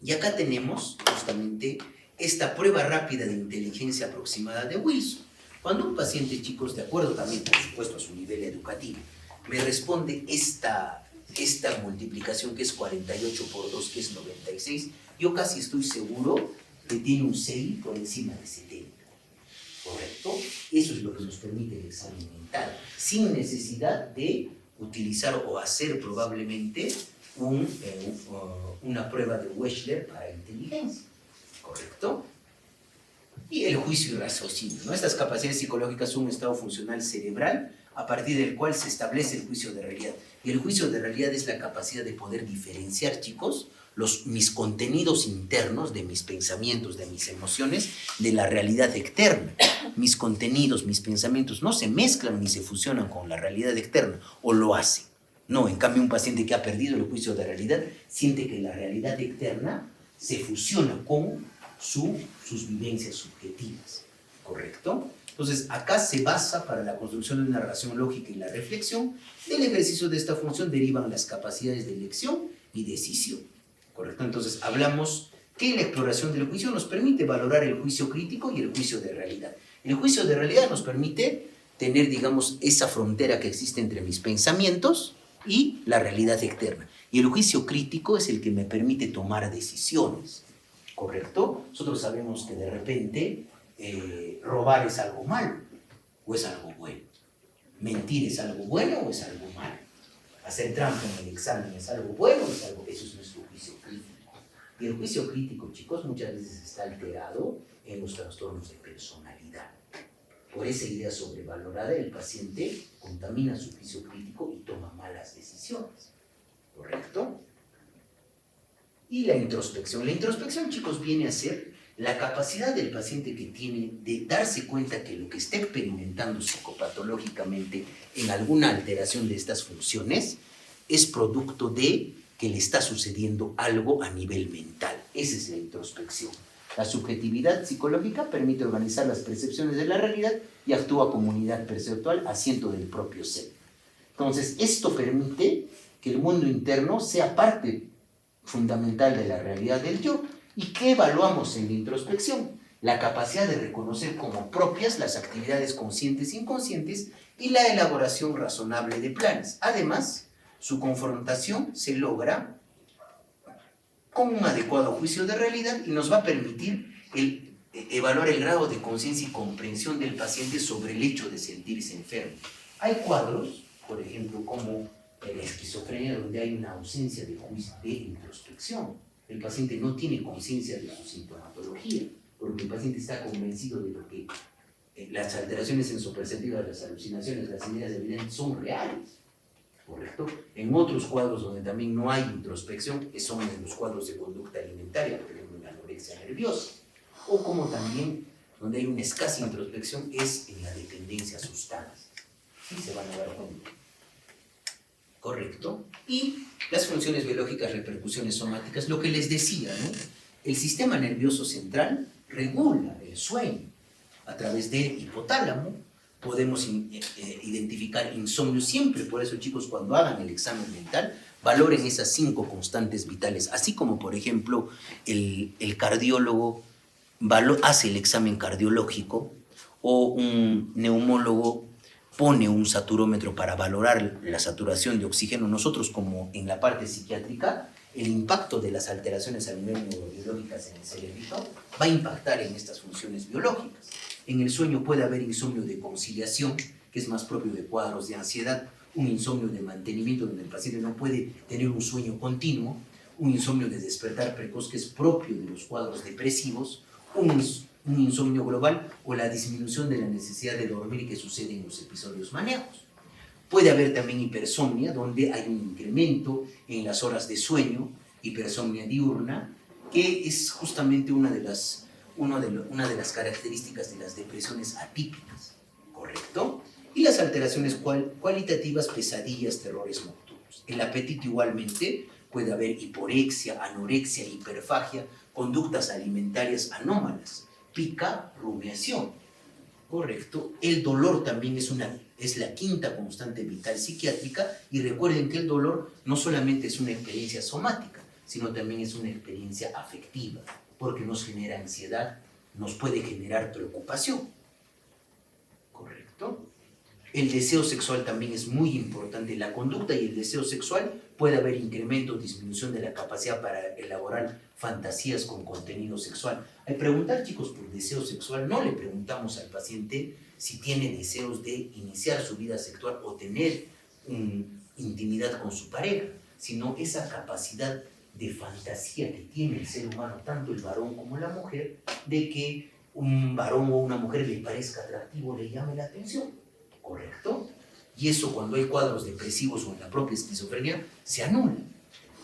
Y acá tenemos justamente esta prueba rápida de inteligencia aproximada de Wilson. Cuando un paciente, chicos, de acuerdo también, por supuesto, a su nivel educativo, me responde esta multiplicación que es 48 por 2, que es 96, yo casi estoy seguro que tiene un CI por encima de 70. ¿Correcto? Eso es lo que nos permite el examen mental, sin necesidad de utilizar o hacer probablemente una prueba de Wechsler para inteligencia. ¿Correcto? Y el juicio y raciocinio, ¿no? Estas capacidades psicológicas son un estado funcional cerebral a partir del cual se establece el juicio de realidad. Y el juicio de realidad es la capacidad de poder diferenciar, chicos, mis contenidos internos de mis pensamientos, de mis emociones, de la realidad externa. Mis contenidos, mis pensamientos no se mezclan ni se fusionan con la realidad externa, o lo hacen. No, en cambio un paciente que ha perdido el juicio de realidad siente que la realidad externa se fusiona con sus vivencias subjetivas, ¿correcto? Entonces, acá se basa para la construcción de una relación lógica y la reflexión. Del ejercicio de esta función derivan las capacidades de elección y decisión, ¿correcto? Entonces, hablamos que la exploración del juicio nos permite valorar el juicio crítico y el juicio de realidad. El juicio de realidad nos permite tener, digamos, esa frontera que existe entre mis pensamientos y la realidad externa. Y el juicio crítico es el que me permite tomar decisiones, ¿correcto? Nosotros sabemos que de repente robar es algo malo o es algo bueno. Mentir es algo bueno o es algo malo. Hacer trampa en el examen es algo bueno o es algo... Eso es nuestro juicio crítico. Y el juicio crítico, chicos, muchas veces está alterado en los trastornos de personalidad. Por esa idea sobrevalorada, el paciente contamina su juicio crítico y toma malas decisiones. Y la introspección. La introspección, chicos, viene a ser la capacidad del paciente que tiene de darse cuenta que lo que está experimentando psicopatológicamente en alguna alteración de estas funciones es producto de que le está sucediendo algo a nivel mental. Esa es la introspección. La subjetividad psicológica permite organizar las percepciones de la realidad y actúa como unidad perceptual, asiento del propio ser. Entonces, esto permite que el mundo interno sea parte fundamental de la realidad del yo. ¿Y qué evaluamos en la introspección? La capacidad de reconocer como propias las actividades conscientes e inconscientes y la elaboración razonable de planes. Además, su confrontación se logra con un adecuado juicio de realidad y nos va a permitir evaluar el grado de conciencia y comprensión del paciente sobre el hecho de sentirse enfermo. Hay cuadros, por ejemplo, como la esquizofrenia, donde hay una ausencia de juicio, de introspección. El paciente no tiene conciencia de su sintomatología, porque el paciente está convencido de lo que las alteraciones sensoperceptivas, las alucinaciones, las ideas evidentes son reales. ¿Correcto? En otros cuadros donde también no hay introspección, que son en los cuadros de conducta alimentaria, por ejemplo, en la anorexia nerviosa, o como también donde hay una escasa introspección es en la dependencia a sustancias. Sí se van a dar cuenta. ¿Correcto? Y las funciones biológicas, repercusiones somáticas, lo que les decía, ¿no? El sistema nervioso central regula el sueño a través del hipotálamo. Podemos identificar insomnio siempre, por eso chicos, cuando hagan el examen mental, valoren esas 5 constantes vitales, así como por ejemplo el cardiólogo hace el examen cardiológico o un neumólogo pone un saturómetro para valorar la saturación de oxígeno. Nosotros, como en la parte psiquiátrica, el impacto de las alteraciones a nivel neurobiológicas en el cerebrito va a impactar en estas funciones biológicas. En el sueño puede haber insomnio de conciliación, que es más propio de cuadros de ansiedad, un insomnio de mantenimiento donde el paciente no puede tener un sueño continuo, un insomnio de despertar precoz que es propio de los cuadros depresivos, un insomnio global o la disminución de la necesidad de dormir que sucede en los episodios maníacos. Puede haber también hipersomnia, donde hay un incremento en las horas de sueño, hipersomnia diurna, que es justamente una de las características de las depresiones atípicas, ¿correcto? Y las alteraciones cualitativas, pesadillas, terrores nocturnos. El apetito igualmente, puede haber hiporexia, anorexia, hiperfagia, conductas alimentarias anómalas, pica, rumiación, ¿correcto? El dolor también es la 5ª constante vital psiquiátrica, y recuerden que el dolor no solamente es una experiencia somática, sino también es una experiencia afectiva, porque nos genera ansiedad, nos puede generar preocupación, ¿correcto? El deseo sexual también es muy importante. La conducta y el deseo sexual puede haber incremento o disminución de la capacidad para elaborar fantasías con contenido sexual. Al preguntar, chicos, por deseo sexual, no le preguntamos al paciente si tiene deseos de iniciar su vida sexual o tener intimidad con su pareja, sino esa capacidad de fantasía que tiene el ser humano, tanto el varón como la mujer, de que un varón o una mujer le parezca atractivo, le llame la atención, ¿correcto? Y eso, cuando hay cuadros depresivos o en la propia esquizofrenia, se anula.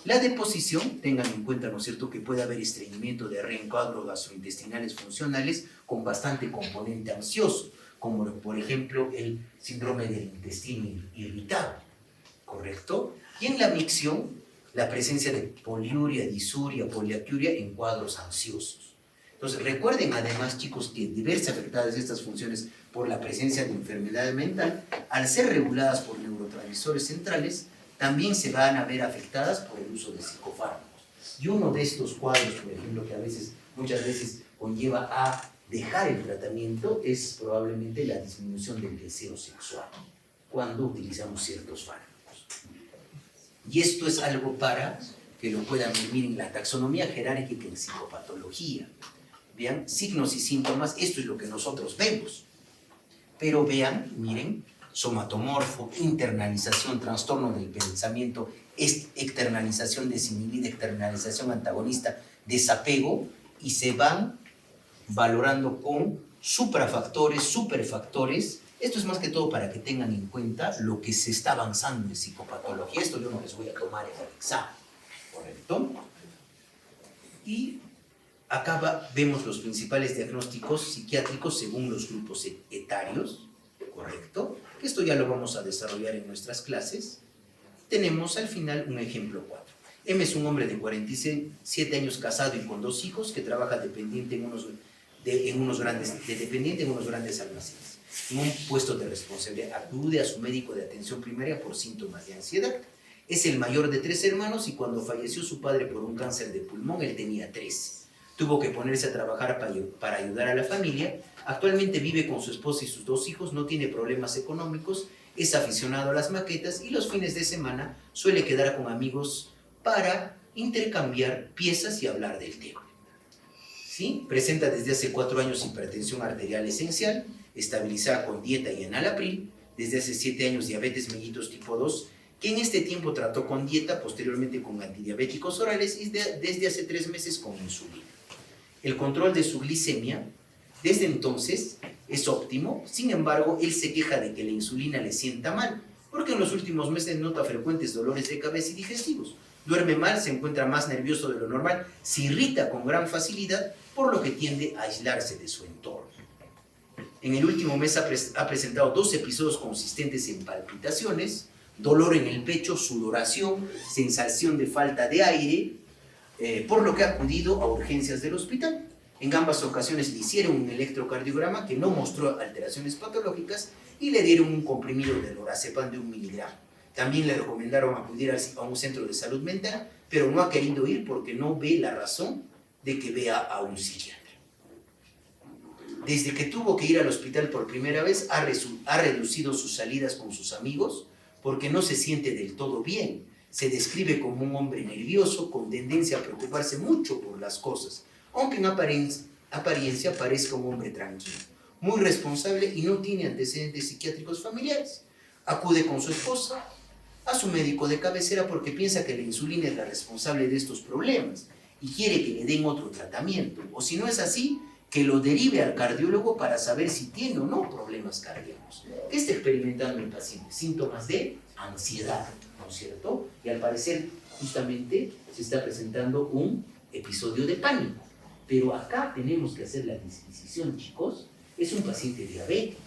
La deposición, tengan en cuenta, ¿no es cierto?, que puede haber estreñimiento, diarrea en cuadros gastrointestinales funcionales con bastante componente ansioso, como por ejemplo el síndrome del intestino irritable, ¿correcto? Y en la micción, la presencia de poliuria, disuria, poliacuria en cuadros ansiosos. Entonces, recuerden además, chicos, que diversas afectadas estas funciones por la presencia de enfermedad mental, al ser reguladas por neurotransmisores centrales, también se van a ver afectadas por el uso de psicofármacos. Y uno de estos cuadros, por ejemplo, que muchas veces conlleva a dejar el tratamiento, es probablemente la disminución del deseo sexual, cuando utilizamos ciertos fármacos. Y esto es algo para que lo puedan vivir en la taxonomía jerárquica en psicopatología. Vean, signos y síntomas, esto es lo que nosotros vemos. Pero vean, miren, somatomorfo, internalización, trastorno del pensamiento, externalización desinhibida, externalización antagonista, desapego, y se van valorando con suprafactores, superfactores. Esto es más que todo para que tengan en cuenta lo que se está avanzando en psicopatología. Esto yo no les voy a tomar en el examen, ¿correcto? Y acá vemos los principales diagnósticos psiquiátricos según los grupos etarios, ¿correcto? Esto ya lo vamos a desarrollar en nuestras clases. Tenemos al final un ejemplo 4. M es un hombre de 47 años casado y con 2 hijos que trabaja dependiente en unos grandes almacenes. En un puesto de responsabilidad acude a su médico de atención primaria por síntomas de ansiedad. Es el mayor de 3 hermanos y cuando falleció su padre por un cáncer de pulmón, él tenía 13. Tuvo que ponerse a trabajar para ayudar a la familia. Actualmente vive con su esposa y sus 2 hijos, no tiene problemas económicos, es aficionado a las maquetas y los fines de semana suele quedar con amigos para intercambiar piezas y hablar del tema. ¿Sí? Presenta desde hace 4 años hipertensión arterial esencial, estabilizada con dieta y enalapril, desde hace 7 años diabetes mellitus tipo 2, que en este tiempo trató con dieta, posteriormente con antidiabéticos orales y desde hace 3 meses con insulina. El control de su glicemia desde entonces es óptimo, sin embargo, él se queja de que la insulina le sienta mal, porque en los últimos meses nota frecuentes dolores de cabeza y digestivos. Duerme mal, se encuentra más nervioso de lo normal, se irrita con gran facilidad, por lo que tiende a aislarse de su entorno. En el último mes ha presentado 2 episodios consistentes en palpitaciones, dolor en el pecho, sudoración, sensación de falta de aire, por lo que ha acudido a urgencias del hospital. En ambas ocasiones le hicieron un electrocardiograma que no mostró alteraciones patológicas y le dieron un comprimido de lorazepam de 1 miligramo. También le recomendaron acudir a un centro de salud mental, pero no ha querido ir porque no ve la razón de que vea a un psiquiatra. Desde que tuvo que ir al hospital por primera vez, ha reducido sus salidas con sus amigos porque no se siente del todo bien. Se describe como un hombre nervioso, con tendencia a preocuparse mucho por las cosas, aunque en apariencia parezca un hombre tranquilo, muy responsable y no tiene antecedentes psiquiátricos familiares. Acude con su esposa a su médico de cabecera porque piensa que la insulina es la responsable de estos problemas y quiere que le den otro tratamiento, o si no es así, que lo derive al cardiólogo para saber si tiene o no problemas cardíacos. ¿Qué está experimentando el paciente? Síntomas de ansiedad, ¿no es cierto? Y al parecer, justamente, se está presentando un episodio de pánico. Pero acá tenemos que hacer la disquisición, chicos. Es un paciente diabético.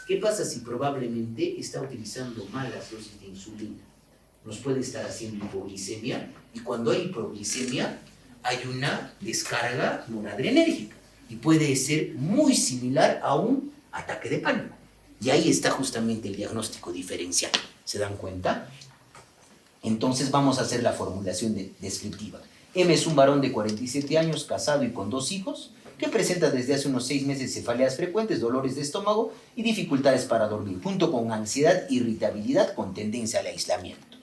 ¿Qué pasa si probablemente está utilizando malas dosis de insulina? Nos puede estar haciendo hipoglicemia, y cuando hay hipoglicemia hay una descarga noradrenérgica y puede ser muy similar a un ataque de pánico. Y ahí está justamente el diagnóstico diferencial. ¿Se dan cuenta? Entonces vamos a hacer la formulación descriptiva. M es un varón de 47 años, casado y con 2 hijos, que presenta desde hace unos 6 meses cefaleas frecuentes, dolores de estómago y dificultades para dormir, junto con ansiedad, irritabilidad con tendencia al aislamiento.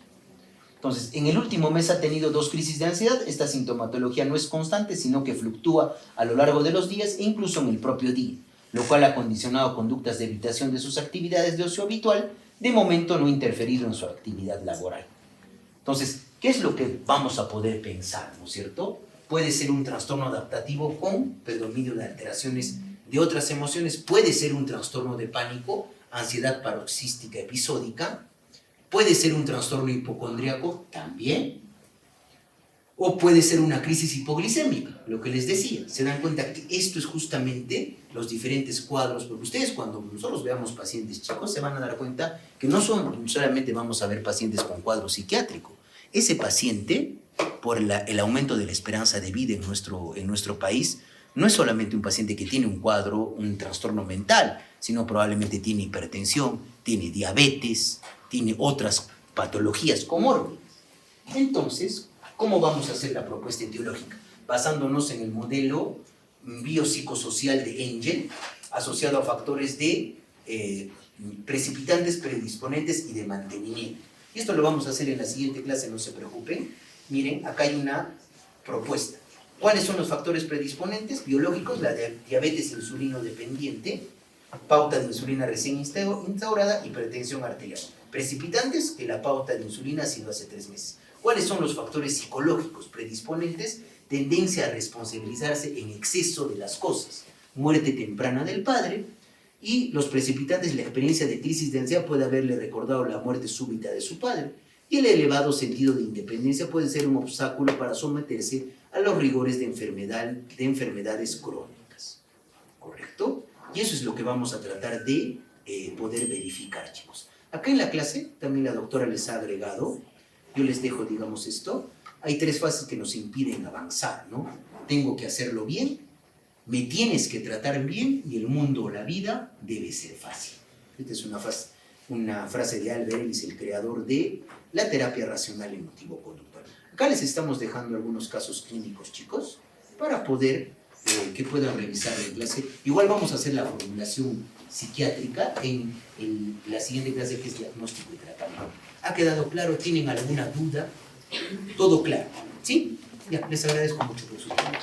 Entonces, en el último mes ha tenido 2 crisis de ansiedad. Esta sintomatología no es constante, sino que fluctúa a lo largo de los días e incluso en el propio día, lo cual ha condicionado conductas de evitación de sus actividades de ocio habitual, de momento no interferido en su actividad laboral. Entonces, ¿qué es lo que vamos a poder pensar, no es cierto? Puede ser un trastorno adaptativo con predominio de alteraciones de otras emociones, puede ser un trastorno de pánico, ansiedad paroxística episódica, puede ser un trastorno hipocondríaco también, o puede ser una crisis hipoglicémica, lo que les decía. Se dan cuenta que esto es justamente los diferentes cuadros, porque ustedes cuando nosotros veamos pacientes chicos se van a dar cuenta que no solamente vamos a ver pacientes con cuadro psiquiátrico. Ese paciente, por el aumento de la esperanza de vida en nuestro país, no es solamente un paciente que tiene un cuadro, un trastorno mental, sino probablemente tiene hipertensión, tiene diabetes, tiene otras patologías comórbidas. Entonces, ¿cómo vamos a hacer la propuesta etiológica? Basándonos en el modelo biopsicosocial de Engel, asociado a factores de precipitantes, predisponentes y de mantenimiento. Y esto lo vamos a hacer en la siguiente clase, no se preocupen. Miren, acá hay una propuesta. ¿Cuáles son los factores predisponentes? Biológicos, la diabetes insulino dependiente, pauta de insulina recién instaurada, hipertensión arterial. Precipitantes, que la pauta de insulina ha sido hace 3 meses. ¿Cuáles son los factores psicológicos predisponentes? Tendencia a responsabilizarse en exceso de las cosas, muerte temprana del padre, y los precipitantes, la experiencia de crisis de ansiedad puede haberle recordado la muerte súbita de su padre. y el elevado sentido de independencia puede ser un obstáculo para someterse a los rigores de enfermedades crónicas. ¿Correcto? Y eso es lo que vamos a tratar de poder verificar, chicos. Acá en la clase, también la doctora les ha agregado, yo les dejo, digamos, esto. Hay 3 fases que nos impiden avanzar, ¿no? Tengo que hacerlo bien, me tienes que tratar bien y el mundo o la vida debe ser fácil. Esta es una frase de Albert Ellis, el creador de la terapia racional emotivo-conductual. Acá les estamos dejando algunos casos clínicos, chicos, para poder que puedan revisar en clase. Igual vamos a hacer la formulación psiquiátrica en la siguiente clase, que es diagnóstico y tratamiento. ¿Ha quedado claro? ¿Tienen alguna duda? Todo claro, ¿sí? Ya, les agradezco mucho por su tiempo.